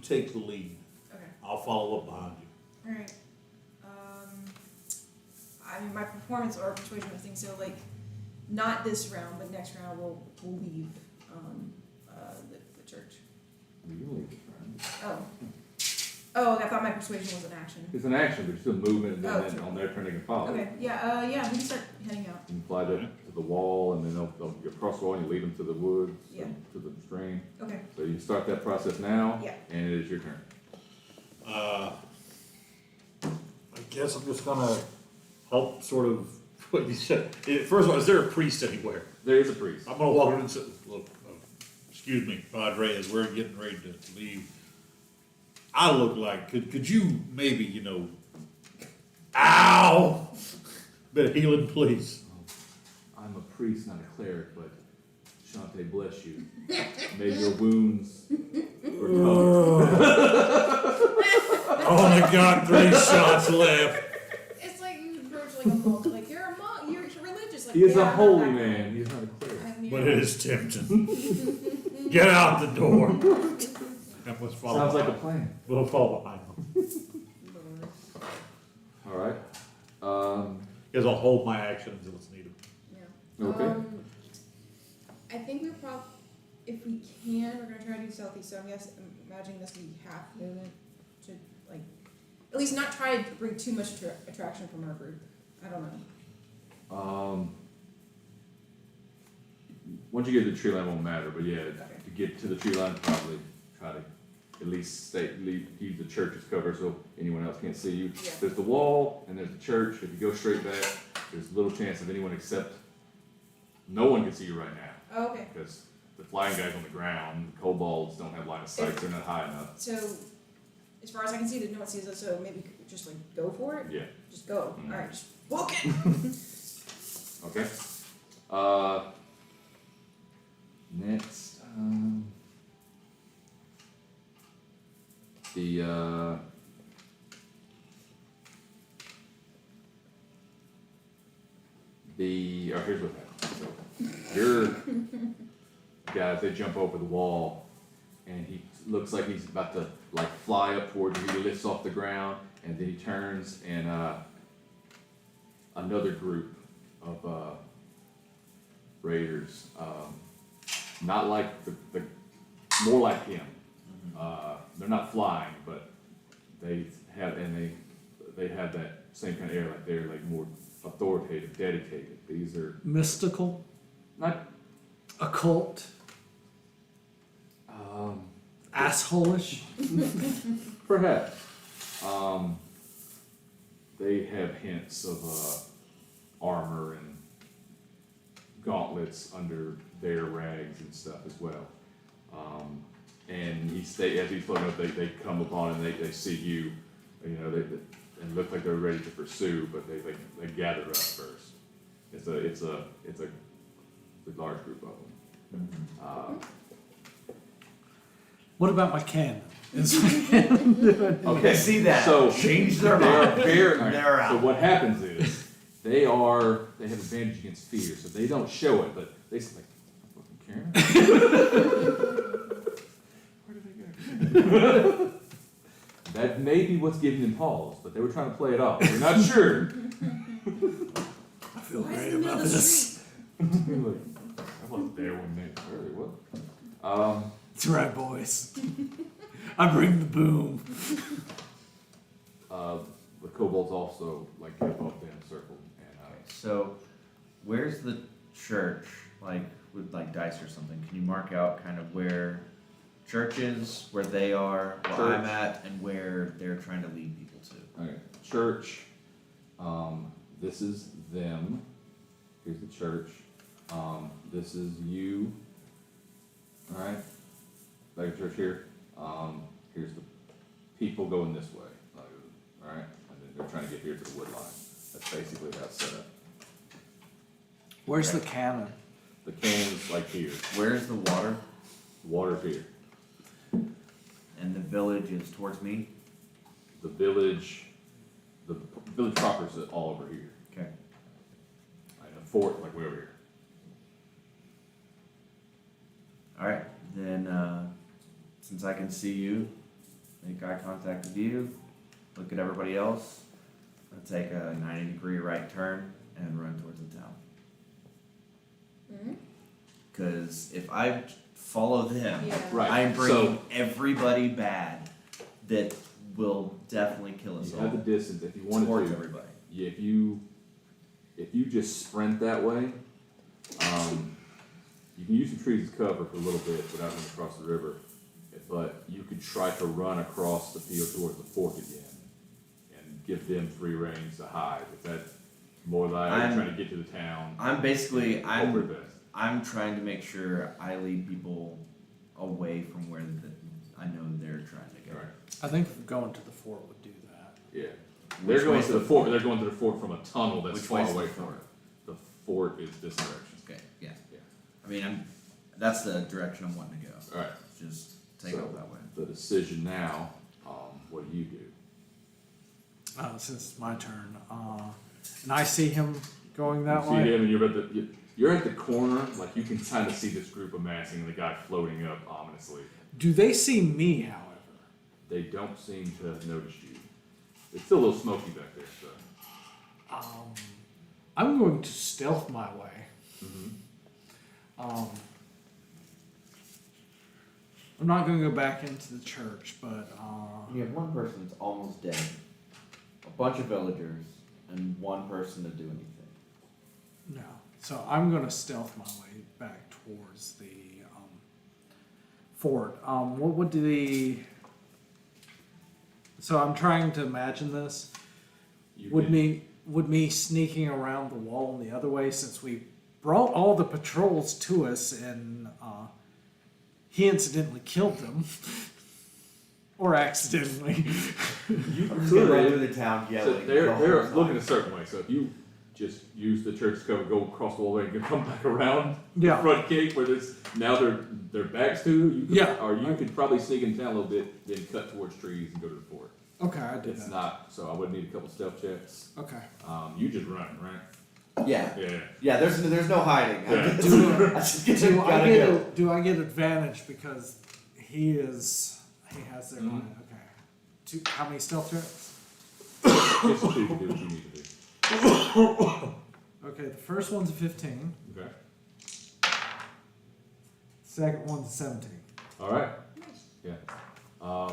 take the lead, Okay. I'll follow up behind you. Alright. I mean, my performance or persuasion was thing, so like, not this round, but next round we'll leave the church. You can leave it, right? Oh, I thought my persuasion was an action. It's an action, but it's still movement, and Oh, then true. on their turn they can follow. Okay, yeah, yeah, we can start heading out. You can fly to the wall, and then they'll get across the wall, and you lead them to the woods, Yeah. and to the stream. Okay, So you can start that process now, Yeah. and it is your turn. I guess I'm just gonna help sort of, what you said, first of all, is there a priest anywhere? There is a priest. I'm gonna walk in and say, look, excuse me, Padre, as we're getting ready to leave, I look like, could you maybe, ow, bit of healing, please. I'm a priest, not a cleric, but Shante bless you. May your wounds recover. Only got 3 shots left. It's like you approach like a monk. Like you're a monk. You're religious. Like He is yeah, a I'm holy not that man. He is not a cleric. good. But it is tempting. Get out the door. And let's follow Sounds like a behind. plan. We'll follow behind them. All right. Because I'll hold my actions if it's needed. Yeah. Okay. I think we're if we can, we're gonna try to do southeast. So I'm imagining this would be half movement to like, at least not try to bring too much attraction from our group. I don't know. Once you get to the tree line, it won't matter. But yeah, to get to the tree line, probably try to at least keep the churches covered so anyone else can't see you. Yeah. There's the wall and there's the church. If you go straight back, there's little chance of anyone except no one can see you right now Oh, okay. because the flying guy's on the ground. The kobolds don't have line of sight; they're not high enough. So, as far as I can see, no one sees us. So maybe just like go for it. Yeah. Just go. Mhm. All right. Just book it. Okay. Next, here's what happens. So, your guys, they jump over the wall, and he looks like he's about to like fly up towards you. He lifts off the ground, and then he turns, and another group of raiders, not like the more like him. They're not flying, but they have that same kind of air, like they're like more authoritative, dedicated. These are Mystical, not occult, asshole-ish. perhaps. They have hints of armor and gauntlets under their rags and stuff as well. And as he's floating up, they come upon and they see you, and look like they're ready to pursue, but they gather up first. It's a large group of them. What about my cannon? Okay, see that. So Change their they are mind. very. They're out. So what happens is they have advantage against fear, so they don't show it, but they say like, fucking Karen. Where did they go? That may be what's giving them pause, but they were trying to play it off. We're not sure. I feel Why is great it in the middle about of the this. Like, I wasn't there when they earlier. What? That's right, boys. I bring the boom. The kobolds also like get above them, circle, and So, where's the church? Like with like dice or something? Can you mark out kind of where church is, where they are, where Church. I'm at, and where they're trying to lead people to? okay, church. This is them. Here's the church. This is you. All right. Back to church here. Here's the people going this way. All right, and then they're trying to get here to the wood line. That's basically how it's set up. Where's the cannon? The cannon's like here. Where's the water? The water's here. And the village is towards me. The village proper is all over here. Okay. And the fort like way over here. All right. Then, since I can see you, make eye contact with you, look at everybody else, I'll take a 90-degree right turn and run towards the town. Mhm. Because if I follow them, Yeah. Right. I'm bringing So everybody bad that will definitely kill us you all have the distance if you wanted towards to. everybody. Yeah, if you just sprint that way, you can use some trees as cover for a little bit without running across the river. But you could try to run across the field towards the fort again and give them free range to hide. If that's more like trying to get to the town. I'm basically hope for the best. I'm trying to make sure I lead people away from where I know they're trying to go. All right. I think going to the fort would do that. Yeah. Which They're going way's to the fort. They're going to the fort from a tunnel that's Which far way's away the from fort? it. The fort is this direction. Okay. I mean, that's the direction I'm wanting to go. Alright, Just take So- it that way. the decision now, what do you do? Since it's my turn, and I see him going that You see way. him and you're at the corner, like you can kind of see this group amassing and the guy floating up ominously. Do they see me, however? They don't seem to have noticed you. It's still a little smoky back there, so. I'm going to stealth my way. I'm not going to go back into the church, but You have one person that's almost dead, a bunch of villagers, and one person to do anything. no. So I'm going to stealth my way back towards the fort. What would the? So I'm trying to imagine this. You Would can- me sneaking around the wall the other way, since we brought all the patrols to us and he incidentally killed them or accidentally. You I'm just could. gonna run through the town So yelling. they're the whole time. looking a certain way. So if you just use the church cover, go across the wall and come back around Yeah. the front gate where there's now their backs to you. Could, Yeah. Or you could probably sneak in town a little bit, then cut towards trees and go to the fort. Okay, I did It's that. not. So I would need a couple stealth checks. Okay. You just run, right? Yeah. Yeah. Yeah, there's no hiding. Yeah. I just gotta go. Do I get advantage because he has their Mhm. line? Okay. How many stealth checks? Just so you can do what you need to do. Okay, the first one's a 15. Okay. Second one's a 17. All right. Yeah.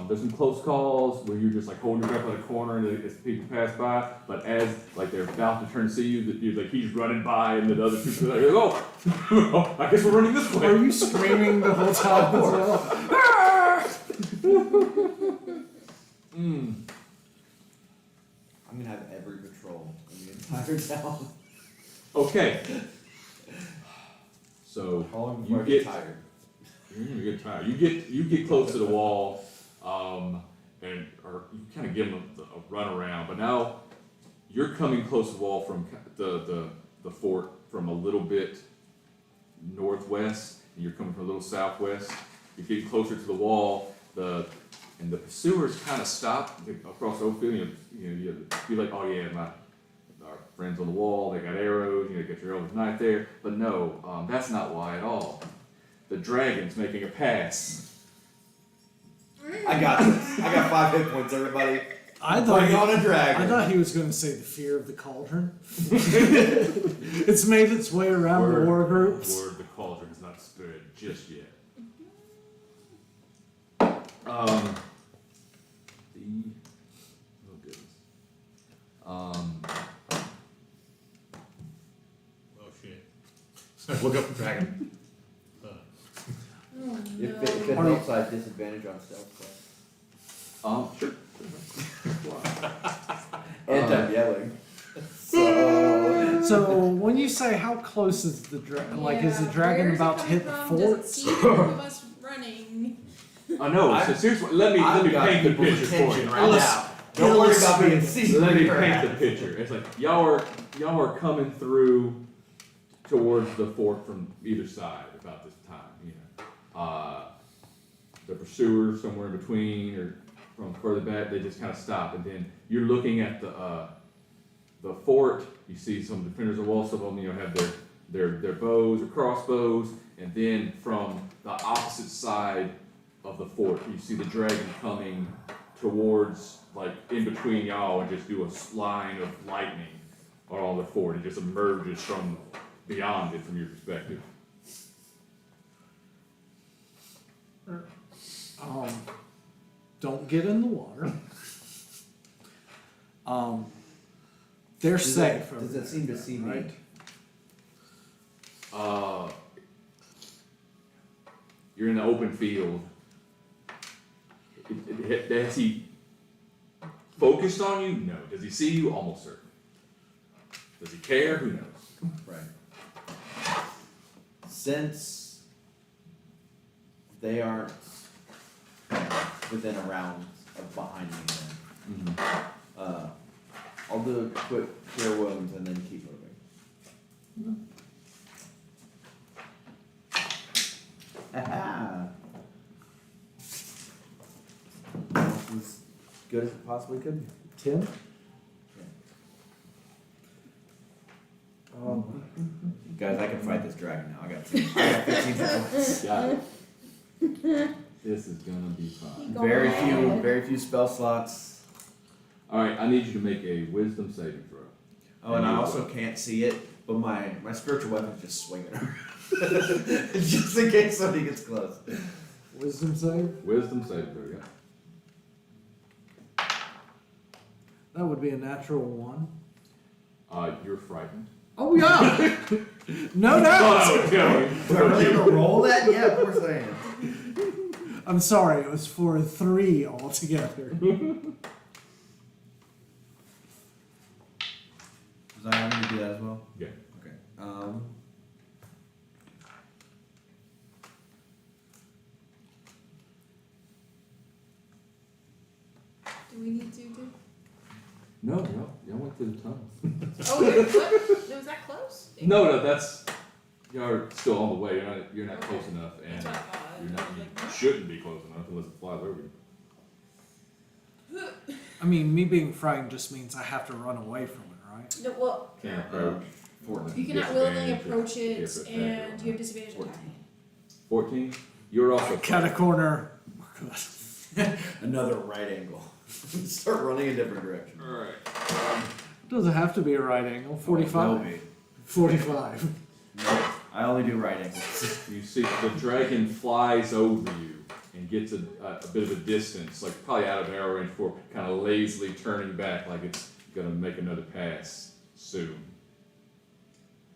There's some close calls where you're just like holding your breath at a corner and as people pass by, but as like they're about to turn to see you, that you're like he's running by and the other people are like, oh, I guess we're running this Are way. you screaming the whole time as well? Mm. I'm gonna have every patrol in the entire town. Okay. So How long you before I get get tired? you're gonna get tired. You get close to the wall, or you kind of give them a run around, but now you're coming close to the wall from the fort from a little bit northwest, and you're coming from a little southwest. You're getting closer to the wall. And the pursuers kind of stop across the open field. You're like, oh yeah, our friends on the wall. They got arrows. You got your elder's knife there. But no, that's not why at all. The dragon's making a pass. I got this. I got 5 hit points, everybody. I thought Bring on a I dragon. thought he was going to say the fear of the cauldron. It's made its way around the war groups. Word the cauldron is not spread just yet. Oh goodness. Oh shit. So look up the dragon. Oh, If it no. helps, I have disadvantage on stealth. Sure. And I'm yelling. So. So when you say how close is the dragon? Like, is the Yeah, dragon where's it about to coming hit the from? Does it fort? see the group of us running? I know. So seriously, let me I've got paint the people's picture for you. attention right now. Don't Illustrate. worry about being seen. Let me paint the picture. It's like y'all are coming through towards the fort from either side about this time. The pursuers somewhere in between or from further back, they just kind of stop, and then you're looking at the fort. You see some defenders of the wall. Some of them have their bows or crossbows, and then from the opposite side of the fort, you see the dragon coming towards, like, in between y'all, and just do a line of lightning on the fort. It just emerges from beyond it from your perspective. Don't get in the water. They're safe. Does it seem to see me? right? You're in the open field. Has he focused on you? No. Does he see you? Almost certain. Does he care? Who knows? Right. Since they aren't within a round of behind me, then I'll do a quick cure wounds and then keep moving. good as it possibly could be. 10? Guys, I can fight this dragon now. I got 15 points. Got it. This is gonna be fun. Very few spell slots. Alright, I need you to make a wisdom saving throw. Oh, and I also can't see it, but my spiritual weapon's just swinging around. Just in case somebody gets close. Wisdom save? Wisdom saving throw, yeah. That would be a natural 1. You're frightened. Oh, yeah! No doubt! Do I really have to roll that? Yeah, of course I am. I'm sorry, it was for 3 altogether. Was I having to do that as well? Yeah. Okay. Do we need to do? No, y'all went to the tunnel. Oh, what? Was that close? No, that's y'all are still on the way. You're not Okay. close enough, and That's what I thought. you're not. Like, You shouldn't be close enough unless it flies over you. I mean, me being frightened just means I have to run away from it, right? No, well, Can't approach. 14. you cannot willingly Disadvantage. approach it, Yes, it's and natural. you have disadvantage on attacking. 14. You're also Cut a corner. Another right angle. Start running a different direction. all right. Doesn't have to be a right angle. 45. Will be. 45. No, I only do right angles. You see the dragon flies over you and gets a bit of a distance, like probably out of arrow range, before kind of lazily turning back, like it's gonna make another pass soon.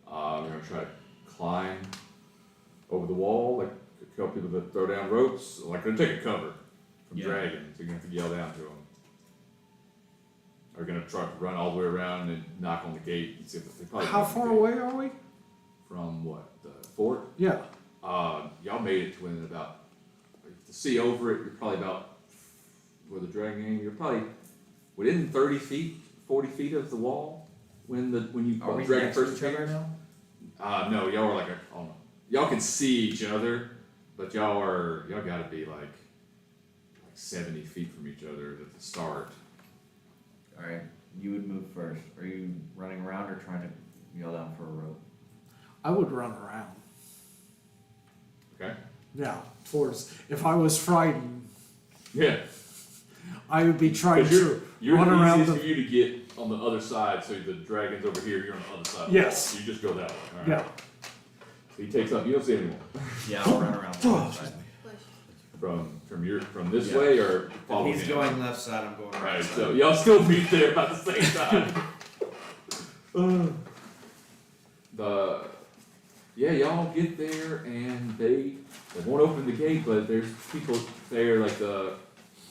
We're gonna try to climb over the wall, like a couple people that throw down ropes, like they're taking cover from Yeah. dragons. You're gonna have to yell down to them. Are gonna try to run all the way around and knock on the gate and see if they probably. How far away are we? From what, the fort? Yeah. Y'all made it to within about, to see over it, you're probably about, where the dragon game, you're probably within 30 feet, 40 feet of the wall when you Are we dragon next to first each other appears. now? No, y'all are like y'all can see each other, but y'all gotta be like 70 feet from each other at the start. Alright, you would move first. Are you running around or trying to yell down for a rope? I would run around. Okay? Yeah. Towards. If I was frightened, Yeah. I would be trying Because to you're run the around easiest the. for you to get on the other side, so the dragon's over here, you're on the other side of the Yes. wall. So you just go that way. All right. Yeah. So he takes up, you don't see anyone. Yeah, I'll run around the left side. From this Yeah. way or If follow he's him? going left side, I'm going Right, right so side. y'all still meet there about the same time. Y'all get there and they won't open the gate, but there's people there, like the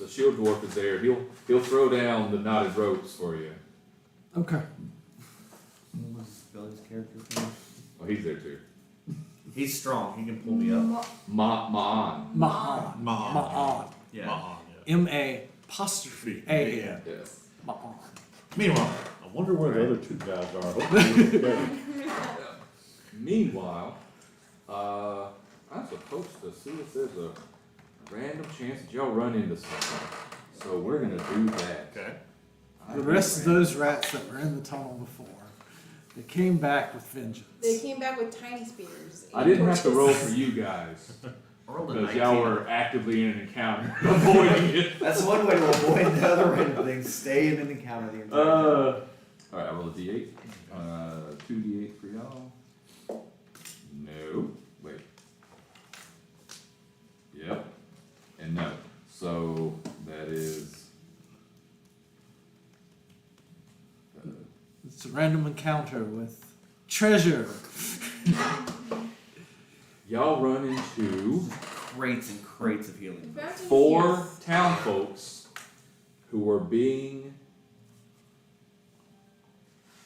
shield dwarf is there. He'll throw down the knotted ropes for you. Okay. What was Billy's character's name? Oh, he's there too. He's strong. He can pull me up. Ma'an. Ma'an. Ma'an. Ma'an. Yeah. Ma'an, yeah. M-A-apostrophe-A-N. Yes. Ma'an. Meanwhile, I wonder where the other two guys are. Hopefully they're together. Meanwhile, I'm supposed to see if there's a random chance that y'all run into something. So we're gonna do that. Okay. The rest of those rats that were in the tunnel before, they came back with vengeance. They came back with tiny spears. I and didn't have to roll torches. for you guys I rolled a because 19. y'all were actively in an encounter, avoiding it. That's one way to avoid the other random things. Stay in an encounter the entire time. All right, I roll a d8. 2d8 for y'all. No, wait. Yep, and no. So that is. It's a random encounter with treasure. Y'all run into Crates and crates of healing. We found some 4 here. town folks who are being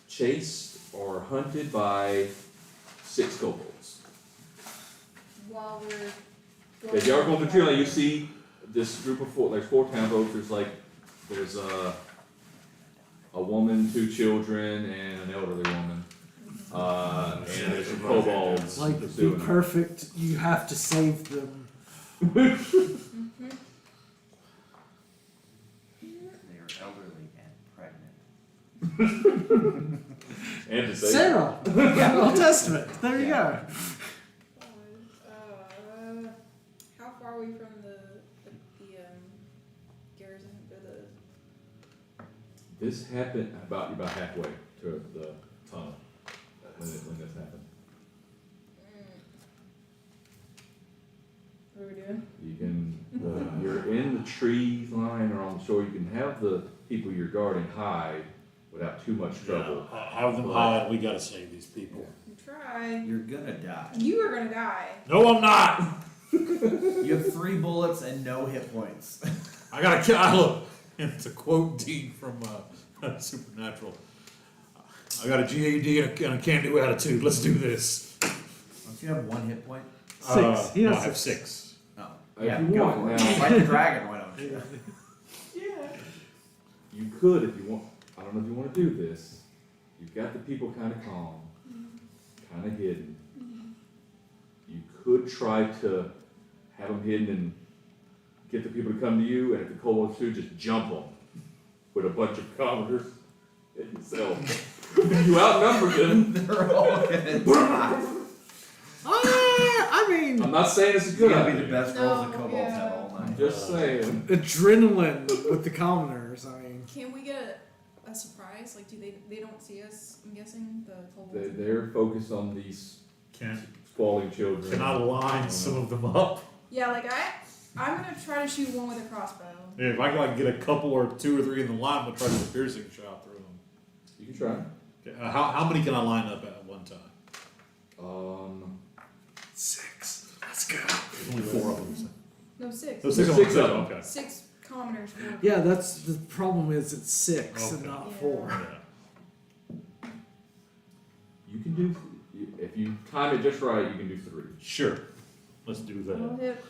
chased or hunted by 6 kobolds. While we're As y'all are going through Tyranny, you see this group of 4, there's 4 town folks, there's a woman, 2 children, and an elderly woman. And there's some kobolds Like, be pursuing them. perfect, you have to save them. They And to say. Sarah, Old Testament. There you go. How far are we from the garrison or the? This happened about halfway to the tunnel when this happened. What are we doing? You can, you're in the trees line or on the shore, you can have the people you're guarding hide without too much trouble. Have them hide. We gotta save these people. You try. You're gonna die. You are gonna die. No, I'm not. You have 3 bullets and no hit points. I gotta kill. Look, it's a quote Dean from Supernatural. I got a GAD and a can-do attitude. Let's do this. Don't you have 1 hit point? 6. He No, has I have 6. 6. No. If Yeah, you go want, for it. now- Like the dragon, why don't you? You could if you want, I don't know if you wanna do this, you've got the people kinda calm, kinda hidden. You could try to have them hidden and get the people to come to you, and if the kobolds do, just jump them with a bunch of commoners and yourself. You outnumber them. They're all gonna die. I mean, I'm not saying it's a It's good gonna be the idea. best rolls the No, kobolds yeah. have all night. I'm just saying. adrenaline with the commoners. I mean, Can we get a surprise? Like, do they don't see us? I'm guessing the kobolds. They're focused on these Can squalling children. I line some of them up? Yeah, like I'm gonna try to shoot one with a crossbow. Yeah, if I can like get a couple or 2 or 3 in the line, we'll try to do a piercing shot through them. You can try. Okay, how many can I line up at one time? 6. Let's go. There's only 4 of them. So. No, 6. Oh, 6 Six of them. of them. Okay. 6 commoners. For Yeah, that's the problem. Is it's 6 and Okay. not Yeah. 4. Yeah. You can do, if you time it just right, you can do 3. Sure. Let's do I'll that. hit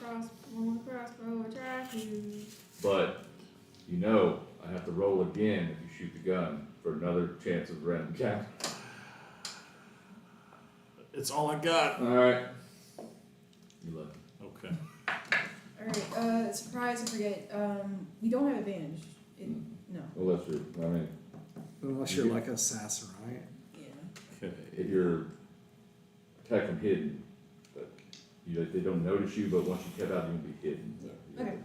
one with a crossbow. I try to. But, you know, I have to roll again if you shoot the gun for another chance of random count. It's all I got. Alright. 11. Okay. Alright, surprise, I forget. We don't have advantage. No. Well, that's true. I mean, Unless you're like a assassin, right? Yeah. Okay. if you're attacking hidden, but they don't notice you, but once you get out, you'll be hidden. Okay.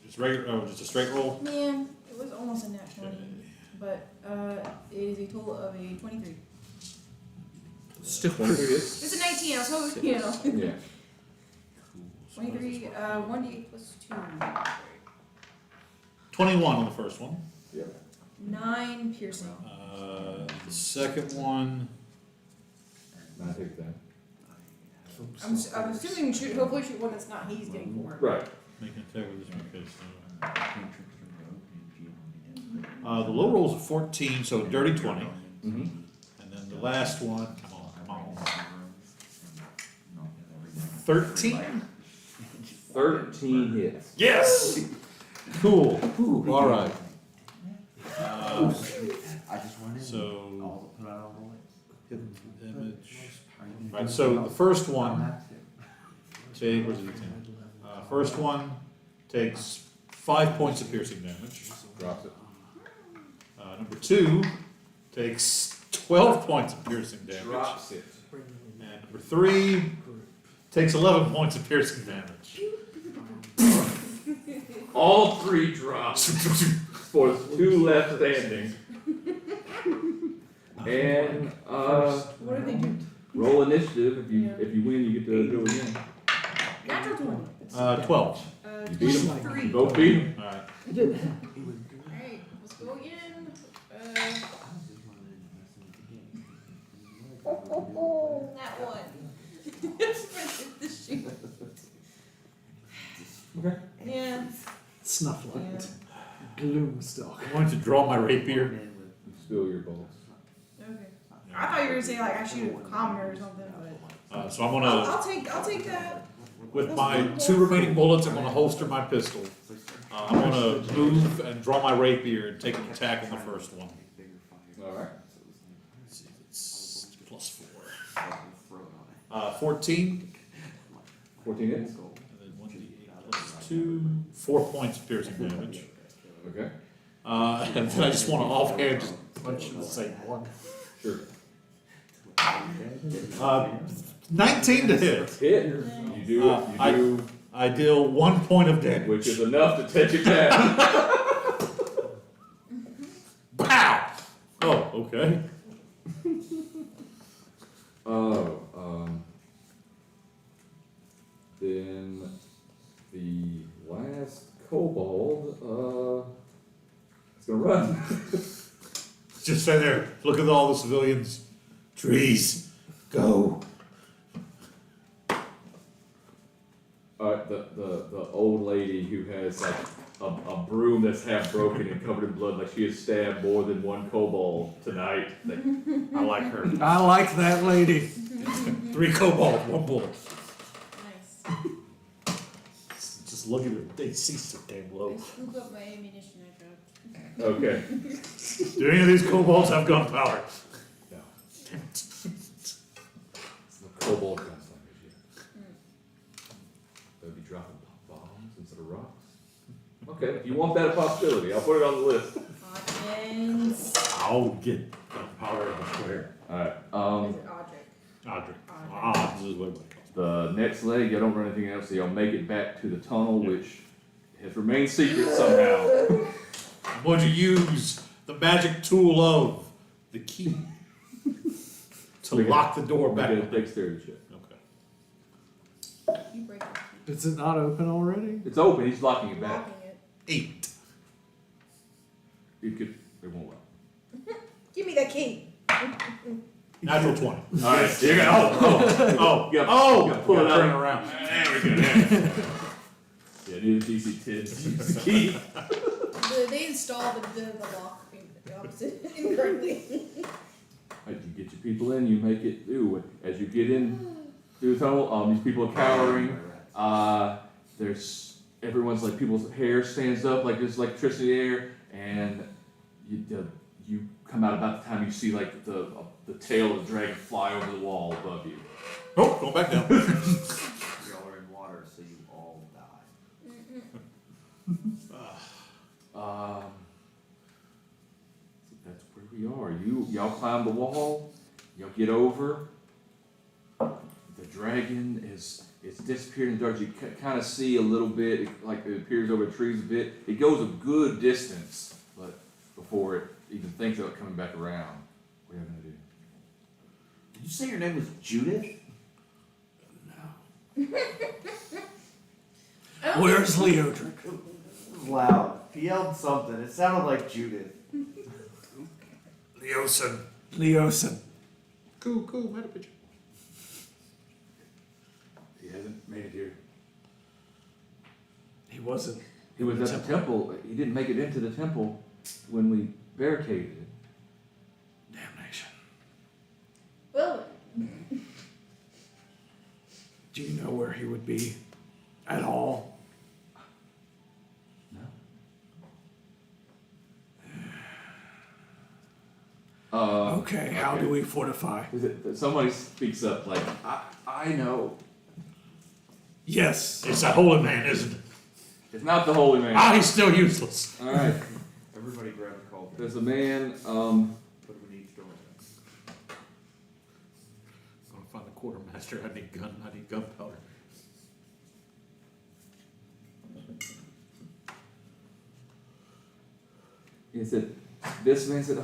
Just regular. Just a straight roll. Man, it was almost a nat 20, but it is a total of a 23. Still 23 is? It's a 19, I was hoping, you know. Yeah. 23, 1d8 plus 2. 21 on the first one. Yeah. 9 piercing. The second one. Now take that. I'm assuming shoot, hopefully shoot one that's not he's getting 4. Right. Make an attack with this one because. The low roll's a 14, so dirty 20. Mm-hmm. And then the last one. Come on. 13. 13 hits. Yes. Cool. All right. I just wanted So all put out all the lights. image. Right. So the first one. Take. Where's the D10? First one takes 5 points of piercing damage. Drops it. Number 2 takes 12 points of piercing damage. Drops it. And number 3 takes 11 points of piercing damage. All 3 drops for 2 left standing. And What do they do? roll initiative. Yeah. If you win, you get to go again. Natural 20. 12. You beat 'em. 23. You both beat 'em. Alright. Alright, let's go again. That one. The shoot. Okay. Yeah. Snufflight. Gloomstalk. I'm going to draw my rapier. Spill your bullets. Okay. I thought you were gonna say like I shoot a commoner or something, but So I'm gonna, I'll take that. with my 2 remaining bullets, I'm gonna holster my pistol. I'm gonna move and draw my rapier and take an attack on the first one. Alright. Let's see, it's +4. 14. 14 hits. And then 1d8 plus 2. 4 points of piercing damage. Okay. And then I just want to offhand just What should I say? One. Sure. 19 to hit. Hit. You do. I deal 1 point of damage. Which is enough to take it down. Pow! Oh, okay. Then the last kobold, is gonna run. Just stay there. Look at all the civilians. Trees. Go. The old lady who has like a broom that's half broken and covered in blood, like she has stabbed more than one kobold tonight. Like, I like her. I like that lady. 3 kobolds, 1 bullet. Nice. Just look at her. They see so damn low. I scoop up my ammunition I dropped. okay. Do any of these kobolds have gunpowder? No. It's the kobold gunslingers yet. They'll be dropping bombs instead of rocks. Okay, if you want that possibility, I'll put it on the list. Hawkins. I'll get gunpowder in the square. Alright, Is it Audric? Audrey. This is what it the next leg, y'all don't run anything else, so y'all make it back to the tunnel, which has remained secret somehow. I'm going to use the magic tool of the key to lock the door back. Make a dexterity check. Okay. You break it. Is it not open already? It's open, he's locking it back. Locking it. 8. You could, it won't work. Give me that key. Natural 20. Alright, you got, Oh, you gotta oh, pull it out. turn around. There we go. Yeah, need a DC 10 to use the key. They installed the lock the opposite incorrectly. Alright, you get your people in, you make it through. As you get in through the tunnel, these people are cowering. There's, everyone's like, people's hair stands up like there's electricity in the air, and you come out about the time you see like the tail of the dragon fly over the wall above you. Oh, go back down. Y'all are in water, so you all die. So that's where we are. Y'all climb the wall. Y'all get over. The dragon is disappeared in the dark. You kind of see a little bit, like it appears over the trees a bit. It goes a good distance, but before it even thinks about coming back around, what are you gonna do? Did you say your name was Judith? Where's Leodric? It was loud. He yelled something. It sounded like Judith. Leosin. Leosin. Cool, meta picture. He hasn't made it here. He wasn't. He was at the temple. He didn't make it into the temple when we barricaded it. Damnation. Well, Do you know where he would be at all? Okay, how do we fortify? Is it that somebody speaks up like, I know. Yes. It's that holy man, isn't it? It's not the holy man. Ah, he's still useless. All right. Everybody grab a call. There's a man. Put him in each door. I'm gonna find the quartermaster. I need gunpowder. He said, this man said,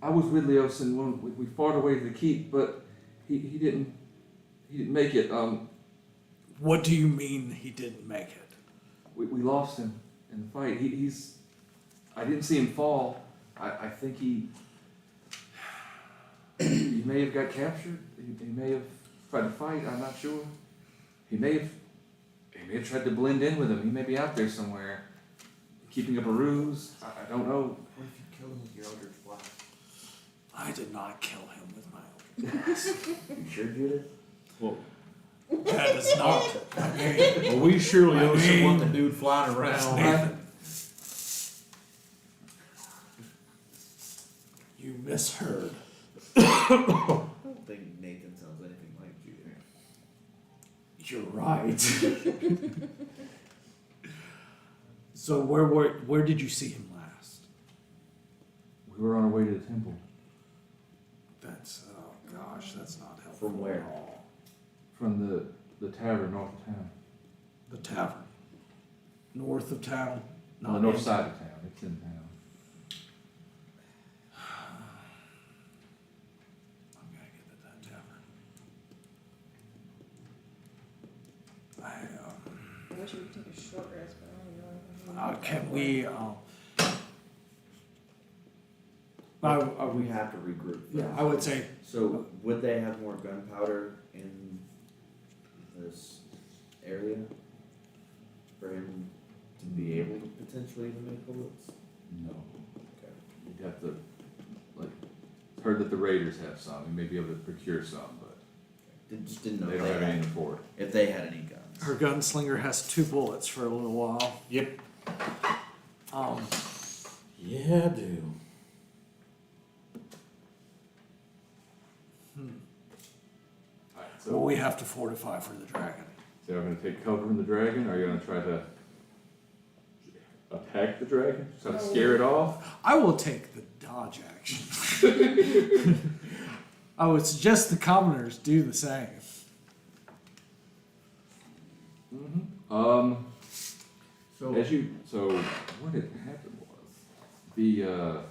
I was with Leosin when we fought away to the keep, but he didn't make it. What do you mean he didn't make it? We lost him in the fight. I didn't see him fall. I think he may have got captured. He may have tried to fight. I'm not sure. He may have tried to blend in with him. He may be out there somewhere, keeping up a ruse. I don't know. What if you kill him with your Eldritch Blast? I did not kill him with my own. You sure, Judith? Well, That is not. I mean, well, we surely I owe someone the mean- dude flying around. Nathan. You misheard. I don't think Nathan sounds anything like Judith. You're right. So where did you see him last? We we're on our way to the temple. That's, oh gosh, that's not helpful. From where? at all. From the tavern north of town. The tavern. North of town. On the north side of town. It's in town. I'm gonna get to that tavern. I wish we could take a short rest, but I don't know. Can we, We have to regroup. yeah, I would say, So would they have more gunpowder in this area for him to be able to potentially even make bullets? No. Okay. You'd have to, like, heard that the Raiders have some. You may be able to procure some, but Just didn't know they if don't have they anything had, for it. if they had any guns. her gunslinger has 2 bullets for a little while. Yep. Yeah, I do. Alright, Well, so, we have to fortify for the dragon. so I'm gonna take cover from the dragon, or are you gonna try to attack the dragon? Try to scare it off? I will take the dodge action. I would suggest the commoners do the same. Mm-hmm. So So what had happened was, the, oh,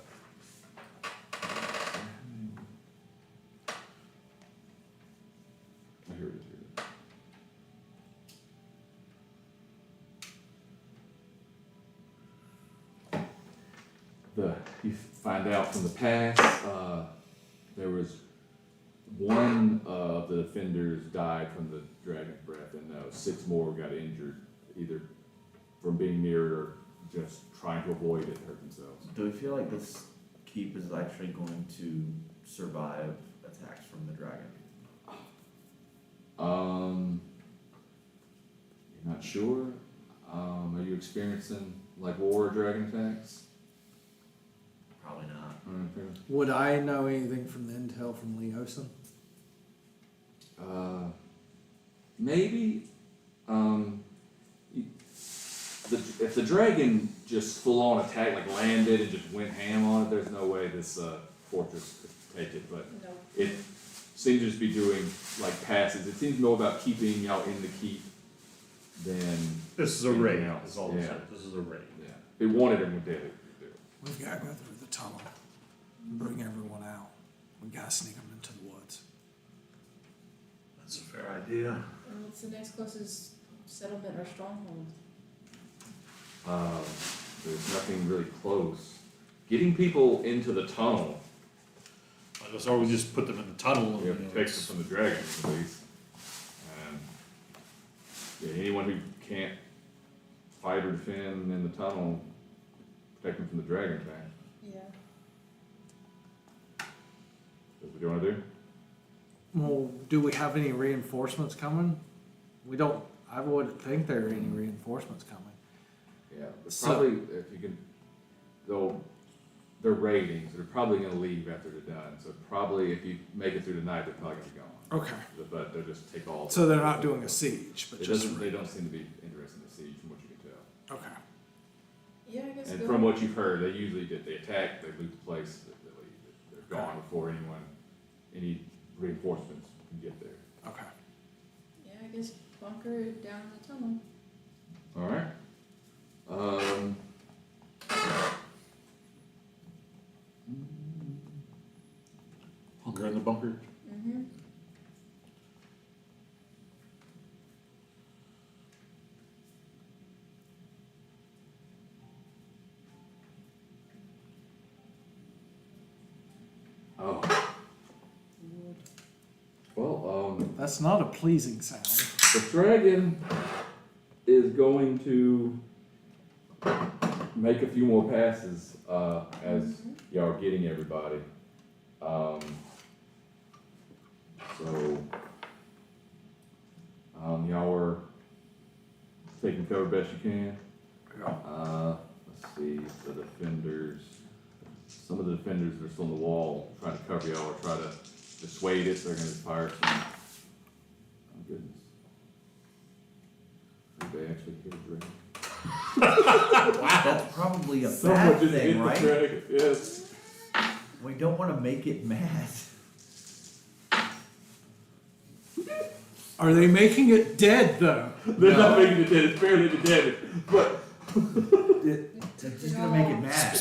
here it is, here it is. You find out from the past, there was one of the defenders died from the dragon's breath, and 6 more got injured, either from being near it or just trying to avoid it, hurt themselves. do we feel like this keep is actually going to survive attacks from the dragon? You're not sure? Are you experiencing like war or dragon attacks? Probably not. Would I know anything from the intel from Leosin? Maybe. If the dragon just full on attacked, like landed and just went ham on it, there's no way this fortress could take it. But No. it seems to just be doing like passes. It seems more about keeping y'all in the keep than This is a anything raid, else. is all I'm Yeah. saying. This is a raid. Yeah. They wanted him with David. We've got to go through the tunnel and bring everyone out. We got to sneak them into the woods. That's a fair idea. And what's the next closest settlement or stronghold? There's nothing really close. Getting people into the tunnel, I guess, or we just put them in the tunnel. we have to protect them from the dragon, at least. And yeah, anyone who can't fight or defend in the tunnel, protect them from the dragon attack. Yeah. That's what you wanna do? Well, do we have any reinforcements coming? We don't, I wouldn't think there are any reinforcements coming. Yeah, but So- probably, if you can, they're raiding, so they're probably gonna leave after they're done. So probably if you make it through the night, they're probably gonna be gone. Okay. But they'll just take all. So they're not doing a siege, but It just. doesn't, they don't seem to be interested in the siege from what you can tell. Okay. Yeah, I guess And go. from what you've heard, they usually did, they attack, they loot the place, they leave. They're gone before any reinforcements can get there. Okay. Yeah, I guess bunker down in the tunnel. Alright. Hunker in the bunker. Mm-hmm. Oh. Well, That's not a pleasing sound. the dragon is going to make a few more passes, as y'all are getting everybody. Y'all are taking cover best you can. Let's see, the defenders, some of the defenders that are still on the wall trying to cover y'all or try to dissuade it, so they're gonna fire some. Oh goodness. Did they actually hit a dragon? That's probably a Someone bad just hit thing, the right? dragon, yes. We don't want to make it mad. Are they making it dead though? They're not making it dead, it's barely the dead. But They're just gonna make it mad.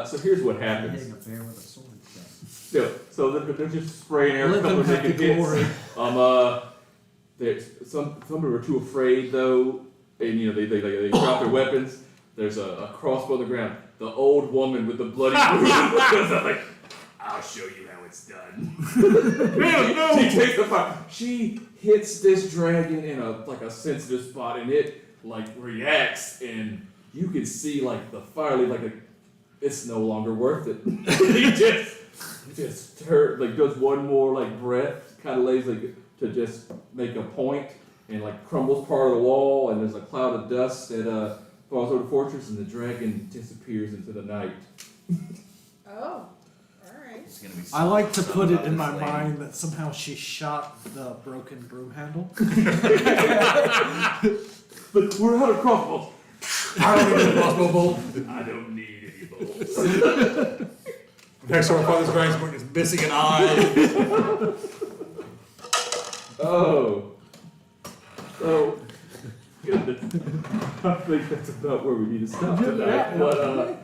so here's what happens. Hitting a bear with a sword. So they're just spraying air, Let couple them of have the making hits. glory. There's some people are too afraid though, and they drop their weapons. There's a crossbow on the ground. The old woman with the bloody wound. Like, I'll show you how it's done. She takes the fire. She hits this dragon in a sensitive spot, and it like reacts, and you can see like the fire leave it's no longer worth it. He just does one more like breath, kind of lays to just make a point, and like crumbles part of the wall, and there's a cloud of dust that falls over the fortress, and the dragon disappears into the night. Oh, alright. It's gonna be I like to put it in my this lady. mind that somehow she shot the broken broom handle. But we're out of crossbows. I don't need a crossbow bolt. I don't need any bolts. Next to our father's grandson is missing an eye. Oh. So, goodness. I think that's about where we need to stop tonight. But,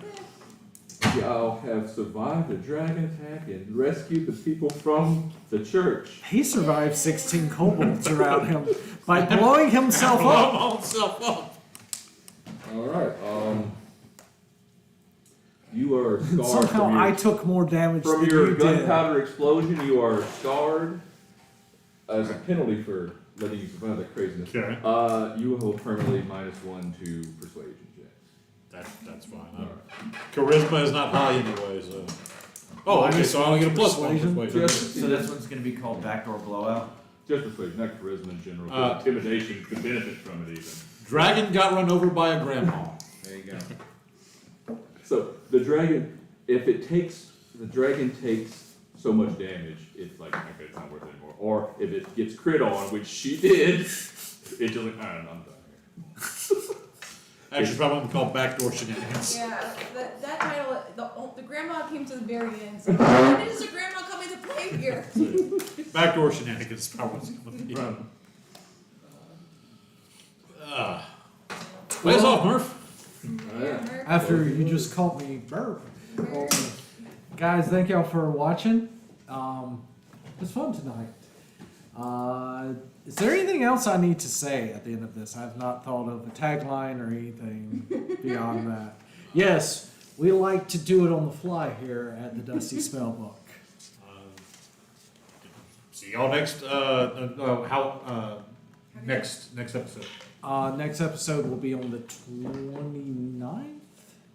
y'all have survived a dragon attack and rescued the people from the church. He survived 16 kobolds around him by blowing himself up. Alright, you are scarred Somehow from I your, took more damage from than your you did. gunpowder explosion. You are scarred as a penalty for letting you survive that craziness. Okay. You will permanently -1 to persuasion checks. That's fine. Alright. Charisma is not high anyway, so. Oh, okay, so I only get a plus one persuasion. Just, So this one's gonna be called Backdoor Blowout. just persuasion, not charisma in general. 'Cause intimidation could benefit from it even. Dragon got run over by a grandma. There you go. So the dragon, the dragon takes so much damage, it's like, okay, it's not worth it anymore. Or if it gets crit on, which she did, it's just like, I don't know, I'm done here. Actually, probably gonna be called Backdoor Shenanigans. Yeah, that title, the grandma came to the very end. So when does the grandma come into play here? Backdoor Shenanigans is probably what's gonna be. Right. Plays off, Murph. Yeah. After you just called me burp. Well, guys, thank y'all for watching. It was fun tonight. Is there anything else I need to say at the end of this? I've not thought of a tagline or anything beyond that. Yes, we like to do it on the fly here at the Dusty Spellbook. See y'all next. Next episode. Next episode will be on the 29th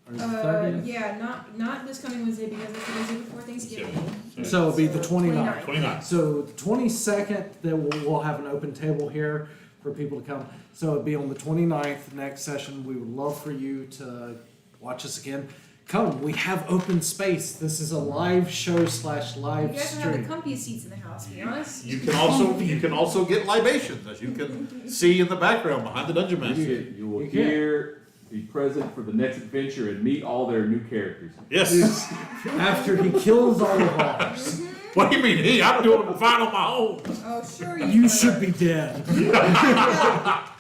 or the 30th. Yeah, not this coming Wednesday because it's the Wednesday before Thanksgiving. So it'll be the 29th. 29. So the 22nd, then we'll have an open table here for people to come. So it'll be on the 29th, next session. We would love for you to watch us again. Come, we have open space. This is a live show / live You guys don't have the stream. comfiest seats in the house, to be honest. You can also get libations, as you can see in the background behind the dungeon master. You will You can. be present for the next adventure and meet all their new characters. Yes. After he kills all of ours. What do you mean? Hey, I'm doing it fine on my own. Oh, sure You would. should be dead.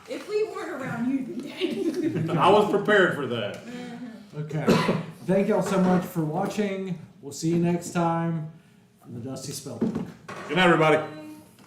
If we weren't around, you'd be dead. I was prepared for that. Okay. Thank y'all so much for watching. We'll see you next time from the Dusty Spellbook. Good night, everybody.